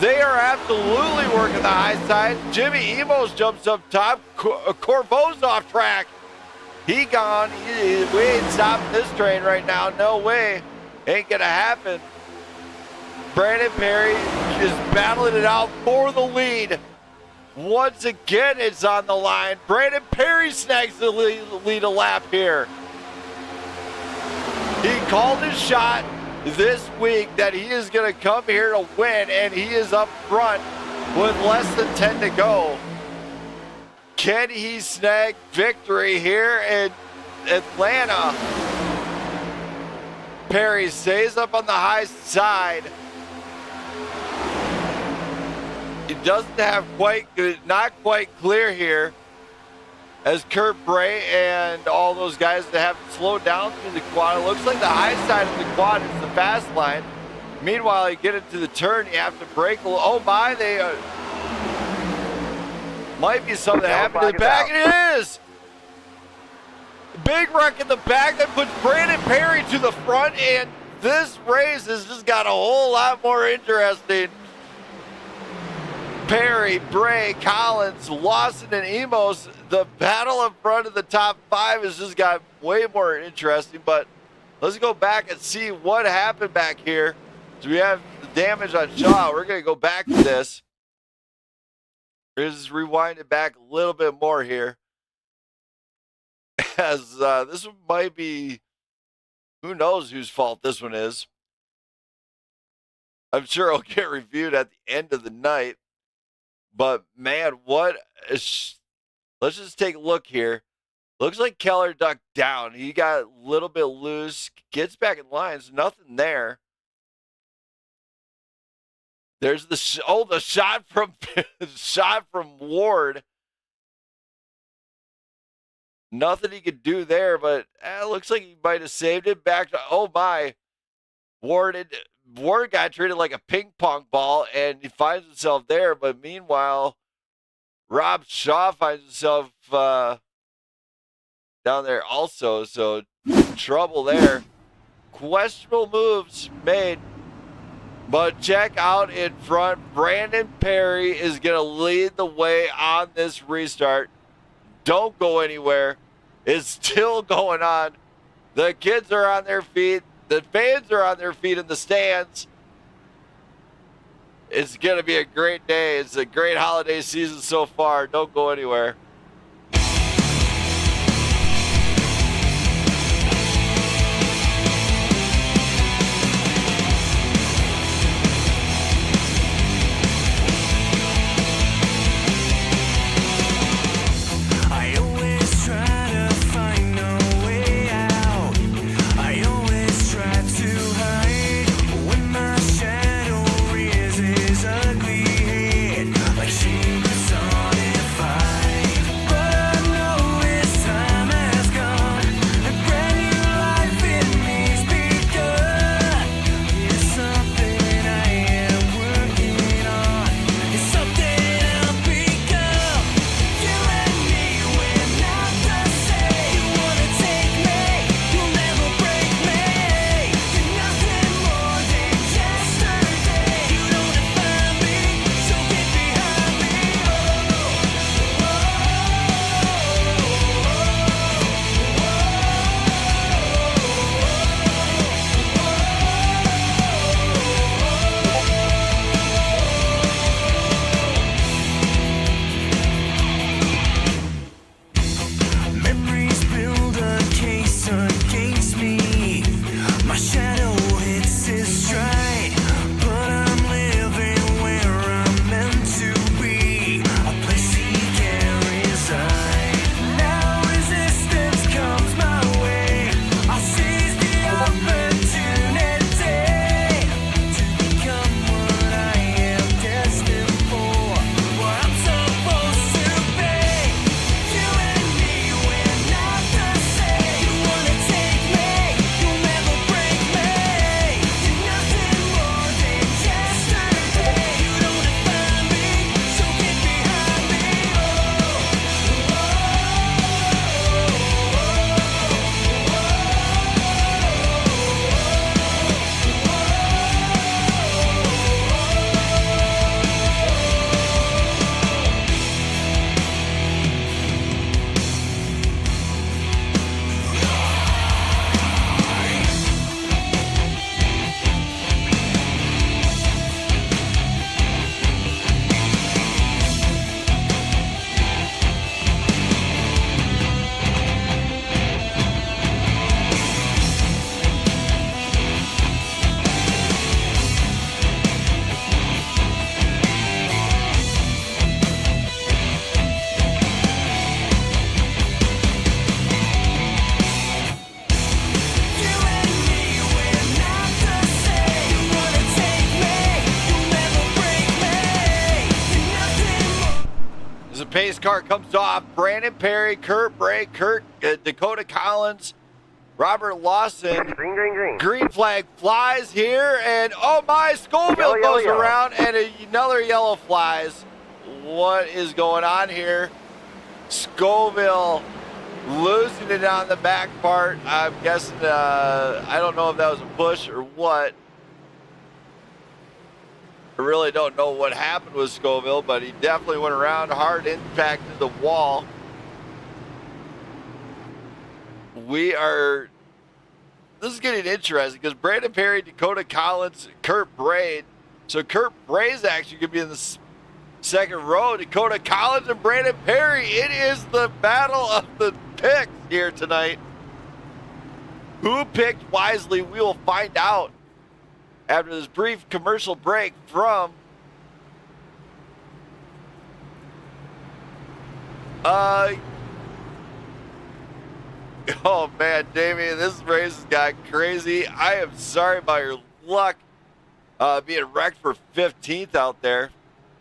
They are absolutely working the high side. Jimmy Emos jumps up top. Corvo's off track. He gone. We ain't stopping this train right now. No way. Ain't going to happen. Brandon Perry is battling it out for the lead. Once again, it's on the line. Brandon Perry snags the lead a lap here. He called his shot this week that he is going to come here to win, and he is up front with less than 10 to go. Can he snag victory here in Atlanta? Perry stays up on the high side. It doesn't have not quite clear here as Kurt Bray and all those guys that have slowed down through the quad. It looks like the high side of the quad is the fast line. Meanwhile, you get into the turn, you have to brake a little. Oh my, they might be something that happened to the back. It is! Big wreck in the back that puts Brandon Perry to the front, and this race has just got a whole lot more interesting. Perry, Bray, Collins, Lawson, and Emos. The battle in front of the top 5 has just got way more interesting, but let's go back and see what happened back here. So we have the damage on Shaw. We're going to go back to this. Just rewind it back a little bit more here. As this one might be, who knows whose fault this one is. I'm sure it'll get reviewed at the end of the night. But, man, let's just take a look here. Looks like Keller ducked down. He got a little bit loose. Gets back in line. There's nothing there. There's the shot from Ward. Nothing he could do there, but it looks like he might have saved it. Back to, oh, my. Ward got treated like a ping pong ball, and he finds himself there. But meanwhile, Rob Shaw finds himself down there also. So trouble there. Questionable moves made. But check out in front. Brandon Perry is going to lead the way on this restart. Don't go anywhere. It's still going on. The kids are on their feet. The fans are on their feet in the stands. It's going to be a great day. It's a great holiday season so far. Don't go anywhere. I always try to find a way out. I always try to hide when my shadow rears his ugly head like she personified. But I know as time has gone, a brand new life in me's begun. It's something I am working on. It's something I'll become. You and me, we're not the same. You wanna take me, you'll never break me. You're nothing more than yesterday. You don't define me, so get behind me. Memories build a case against me. My shadow hits its stride, but I'm living where I'm meant to be, a place he can reside. Now resistance comes my way. I'll seize the opportunity to become what I am destined for, what I'm supposed to be. You and me, we're not the same. You wanna take me, you'll never break me. You're nothing more than yesterday. You don't define me, so get behind me. As the pace car comes off, Brandon Perry, Kurt Bray, Dakota Collins, Robert Lawson. Green flag flies here, and oh my, Scoville goes around, and another yellow flies. What is going on here? Scoville losing it on the back part. I'm guessing, I don't know if that was a push or what. I really don't know what happened with Scoville, but he definitely went around hard, impacted the wall. This is getting interesting because Brandon Perry, Dakota Collins, Kurt Braid. So Kurt Braid's actually going to be in the second row. Dakota Collins and Brandon Perry. It is the battle of the picks here tonight. Who picked wisely? We will find out after this brief commercial break from oh man, Damien, this race has got crazy. I am sorry about your luck being wrecked for 15th out there,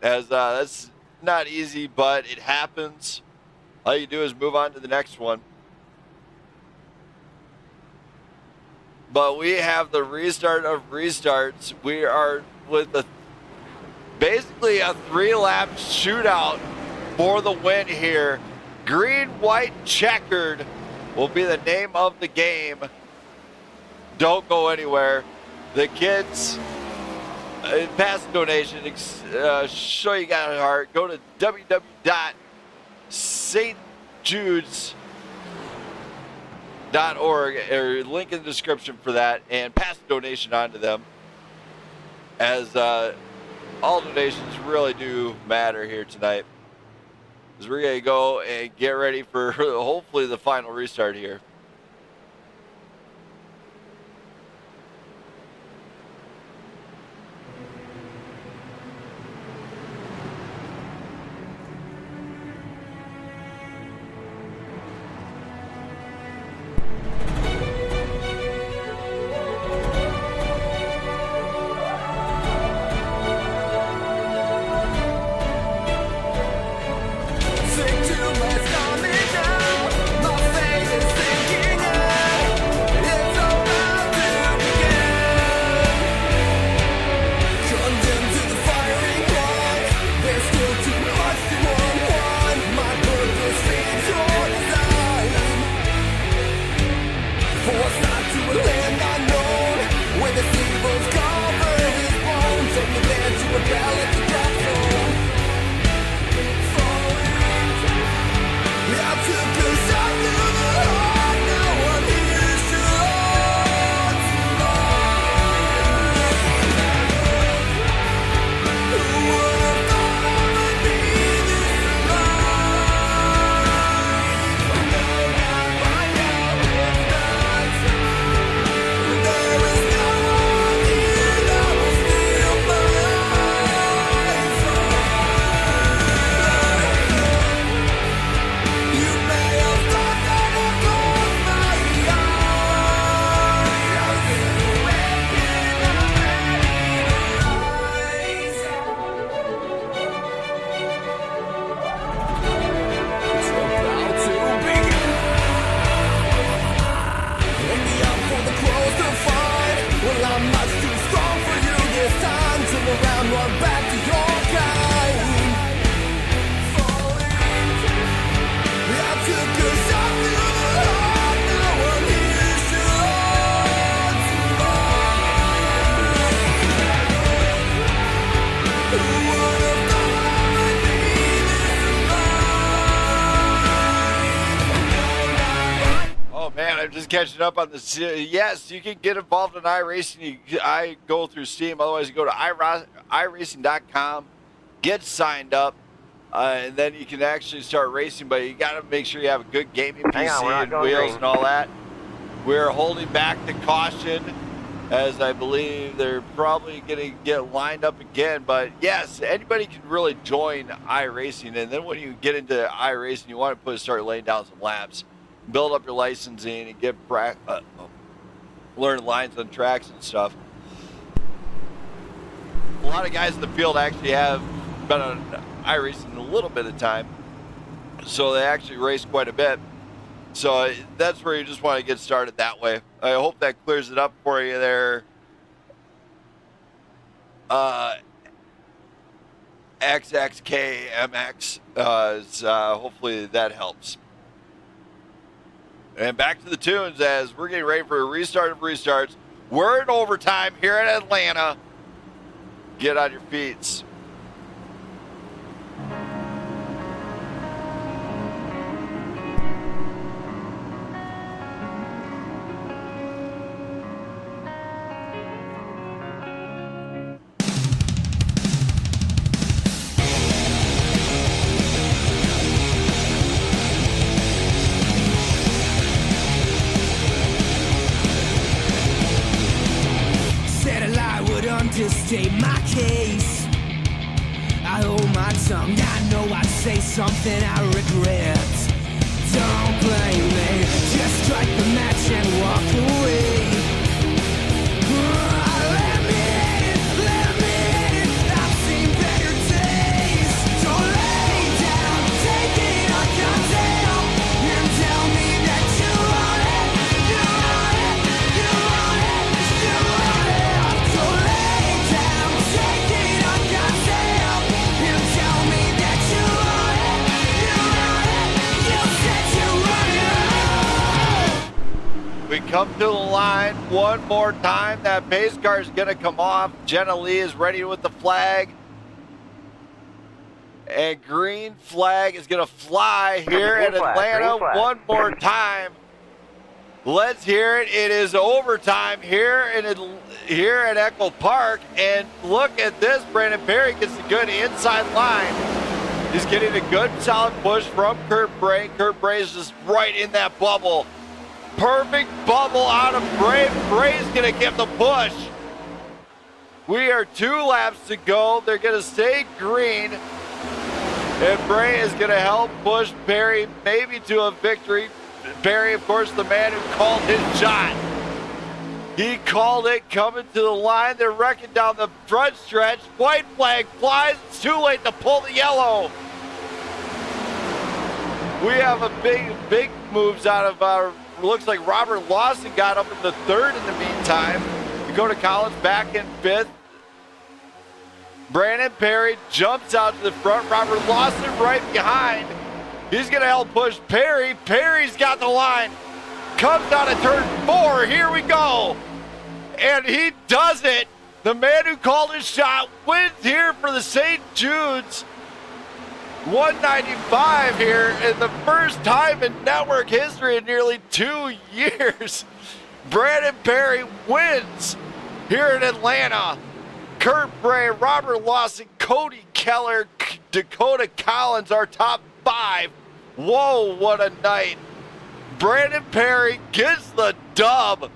as that's not easy, but it happens. All you do is move on to the next one. But we have the restart of restarts. We are with basically a 3-lap shootout for the win here. Green, white, checkered will be the name of the game. Don't go anywhere. The kids, pass a donation, show you got a heart. Go to www.stjudes.com. EchoPark.org, or link in the description for that, and pass a donation on to them, as all donations really do matter here tonight. As we're going to go and get ready for hopefully the final restart here. Just catching up on this. Yes, you can get involved in iRacing. I go through Steam. Otherwise, you go to iRacing.com, get signed up, and then you can actually start racing. But you got to make sure you have a good gaming PC and wheels and all that. We're holding back the caution, as I believe they're probably going to get lined up again. But yes, anybody can really join iRacing. And then when you get into iRacing, you want to start laying down some laps. Build up your licensing and get learn lines on tracks and stuff. A lot of guys in the field actually have been on iRacing a little bit of time, so they actually race quite a bit. So that's where you just want to get started that way. I hope that clears it up for you there. XXKMX, hopefully that helps. And back to the tunes as we're getting ready for a restart of restarts. We're in overtime here in Atlanta. Get on your feet. To state my case, I hold my tongue. I know I say something I regret. Don't blame me, just strike the match and walk away. Let me hit it, I've seen better days. Don't lay down, take it on goddamn, and tell me that you want it, you want it, you want it, you want it. Don't lay down, take it on goddamn, and tell me that you want it, you want it, you said you want it. We come to the line one more time. That pace car is going to come off. Jenna Lee is ready with the flag. And green flag is going to fly here in Atlanta one more time. Let's hear it. It is overtime here at EchoPark, and look at this. Brandon Perry gets a good inside line. He's getting a good solid push from Kurt Bray. Kurt Bray is just right in that bubble. Perfect bubble out of Bray. Bray's gonna give the push. We are 2 laps to go. They're gonna stay green. And Bray is gonna help push Perry maybe to a victory. Perry, of course, the man who called his shot. He called it coming to the line. They're wrecking down the front stretch. White flag flies. It's too late to pull the yellow. We have a big moves out of our, looks like Robert Lawson got up in the 3rd in the meantime. Dakota Collins back in 5th. Brandon Perry jumps out to the front. Robert Lawson right behind. He's going to help push Perry. Perry's got the line. Comes out of turn 4. Here we go. And he does it. The man who called his shot wins here for the St. Judes. 195 here, and the first time in network history in nearly 2 years. Brandon Perry wins here in Atlanta. Kurt Bray, Robert Lawson, Cody Keller, Dakota Collins, our top 5. Whoa, what a night. Brandon Perry gets the dub.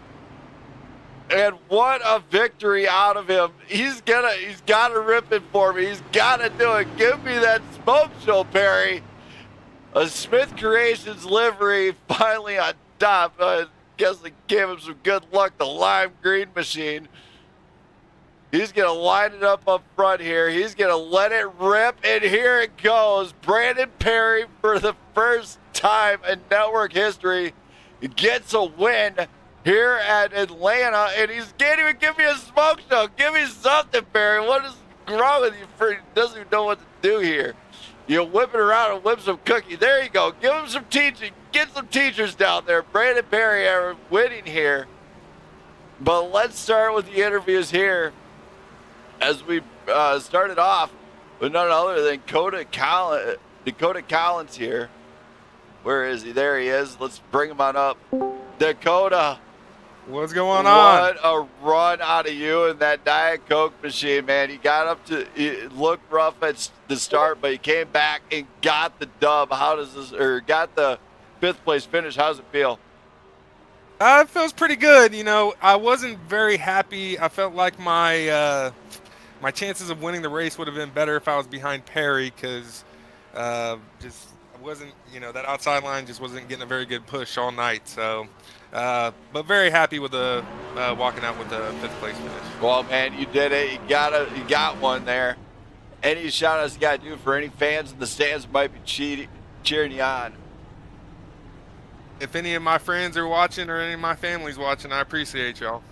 And what a victory out of him. He's got to rip it for me. He's got to do it. Give me that smoke show, Perry. A Smith Creations livery finally on top. I guess they gave him some good luck, the lime green machine. He's going to line it up front here. He's going to let it rip, and here it goes. Brandon Perry, for the first time in network history, gets a win here at Atlanta, and he can't even give me a smoke show. Give me something, Perry. What is wrong with you? He doesn't even know what to do here. You whip it around and whip some cookie. There you go. Give him some teaching. Get some teachers down there. Brandon Perry are winning here. But let's start with the interviews here as we started off with none other than Dakota Collins here. Where is he? There he is. Let's bring him on up. Dakota. What's going on? What a run out of you in that Diet Coke machine, man. You got up to, it looked rough at the start, but you came back and got the dub. Got the 5th place finish. How does it feel? It feels pretty good. You know, I wasn't very happy. I felt like my chances of winning the race would have been better if I was behind Perry, because I wasn't, that outside line just wasn't getting a very good push all night. So, but very happy with the walking out with the 5th place finish. Well, man, you did it. You got one there. Any shout outs you got to do for any fans in the stands that might be cheering you on? If any of my friends are watching or any of my family's watching, I appreciate y'all.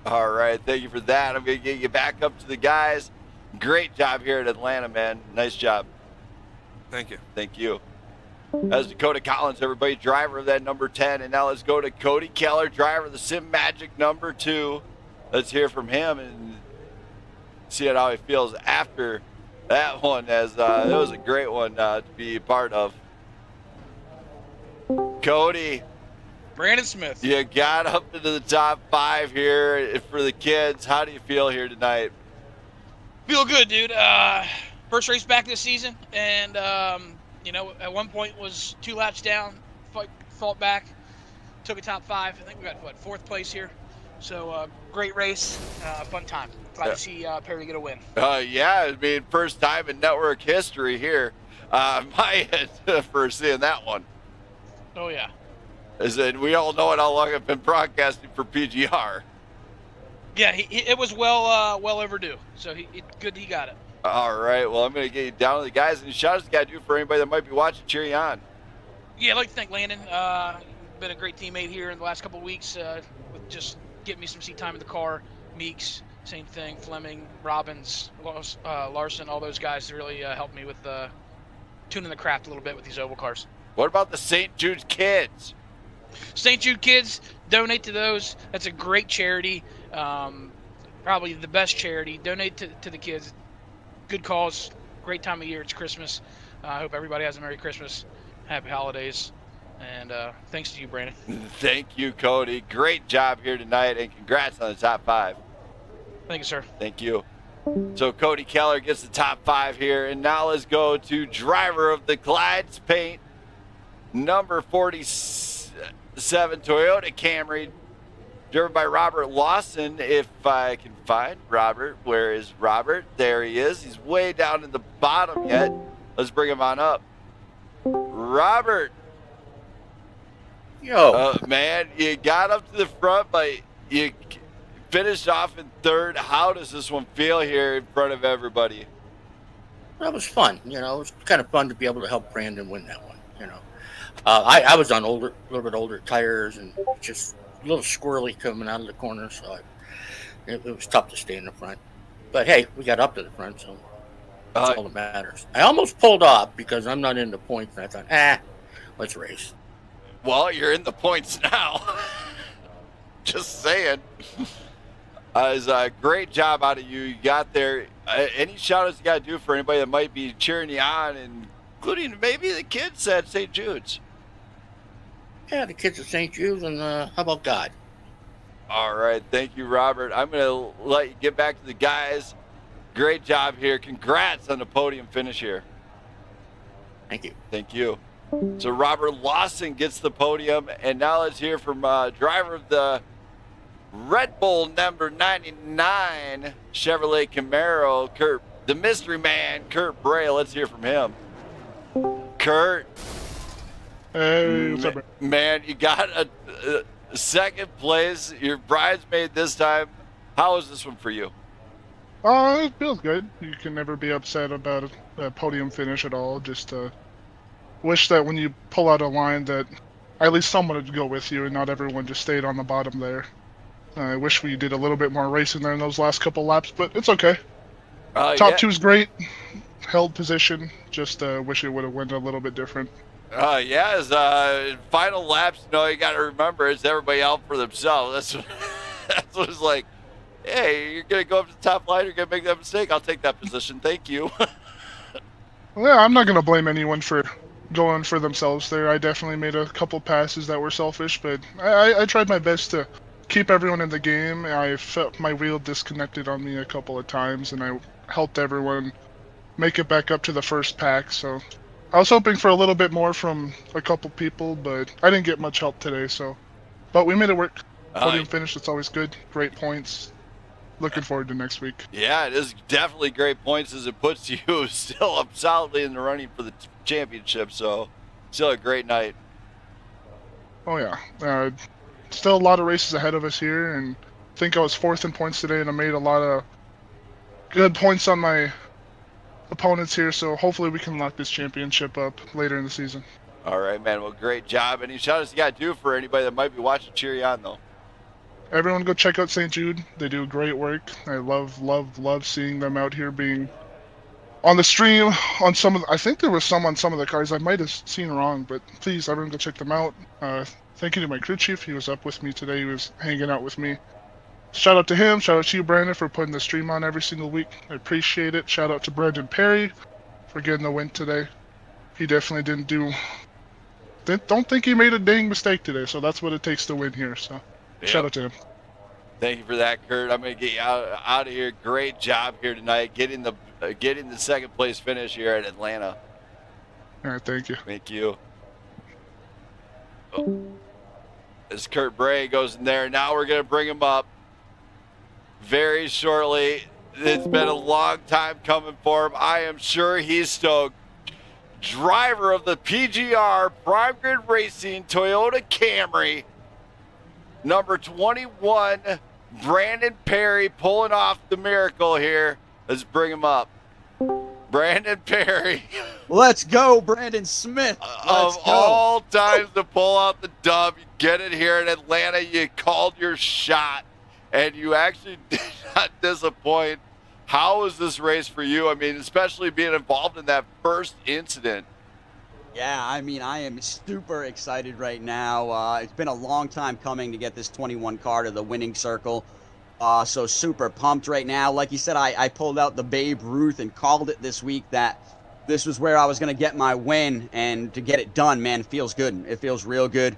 All right, thank you for that. I'm going to get you back up to the guys. Great job here at Atlanta, man. Nice job. Thank you. Thank you. That's Dakota Collins, everybody, driver of that number 10. And now let's go to Cody Keller, driver of the Sim Magic number 2. Let's hear from him and see how he feels after that one, as it was a great one to be a part of. Cody. Brandon Smith. You got up into the top 5 here for the kids. How do you feel here tonight? Feel good, dude. First race back this season, and at one point was 2 laps down, fought back, took a top 5. I think we got 4th place here. So great race, fun time. Glad to see Perry get a win. Yeah, I mean, first time in network history here. My end for seeing that one. Oh yeah. As in, we all know how long I've been broadcasting for PGR. Yeah, it was well overdue. So good he got it. All right, well, I'm going to get you down to the guys. And shout out to got to do for anybody that might be watching, cheer you on. Yeah, I'd like to thank Landon. Been a great teammate here in the last couple of weeks with just getting me some seat time in the car. Meeks, same thing. Fleming, Robbins, Larson, all those guys really helped me with tuning the craft a little bit with these oval cars. What about the St. Jude's kids? St. Jude kids, donate to those. That's a great charity. Probably the best charity. Donate to the kids. Good cause. Great time of year. It's Christmas. I hope everybody has a Merry Christmas. Happy holidays. And thanks to you, Brandon. Thank you, Cody. Great job here tonight, and congrats on the top 5. Thank you, sir. Thank you. So Cody Keller gets the top 5 here, and now let's go to driver of the Clyde's Paint, number 47 Toyota Camry, driven by Robert Lawson. If I can find Robert, where is Robert? There he is. He's way down in the bottom yet. Let's bring him on up. Robert. Yo. Man, you got up to the front, but you finished off in 3rd. How does this one feel here in front of everybody? That was fun. You know, it was kind of fun to be able to help Brandon win that one. You know, I was on a little bit older tires and just a little squirrely coming out of the corner, so it was tough to stay in the front. But hey, we got up to the front, so that's all that matters. I almost pulled off because I'm not in the points, and I thought, let's race. Well, you're in the points now. Just saying. It was a great job out of you. You got there. Any shout-outs you got to do for anybody that might be cheering you on, including maybe the kids at St. Jude's? Yeah, the kids at St. Jude's, and how about God? All right. Thank you, Robert. I'm going to let you get back to the guys. Great job here. Congrats on the podium finish here. Thank you. Thank you. So Robert Lawson gets the podium, and now let's hear from driver of the Red Bull number 99 Chevrolet Camaro, Kurt, the mystery man, Kurt Bray. Let's hear from him. Kurt. Hey, what's up, man? You got a second place. Your bridesmaid this time. How was this one for you? It feels good. You can never be upset about a podium finish at all. Just wish that when you pull out a line that at least someone would go with you and not everyone just stayed on the bottom there. I wish we did a little bit more racing there in those last couple laps, but it's okay. Top 2's great. Held position. Just wish it would have went a little bit different. As final laps, you got to remember it's everybody out for themselves. That's what it's like. Hey, you're going to go up to the top line, you're going to make that mistake. I'll take that position. Thank you. Yeah, I'm not going to blame anyone for going for themselves there. I definitely made a couple passes that were selfish, but I tried my best to keep everyone in the game. I felt my wheel disconnected on me a couple of times, and I helped everyone make it back up to the first pack. So I was hoping for a little bit more from a couple people, but I didn't get much help today. But we made it work. Podium finish, it's always good. Great points. Looking forward to next week. Yeah, it is definitely great points as it puts you still up solidly in the running for the championship. So still a great night. Oh yeah. Still a lot of races ahead of us here, and I think I was 4th in points today, and I made a lot of good points on my opponents here, so hopefully we can lock this championship up later in the season. All right, man. Well, great job. Any shout-outs you got to do for anybody that might be watching cheer you on, though? Everyone go check out St. Jude. They do great work. I love seeing them out here being on the stream on some of the, I think there was some on some of the cars. I might have seen wrong, but please, everyone go check them out. Thank you to my crew chief. He was up with me today. He was hanging out with me. Shout out to him. Shout out to you, Brandon, for putting the stream on every single week. I appreciate it. Shout out to Brandon Perry for getting the win today. He definitely don't think he made a dang mistake today, so that's what it takes to win here. So shout out to him. Thank you for that, Kurt. I'm going to get you out of here. Great job here tonight, getting the second place finish here at Atlanta. All right, thank you. Thank you. As Kurt Bray goes in there, now we're going to bring him up very shortly. It's been a long time coming for him. I am sure he's stoked. Driver of the PGR Prime Grid Racing Toyota Camry, number 21, Brandon Perry, pulling off the miracle here. Let's bring him up. Brandon Perry. Let's go, Brandon Smith. Of all times to pull out the dub, you get it here in Atlanta. You called your shot, and you actually did not disappoint. How was this race for you? I mean, especially being involved in that first incident. Yeah, I mean, I am super excited right now. It's been a long time coming to get this 21 car to the winning circle. So super pumped right now. Like you said, I pulled out the Babe Ruth and called it this week that this was where I was going to get my win, and to get it done, man, it feels good. It feels real good.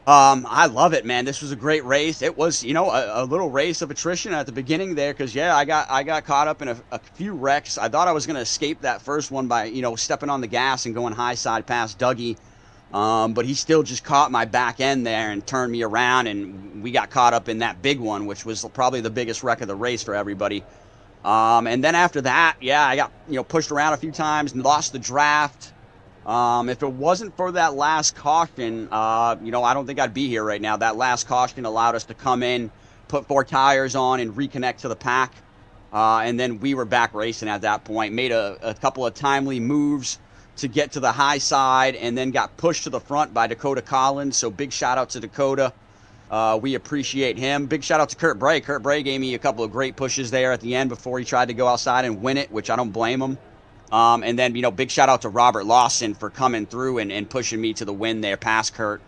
I love it, man. This was a great race. It was, a little race of attrition at the beginning there, because I got caught up in a few wrecks. I thought I was going to escape that first one by stepping on the gas and going high side past Dougie, but he still just caught my back end there and turned me around, and we got caught up in that big one, which was probably the biggest wreck of the race for everybody. And then after that, I got pushed around a few times and lost the draft. If it wasn't for that last caution, I don't think I'd be here right now. That last caution allowed us to come in, put 4 tires on, and reconnect to the pack. And then we were back racing at that point. Made a couple of timely moves to get to the high side, and then got pushed to the front by Dakota Collins. So big shout out to Dakota. We appreciate him. Big shout out to Kurt Bray. Kurt Bray gave me a couple of great pushes there at the end before he tried to go outside and win it, which I don't blame him. And then, big shout out to Robert Lawson for coming through and pushing me to the win there past Kurt.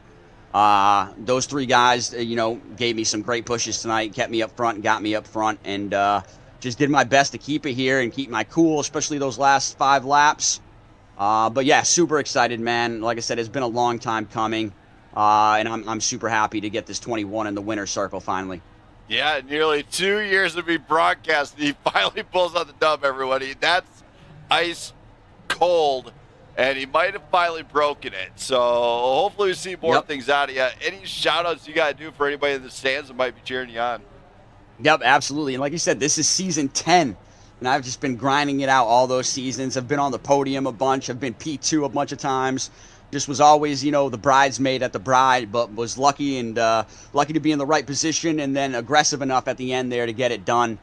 Those 3 guys, gave me some great pushes tonight, kept me up front and got me up front, and just did my best to keep it here and keep my cool, especially those last 5 laps. But yeah, super excited, man. Like I said, it's been a long time coming, and I'm super happy to get this 21 in the winner's circle finally. Yeah, nearly 2 years to be broadcast. He finally pulls out the dub, everybody. That's ice cold, and he might have finally broken it. So hopefully we see more things out of you. Any shout outs you got to do for anybody in the stands that might be cheering you on? Yep, absolutely. And like you said, this is season 10, and I've just been grinding it out all those seasons. I've been on the podium a bunch. I've been P2 a bunch of times. Just was always, the bridesmaid at the bride, but was lucky to be in the right position, and then aggressive enough at the end there to get it done.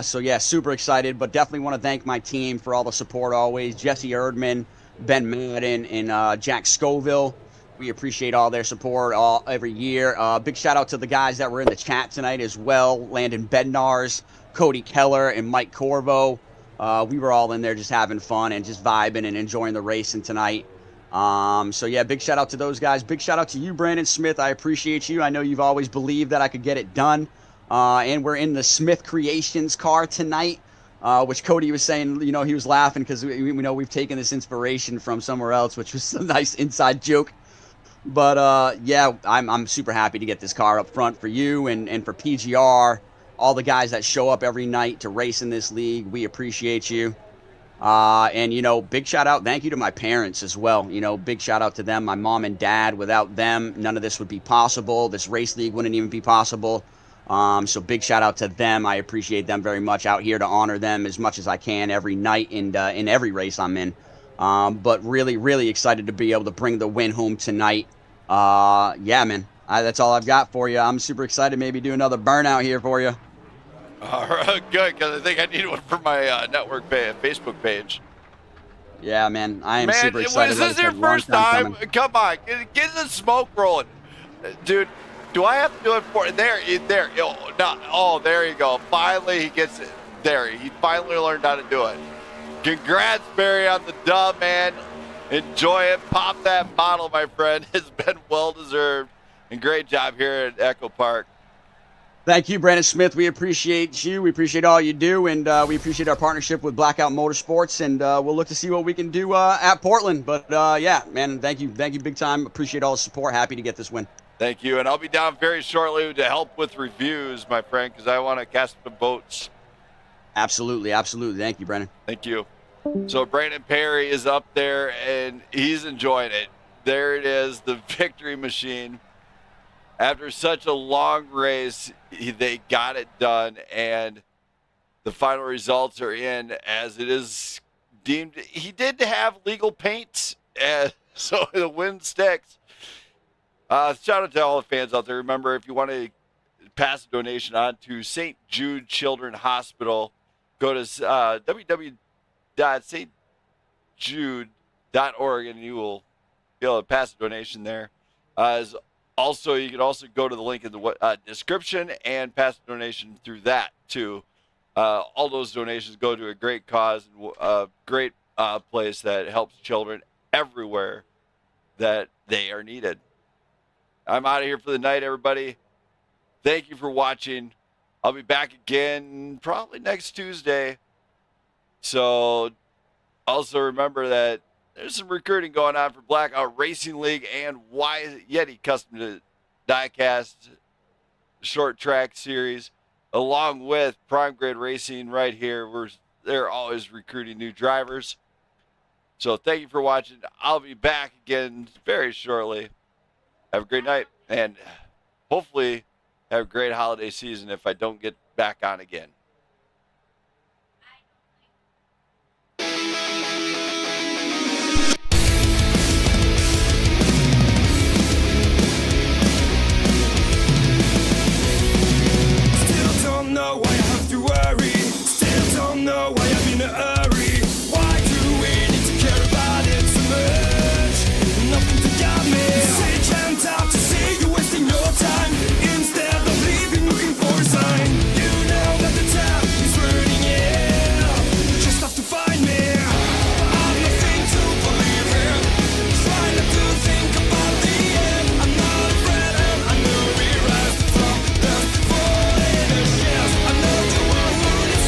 So yeah, super excited, but definitely want to thank my team for all the support always. Jesse Erdman, Ben Madden, and Jack Scoville. We appreciate all their support every year. Big shout out to the guys that were in the chat tonight as well. Landon Bednars, Cody Keller, and Mike Corvo. We were all in there just having fun and just vibing and enjoying the racing tonight. So yeah, big shout out to those guys. Big shout out to you, Brandon Smith. I appreciate you. I know you've always believed that I could get it done. And we're in the Smith Creations car tonight, which Cody was saying, he was laughing because we know we've taken this inspiration from somewhere else, which was a nice inside joke. But yeah, I'm super happy to get this car up front for you and for PGR, all the guys that show up every night to race in this league. We appreciate you. And big shout out, thank you to my parents as well. Big shout out to them, my mom and dad. Without them, none of this would be possible. This race league wouldn't even be possible. So big shout out to them. I appreciate them very much. Out here to honor them as much as I can every night and in every race I'm in. But really, really excited to be able to bring the win home tonight. Yeah, man, that's all I've got for you. I'm super excited. Maybe do another burnout here for you. All right, good, because I think I need one for my network Facebook page. Yeah, man, I am super excited. Is this your first time? Come on, get the smoke rolling, dude. Do I have to do it for there? Oh, there you go. Finally, he gets it. There, he finally learned how to do it. Congrats, Barry, on the dub, man. Enjoy it. Pop that bottle, my friend. It's been well deserved, and great job here at EchoPark. Thank you, Brandon Smith. We appreciate you. We appreciate all you do, and we appreciate our partnership with Blackout Motorsports, and we'll look to see what we can do at Portland. But yeah, man, thank you big time. Appreciate all the support. Happy to get this win. Thank you, and I'll be down very shortly to help with reviews, my friend, because I want to cast the votes. Absolutely. Thank you, Brandon. Thank you. So Brandon Perry is up there, and he's enjoying it. There it is, the victory machine. After such a long race, they got it done, and the final results are in as it is deemed. He did have legal paint, so the win sticks. Shout out to all the fans out there. Remember, if you want to pass a donation on to St. Jude Children's Hospital, go to www.stjude.org, and you will be able to pass a donation there. Also, you can also go to the link in the description and pass a donation through that, too. All those donations go to a great cause, a great place that helps children everywhere that they are needed. I'm out of here for the night, everybody. Thank you for watching. I'll be back again probably next Tuesday. So Also, remember that there's some recruiting going on for Blackout Racing League and Yeti Custom to Diecast Short Track Series, along with Prime Grid Racing right here. They're always recruiting new drivers. So thank you for watching. I'll be back again very shortly. Have a great night, and hopefully have a great holiday season if I don't get back on again.